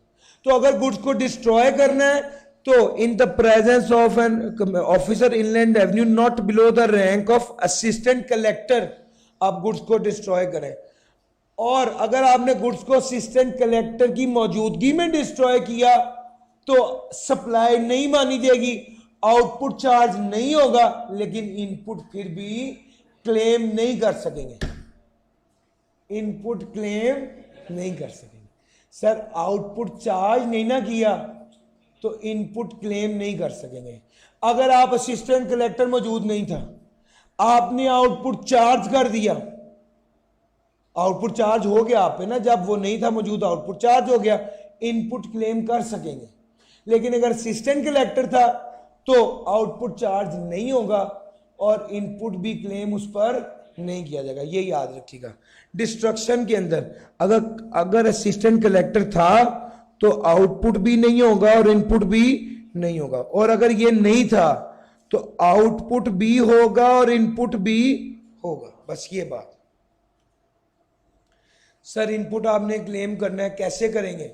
तो अगर गुड्स को डिस्ट्रॉय करना है तो in the presence of an officer inland revenue not below the rank of assistant collector आप गुड्स को डिस्ट्रॉय करें। और अगर आपने गुड्स को असिस्टेंट कलेक्टर की मौजूदगी में डिस्ट्रॉय किया तो सप्लाई नहीं मानी जाएगी, आउटपुट चार्ज नहीं होगा, लेकिन इनपुट फिर भी क्लेम नहीं कर सकेंगे, इनपुट क्लेम नहीं कर सकेंगे। सर आउटपुट चार्ज नहीं ना किया तो इनपुट क्लेम नहीं कर सकेंगे। अगर आप असिस्टेंट कलेक्टर मौजूद नहीं था, आपने आउटपुट चार्ज कर दिया, आउटपुट चार्ज हो गया आप पे ना, जब वो नहीं था मौजूद आउटपुट चार्ज हो गया, इनपुट क्लेम कर सकेंगे। लेकिन अगर असिस्टेंट कलेक्टर था तो आउटपुट चार्ज नहीं होगा और इनपुट भी क्लेम उस पर नहीं किया जाएगा, ये याद रखिएगा। डिस्ट्रक्शन के अंदर अगर असिस्टेंट कलेक्टर था तो आउटपुट भी नहीं होगा और इनपुट भी नहीं होगा, और अगर ये नहीं था तो आउटपुट भी होगा और इनपुट भी होगा, बस ये बात। सर इनपुट आपने क्लेम करना है, कैसे करेंगे?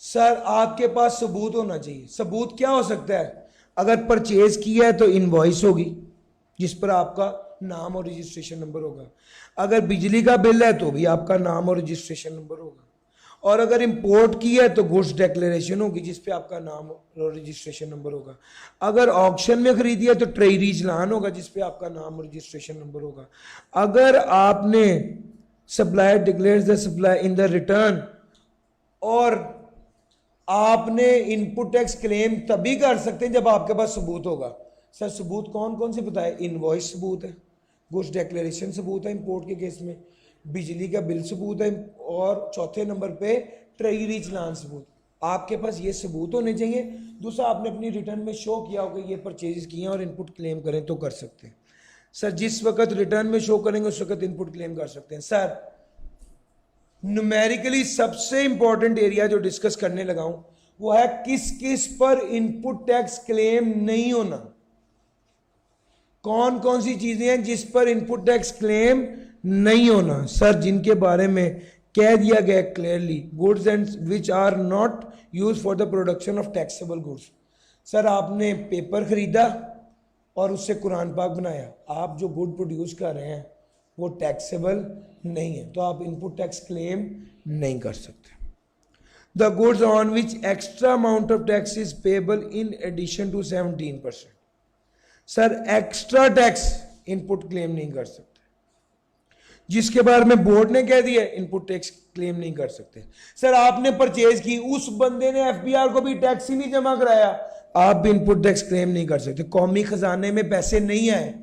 सर आपके पास सबूत होना चाहिए। सबूत क्या हो सकता है? अगर परचेज किया है तो इनवॉइस होगी जिस पर आपका नाम और रजिस्ट्रेशन नंबर होगा, अगर बिजली का बिल है तो भी आपका नाम और रजिस्ट्रेशन नंबर होगा, और अगर इंपोर्ट किया है तो गुड्स डिक्लेरेशन होगी जिस पे आपका नाम और रजिस्ट्रेशन नंबर होगा, अगर ऑक्शन में खरीदी है तो ट्रेजरी चालान होगा जिस पे आपका नाम और रजिस्ट्रेशन नंबर होगा, अगर आपने supplier declares the supply in the return, और आपने इनपुट टैक्स क्लेम तभी कर सकते हैं जब आपके पास सबूत होगा। सर सबूत कौन कौन से बताए? इनवॉइस सबूत है, गुड्स डिक्लेरेशन सबूत है इंपोर्ट के केस में, बिजली का बिल सबूत है, और चौथे नंबर पे ट्रेजरी चालान सबूत। आपके पास ये सबूत होने चाहिए। दूसरा, आपने अपनी रिटर्न में शो किया हो कि ये परचेज किए और इनपुट क्लेम करें तो कर सकते हैं। सर जिस वक्त रिटर्न में शो करेंगे उस वक्त इनपुट क्लेम कर सकते हैं। सर न्यूमेरिकली सबसे इंपॉर्टेंट एरिया जो डिस्कस करने लगा हूं वो है किस किस पर इनपुट टैक्स क्लेम नहीं होना। कौन कौन सी चीजें हैं जिस पर इनपुट टैक्स क्लेम नहीं होना? सर जिनके बारे में कह दिया गया clearly, goods and which are not use for the production of taxable goods. Sir आपने पेपर खरीदा और उससे कुरान पाक बनाया, आप जो गुड प्रोड्यूस कर रहे हैं वो टैक्सेबल नहीं है तो आप इनपुट टैक्स क्लेम नहीं कर सकते। The goods on which extra amount of tax is payable in addition to 17%। Sir extra tax input claim नहीं कर सकते। जिसके बारे में बोर्ड ने कह दिया इनपुट टैक्स क्लेम नहीं कर सकते। सर आपने परचेज की, उस बंदे ने एफबीआर को भी टैक्स ही नहीं जमा कराया, आप भी इनपुट टैक्स क्लेम नहीं कर सकते। कौमी खजाने में पैसे नहीं आए,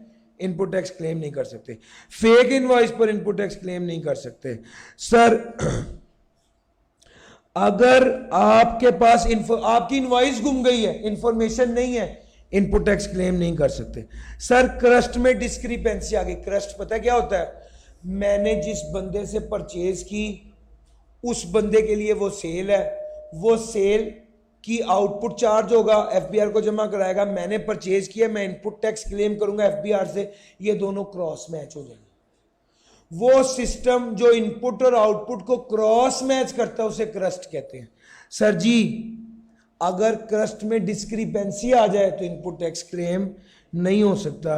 इनपुट टैक्स क्लेम नहीं कर सकते। फेक इनवॉइस पर इनपुट टैक्स क्लेम नहीं कर सकते। सर अगर आपके पास आपकी इनवॉइस गुम गई है, इंफॉर्मेशन नहीं है, इनपुट टैक्स क्लेम नहीं कर सकते। सर क्रस्ट में डिस्क्रिपेंसी आ गई। क्रस्ट पता है क्या होता है? मैंने जिस बंदे से परचेज की उस बंदे के लिए वो सेल है, वो सेल की आउटपुट चार्ज होगा, एफबीआर को जमा कराएगा, मैंने परचेज किया, मैं इनपुट टैक्स क्लेम करूंगा एफबीआर से, ये दोनों क्रॉस मैच हो जाएंगे। वो सिस्टम जो इनपुट और आउटपुट को क्रॉस मैच करता है उसे क्रस्ट कहते हैं। सर जी अगर क्रस्ट में डिस्क्रिपेंसी आ जाए तो इनपुट टैक्स क्लेम नहीं हो सकता।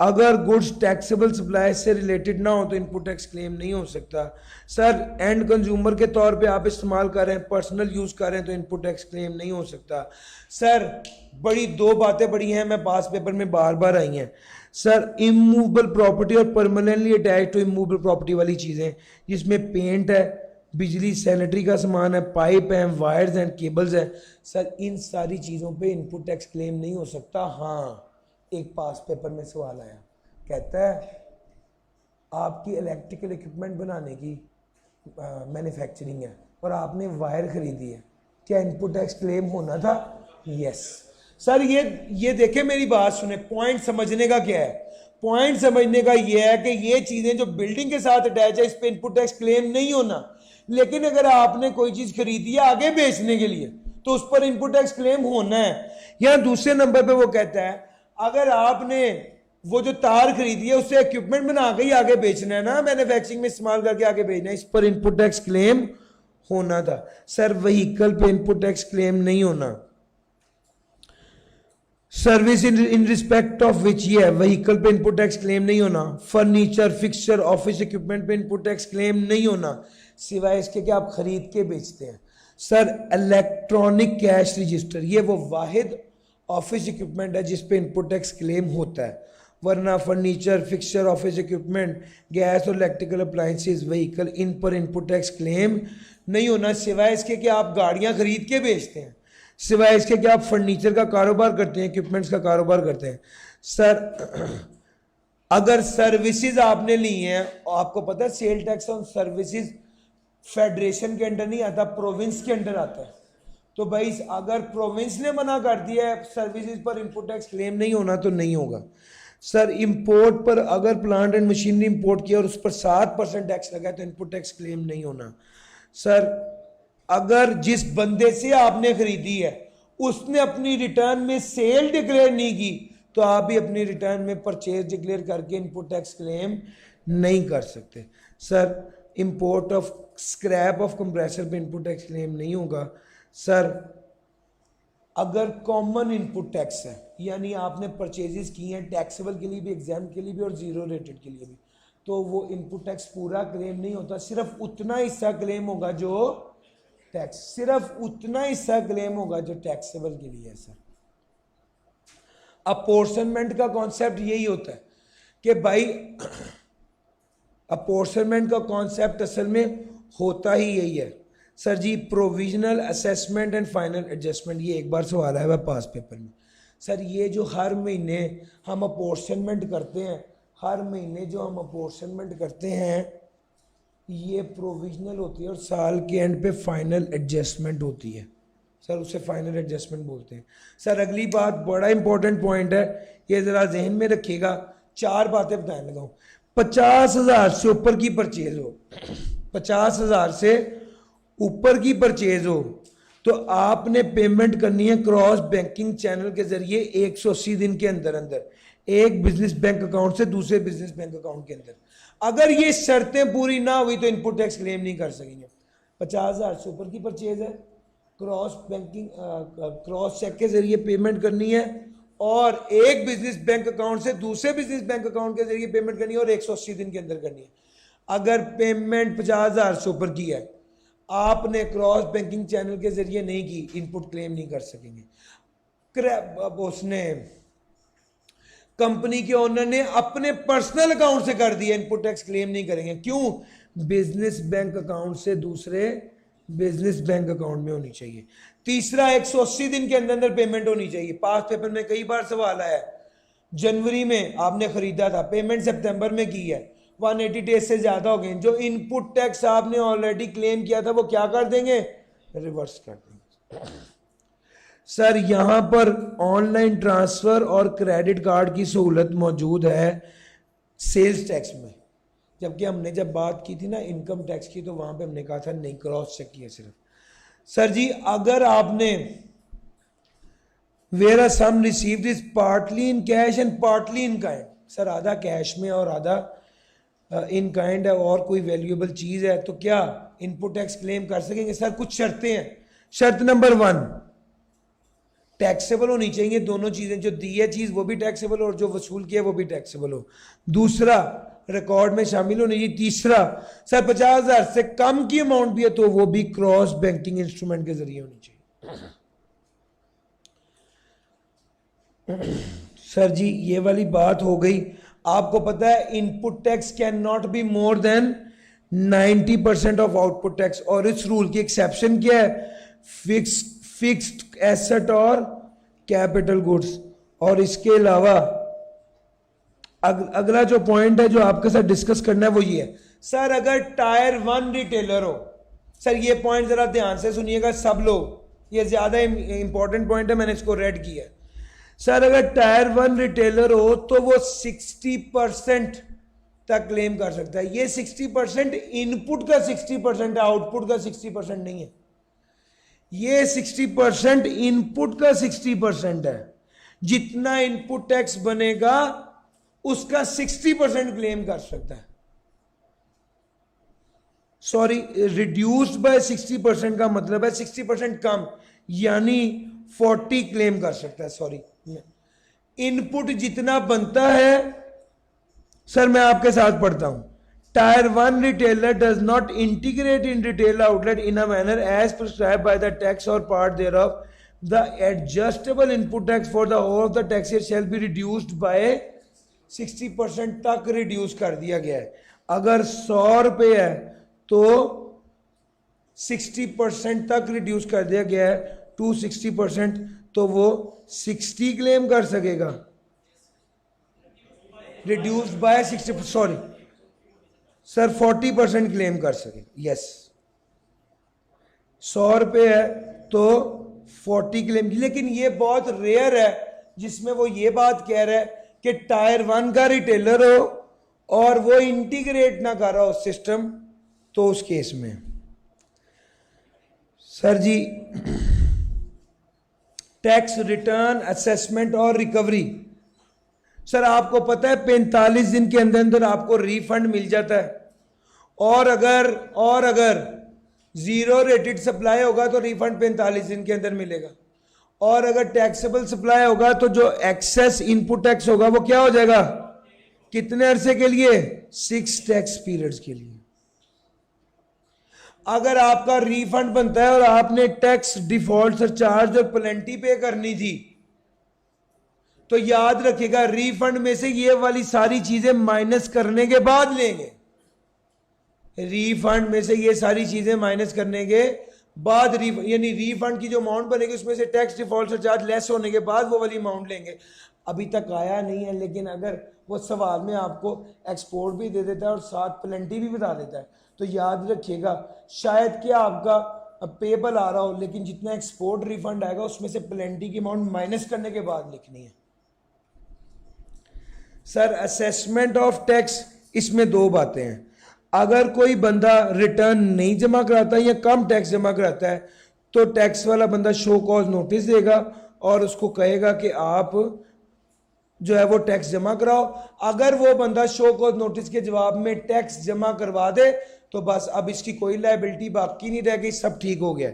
अगर गुड्स टैक्सेबल सप्लाई से रिलेटेड ना हो तो इनपुट टैक्स क्लेम नहीं हो सकता। सर एंड कंज्यूमर के तौर पे आप इस्तेमाल कर रहे हैं, पर्सनल यूज कर रहे हैं तो इनपुट टैक्स क्लेम नहीं हो सकता। सर बड़ी दो बातें बड़ी हैं, मैं पास पेपर में बार बार आई हैं। सर इमूवेबल प्रॉपर्टी और permanently attach to immovable property वाली चीजें जिसमें पेंट है, बिजली सैनिटरी का सामान है, पाइप है, वायर्स हैं, केबल्स हैं, सर इन सारी चीज़ों पे इनपुट टैक्स क्लेम नहीं हो सकता। हाँ एक पास पेपर में सवाल आया, कहता है आपकी इलेक्ट्रिकल इक्विपमेंट बनाने की मैन्युफैक्चरिंग है और आपने वायर खरीदी है, क्या इनपुट टैक्स क्लेम होना था? यस। सर ये देखें मेरी बात सुने, पॉइंट समझने का क्या है? पॉइंट समझने का ये है कि ये चीज़ें जो बिल्डिंग के साथ अटैच है इस पे इनपुट टैक्स क्लेम नहीं होना, लेकिन अगर आपने कोई चीज़ खरीदी है आगे बेचने के लिए तो उस पर इनपुट टैक्स क्लेम होना है। या दूसरे नंबर पे वो कहता है अगर आपने वो जो तार खरीदी है उससे इक्विपमेंट बना के ही आगे बेचना है ना, मैन्युफैक्चरिंग में इस्तेमाल करके आगे बेचना है, इस पर इनपुट टैक्स क्लेम होना था। सर व्हीकल पे इनपुट टैक्स क्लेम नहीं होना। Service in respect of which, ये है व्हीकल पे इनपुट टैक्स क्लेम नहीं होना। फर्नीचर, फिक्सचर, ऑफिस इक्विपमेंट पे इनपुट टैक्स क्लेम नहीं होना सिवाय इसके कि आप खरीद के बेचते हैं। सर इलेक्ट्रॉनिक कैश रजिस्टर, ये वो वाहिद ऑफिस इक्विपमेंट है जिस पे इनपुट टैक्स क्लेम होता है, वरना furniture, fixture, office equipment, gas और इलेक्ट्रिकल अप्लायंसेस, व्हीकल, इन पर इनपुट टैक्स क्लेम नहीं होना सिवाय इसके कि आप गाड़ियां खरीद के बेचते हैं, सिवाय इसके कि आप फर्नीचर का कारोबार करते हैं, इक्विपमेंट्स का कारोबार करते हैं। सर अगर सर्विसेज आपने ली हैं, आपको पता है sale tax on services federation के अंडर नहीं आता, प्रोविंस के अंडर आता है, तो भाई अगर प्रोविंस ने मना कर दिया है सर्विसेज पर इनपुट टैक्स क्लेम नहीं होना तो नहीं होगा। सर इंपोर्ट पर अगर प्लांट एंड मशीनरी इंपोर्ट किया और उस पर 7% टैक्स लगा है तो इनपुट टैक्स क्लेम नहीं होना। सर अगर जिस बंदे से आपने खरीदी है उसने अपनी रिटर्न में सेल डिक्लेयर नहीं की तो आप भी अपनी रिटर्न में परचेज डिक्लेयर करके इनपुट टैक्स क्लेम नहीं कर सकते। Sir import of scrap of compressor पे इनपुट टैक्स क्लेम नहीं होगा। सर अगर कॉमन इनपुट टैक्स है यानी आपने परचेजेस की हैं टैक्सेबल के लिए भी, एग्जाम के लिए भी और जीरो रेटेड के लिए भी, तो वो इनपुट टैक्स पूरा क्लेम नहीं होता, सिर्फ उतना हिस्सा क्लेम होगा जो टैक्स, सिर्फ उतना हिस्सा क्लेम होगा जो टैक्सेबल के लिए है। सर अपोर्शनमेंट का कॉन्सेप्ट यही होता है कि भाई अपोर्शनमेंट का कॉन्सेप्ट असल में होता ही यही है। Sir ji provisional assessment and final adjustment, ये एक बार सवाल आया हुआ पास पेपर में। सर ये जो हर महीने हम अपोर्शनमेंट करते हैं, हर महीने जो हम अपोर्शनमेंट करते हैं ये प्रोविजनल होती है और साल के एंड पे फाइनल एडजस्टमेंट होती है। सर उसे फाइनल एडजस्टमेंट बोलते हैं। सर अगली बात बड़ा इंपॉर्टेंट पॉइंट है, ये ज़रा जहन में रखिएगा, 4 बातें बताने लगा हूँ। 50,000 से ऊपर की परचेज हो, 50,000 से ऊपर की परचेज हो तो आपने पेमेंट करनी है क्रॉस बैंकिंग चैनल के जरिए 180 दिन के अंदर अंदर, एक बिजनेस बैंक अकाउंट से दूसरे बिजनेस बैंक अकाउंट के अंदर। अगर ये शर्तें पूरी ना हुई तो इनपुट टैक्स क्लेम नहीं कर सकेंगे। 50,000 से ऊपर की परचेज है, क्रॉस बैंकिंग क्रॉस चेक के जरिए पेमेंट करनी है और एक बिजनेस बैंक अकाउंट से दूसरे बिजनेस बैंक अकाउंट के जरिए पेमेंट करनी है और 180 दिन के अंदर करनी है। अगर पेमेंट 50,000 से ऊपर की है, आपने क्रॉस बैंकिंग चैनल के जरिए नहीं की, इनपुट क्लेम नहीं कर सकेंगे। अब उसने कंपनी के ओनर ने अपने पर्सनल अकाउंट से कर दिया, इनपुट टैक्स क्लेम नहीं करेंगे। क्यों? बिजनेस बैंक अकाउंट से दूसरे बिजनेस बैंक अकाउंट में होनी चाहिए। तीसरा 180 दिन के अंदर अंदर पेमेंट होनी चाहिए। पास पेपर में कई बार सवाल आया, जनवरी में आपने खरीदा था, पेमेंट सितंबर में की है, 180 डेज से ज्यादा हो गए, जो इनपुट टैक्स आपने ऑलरेडी क्लेम किया था वो क्या कर देंगे? रिवर्स कर देंगे। सर यहां पर ऑनलाइन ट्रांसफर और क्रेडिट कार्ड की सहूलत मौजूद है सेल्स टैक्स में, जबकि हमने जब बात की थी ना इनकम टैक्स की तो वहां पे हमने कहा था नहीं, क्रॉस चेक किया सिर्फ। सर जी अगर आपने where are sum received is partly in cash and partly in kind, sir आधा कैश में और आधा इन काइंड है और कोई वैल्यूएबल चीज है, तो क्या इनपुट टैक्स क्लेम कर सकेंगे? सर कुछ शर्तें हैं। शर्त नंबर 1, टैक्सेबल होनी चाहिए दोनों चीजें, जो दी है चीज वो भी टैक्सेबल हो और जो वसूल किया वो भी टैक्सेबल हो। दूसरा रिकॉर्ड में शामिल होनी चाहिए। तीसरा सर 50,000 से कम की अमाउंट भी है तो वो भी क्रॉस बैंकिंग इंस्ट्रूमेंट के जरिए होनी चाहिए। सर जी ये वाली बात हो गई। आपको पता है input tax can not be more than 90% of output tax, और इस रूल की एक्सेप्शन क्या है? फिक्स्ड एसेट और कैपिटल गुड्स। और इसके अलावा अगला जो पॉइंट है जो आपके साथ डिस्कस करना है वो ये है, सर अगर टायर 1 रिटेलर हो, सर ये पॉइंट जरा ध्यान से सुनिएगा सब लोग, ये ज्यादा इंपॉर्टेंट पॉइंट है, मैंने इसको रेड किया। सर अगर टायर 1 रिटेलर हो तो वो 60% तक क्लेम कर सकता है। ये 60% इनपुट का 60% है, आउटपुट का 60% नहीं है। ये 60% इनपुट का 60% है। जितना इनपुट टैक्स बनेगा उसका 60% क्लेम कर सकता है। सॉरी, रिड्यूस्ड बाय 60% का मतलब है 60% कम, यानी 40 क्लेम कर सकता है। सॉरी, इनपुट जितना बनता है, सर मैं आपके साथ पढ़ता हूं, tyre 1 retailer does not integrate in retail outlet in a manner as prescribed by the tax or part thereof. The adjustable input tax for the whole of the tax year shall be reduced by 60% तक reduce कर दिया गया है। अगर 100 रुपये है तो 60% तक रिड्यूस कर दिया गया है टू 60%, तो वो 60 क्लेम कर सकेगा। Reduce by 60, sorry sir 40% claim कर सके। यस, 100 रुपये है तो 40 क्लेम की, लेकिन ये बहुत रेयर है जिसमें वो ये बात कह रहा है कि टायर 1 का रिटेलर हो और वो इंटीग्रेट ना कर रहा हो सिस्टम, तो उस केस में सर जी टैक्स रिटर्न असेसमेंट और रिकवरी, सर आपको पता है 45 दिन के अंदर अंदर आपको रिफंड मिल जाता है, और अगर जीरो रेटेड सप्लाई होगा तो रिफंड 45 दिन के अंदर मिलेगा, और अगर टैक्सेबल सप्लाई होगा तो जो एक्सेस इनपुट टैक्स होगा वो क्या हो जाएगा, कितने अरसे के लिए, 6 टैक्स पीरियड्स के लिए। अगर आपका रिफंड बनता है और आपने टैक्स डिफॉल्ट सरचार्ज और पेनल्टी पे करनी थी, तो याद रखिएगा रिफंड में से ये वाली सारी चीजें माइनस करने के बाद लेंगे, रिफंड में से ये सारी चीजें माइनस करने के बाद यानी रिफंड की जो अमाउंट बनेगी उसमें से टैक्स डिफॉल्ट सरचार्ज लेस होने के बाद वो वाली अमाउंट लेंगे। अभी तक आया नहीं है, लेकिन अगर वो सवाल में आपको एक्सपोर्ट भी दे देता है और साथ पेनल्टी भी बता देता है, तो याद रखिएगा शायद क्या आपका पेबल आ रहा हो, लेकिन जितना एक्सपोर्ट रिफंड आएगा उसमें से पेनल्टी की अमाउंट माइनस करने के बाद लिखनी है। सर असेसमेंट ऑफ टैक्स, इसमें 2 बातें हैं। अगर कोई बंदा रिटर्न नहीं जमा कराता या कम टैक्स जमा कराता है तो टैक्स वाला बंदा शो कॉज नोटिस देगा और उसको कहेगा कि आप जो है वो टैक्स जमा कराओ। अगर वो बंदा शो कॉज नोटिस के जवाब में टैक्स जमा करवा दे तो बस अब इसकी कोई लायबिलिटी बाकी नहीं रह गई, सब ठीक हो गया।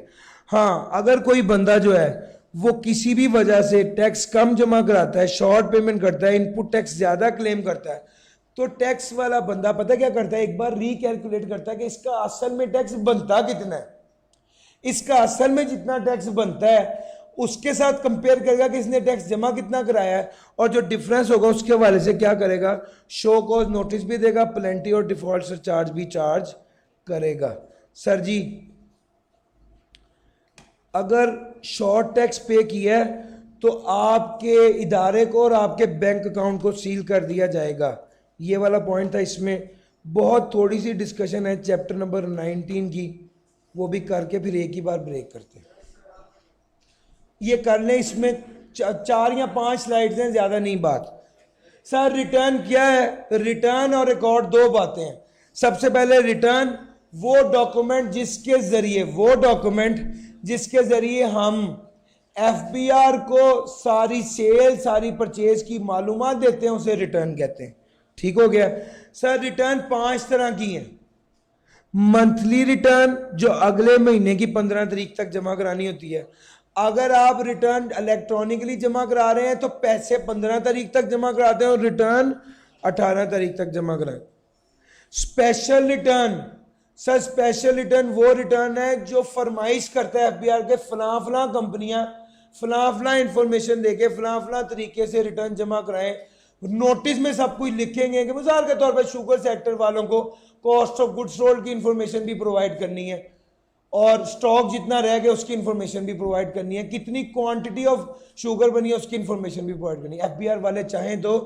हाँ, अगर कोई बंदा जो है वो किसी भी वजह से टैक्स कम जमा कराता है, शॉर्ट पेमेंट करता है, इनपुट टैक्स ज्यादा क्लेम करता है, तो टैक्स वाला बंदा पता क्या करता है, एक बार रिकैलकुलेट करता है कि इसका असल में टैक्स बनता कितना है, इसका असल में जितना टैक्स बनता है उसके साथ कंपेयर करेगा कि इसने टैक्स जमा कितना कराया है, और जो डिफरेंस होगा उसके हवाले से क्या करेगा, शो कॉज नोटिस भी देगा, पेनल्टी और डिफॉल्ट सरचार्ज भी चार्ज करेगा। सर जी अगर शॉर्ट टैक्स पे किया है तो आपके इदारे को और आपके बैंक अकाउंट को सील कर दिया जाएगा। ये वाला पॉइंट था, इसमें बहुत थोड़ी सी डिस्कशन है चैप्टर नंबर 19 की, वो भी करके फिर एक ही बार ब्रेक करते हैं। ये कर लें, इसमें 4 या 5 स्लाइड्स हैं, ज्यादा नहीं बात। सर रिटर्न क्या है, रिटर्न और रिकॉर्ड 2 बातें हैं। सबसे पहले रिटर्न वो डॉक्यूमेंट जिसके जरिए हम एफबीआर को सारी सेल सारी परचेज की मालूमात देते हैं, उसे रिटर्न कहते हैं। ठीक हो गया। सर रिटर्न 5 तरह की हैं। मंथली रिटर्न जो अगले महीने की 15 तारीख तक जमा करानी होती है। अगर आप रिटर्न इलेक्ट्रॉनिकली जमा करा रहे हैं तो पैसे 15 तारीख तक जमा कराते हैं और रिटर्न 18 तारीख तक जमा कराएं। Special return, sir special return वो रिटर्न है जो फरमाइश करता है एफबीआर के फलां कंपनियां फलां इंफॉर्मेशन देके फलां तरीके से रिटर्न जमा कराएं। नोटिस में सब कुछ लिखेंगे कि मिसाल के तौर पर शुगर सेक्टर वालों को कॉस्ट ऑफ गुड्स सोल्ड की इंफॉर्मेशन भी प्रोवाइड करनी है और स्टॉक जितना रह गया उसकी इंफॉर्मेशन भी प्रोवाइड करनी है, कितनी क्वांटिटी ऑफ शुगर बनी है उसकी इंफॉर्मेशन भी प्रोवाइड करनी है। एफबीआर वाले चाहें तो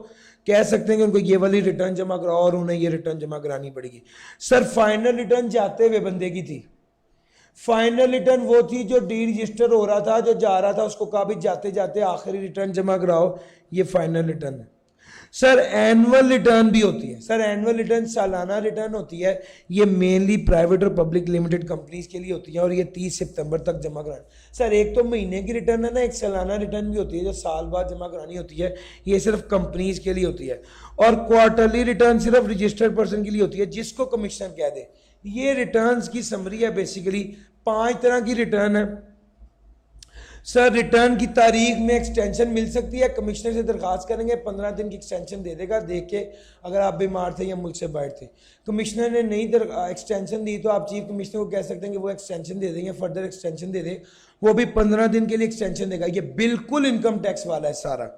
कह सकते हैं कि उनको ये वाली रिटर्न जमा कराओ और उन्हें ये रिटर्न जमा करानी पड़ेगी। सर फाइनल रिटर्न जाते हुए बंदे की थी। फाइनल रिटर्न वो थी जो डी रजिस्टर हो रहा था, जो जा रहा था, उसको कहा भी जाते जाते आखिरी रिटर्न जमा कराओ, ये फाइनल रिटर्न है। सर एनुअल रिटर्न भी होती है। सर एनुअल रिटर्न सालाना रिटर्न होती है, ये मेनली प्राइवेट और पब्लिक लिमिटेड कंपनीज के लिए होती है और ये 30 सितंबर तक जमा करानी। सर एक तो महीने की रिटर्न है ना, एक सालाना रिटर्न भी होती है जो साल बाद जमा करानी होती है, ये सिर्फ कंपनीज के लिए होती है। और क्वार्टरली रिटर्न सिर्फ रजिस्टर्ड पर्सन के लिए होती है जिसको कमिश्नर कह दे। ये रिटर्न्स की समरी है। बेसिकली 5 तरह की रिटर्न है। सर रिटर्न की तारीख में एक्सटेंशन मिल सकती है, कमिश्नर से दरखास्त करेंगे 15 दिन की एक्सटेंशन दे देगा, देख के अगर आप बीमार थे या मुल्क से बाहर थे। कमिश्नर ने नहीं एक्सटेंशन दी तो आप चीफ कमिश्नर को कह सकते हैं कि वो एक्सटेंशन दे देंगे, फर्दर एक्सटेंशन दे दे, वो भी 15 दिन के लिए एक्सटेंशन देगा। ये बिल्कुल इनकम टैक्स वाला है सारा।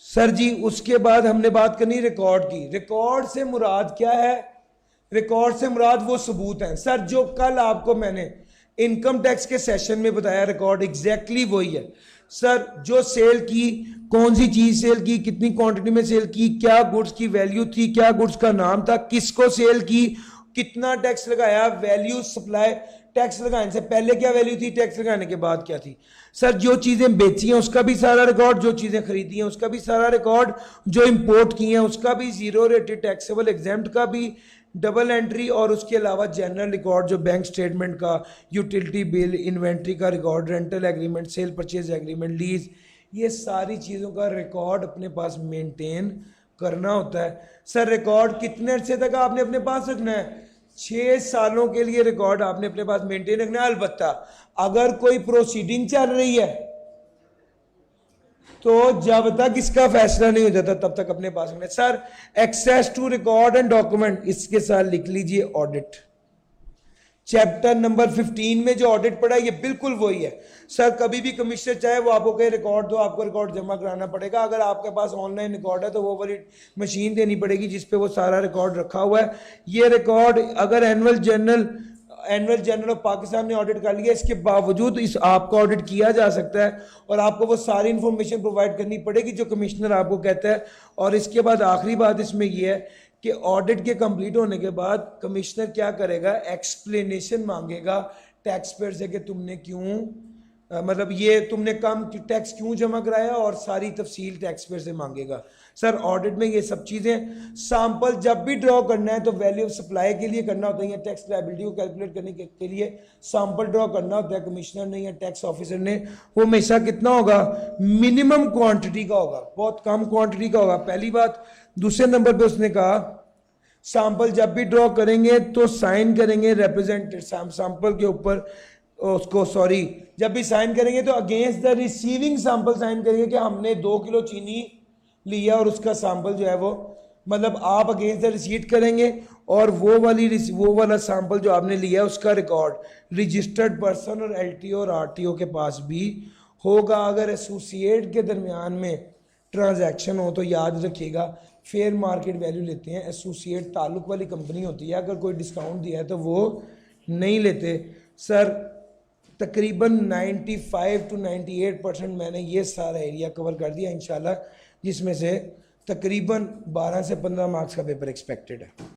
सर जी उसके बाद हमने बात करनी रिकॉर्ड की। रिकॉर्ड से मुराद क्या है? रिकॉर्ड से मुराद वो सबूत हैं। सर जो कल आपको मैंने इनकम टैक्स के सेशन में बताया रिकॉर्ड एग्जैक्टली वही है। सर जो सेल की, कौन सी चीज सेल की, कितनी क्वांटिटी में सेल की, क्या गुड्स की वैल्यू थी, क्या गुड्स का नाम था, किसको सेल की, कितना टैक्स लगाया, वैल्यू, सप्लाई, टैक्स लगाने से पहले क्या वैल्यू थी, टैक्स लगाने के बाद क्या थी। सर जो चीज़ें बेची हैं उसका भी सारा रिकॉर्ड, जो चीज़ें खरीदी हैं उसका भी सारा रिकॉर्ड, जो इंपोर्ट की हैं उसका भी, जीरो रेटेड टैक्सेबल एग्जेम्प्ट का भी, डबल एंट्री, और उसके अलावा जनरल रिकॉर्ड जो बैंक स्टेटमेंट का, यूटिलिटी बिल, इन्वेंट्री का record, rental agreement, cell purchase agreement, lease, ये सारी चीज़ों का रिकॉर्ड अपने पास मेंटेन करना होता है। सर रिकॉर्ड कितने अरसे तक आपने अपने पास रखना है, 6 सालों के लिए रिकॉर्ड आपने अपने पास मेंटेन रखना है। अलबत्ता अगर कोई प्रोसीडिंग चल रही है तो जब तक इसका फैसला नहीं हो जाता तब तक अपने पास रखना है। Sir access to record and document, इसके साथ लिख लीजिए ऑडिट। चैप्टर नंबर 15 में जो ऑडिट पड़ा है ये बिल्कुल वही है। सर कभी भी कमिश्नर चाहे वो आपको कहे रिकॉर्ड दो, आपको रिकॉर्ड जमा कराना पड़ेगा। अगर आपके पास ऑनलाइन रिकॉर्ड है तो वो वाली मशीन देनी पड़ेगी जिसपे वो सारा रिकॉर्ड रखा हुआ है। ये रिकॉर्ड अगर एनुअल जनरल ऑफ पाकिस्तान ने ऑडिट कर लिया, इसके बावजूद इस आपका ऑडिट किया जा सकता है और आपको वो सारी इंफॉर्मेशन प्रोवाइड करनी पड़ेगी जो कमिश्नर आपको कहता है। और इसके बाद आखिरी बात इसमें यह है कि ऑडिट के कंप्लीट होने के बाद कमिश्नर क्या करेगा, एक्सप्लेनेशन मांगेगा टैक्स पेयर से कि तुमने क्यों मतलब ये तुमने कम टैक्स क्यों जमा कराया, और सारी तफसील टैक्स पेयर से मांगेगा। सर ऑडिट में ये सब चीज़ें, सैंपल जब भी ड्रॉ करना है तो वैल्यू ऑफ सप्लाई के लिए करना होता है या टैक्स लायबिलिटी को कैलकुलेट करने के लिए सैंपल ड्रॉ करना होता है। कमिश्नर ने या टैक्स ऑफिसर ने वो हमेशा कितना होगा, मिनिमम क्वांटिटी का होगा, बहुत कम क्वांटिटी का होगा, पहली बात। दूसरे नंबर पे उसने कहा सैंपल जब भी ड्रॉ करेंगे तो साइन करेंगे रिप्रेजेंटेटिव सैंपल के ऊपर उसको, सॉरी जब भी साइन करेंगे तो against the receiving sample sign करेंगे कि हमने 2 किलो चीनी लिया और उसका सैंपल जो है वो, मतलब आप अगेंस्ट द रिसीट करेंगे और वो वाला सैंपल जो आपने लिया उसका रिकॉर्ड रजिस्टर्ड पर्सन और एलटीओ और आरटीओ के पास भी होगा। अगर एसोसिएट के दरमियान में ट्रांजैक्शन हो तो याद रखिएगा फेयर मार्केट वैल्यू लेते हैं, एसोसिएट ताल्लुक वाली कंपनी होती है, अगर कोई डिस्काउंट दिया है तो वो नहीं लेते। सर तकरीबन 95 to 98% मैंने ये सारा एरिया कवर कर दिया इंशाल्लाह, जिसमें से तकरीबन 12 से 15 मार्क्स का पेपर एक्सपेक्टेड है।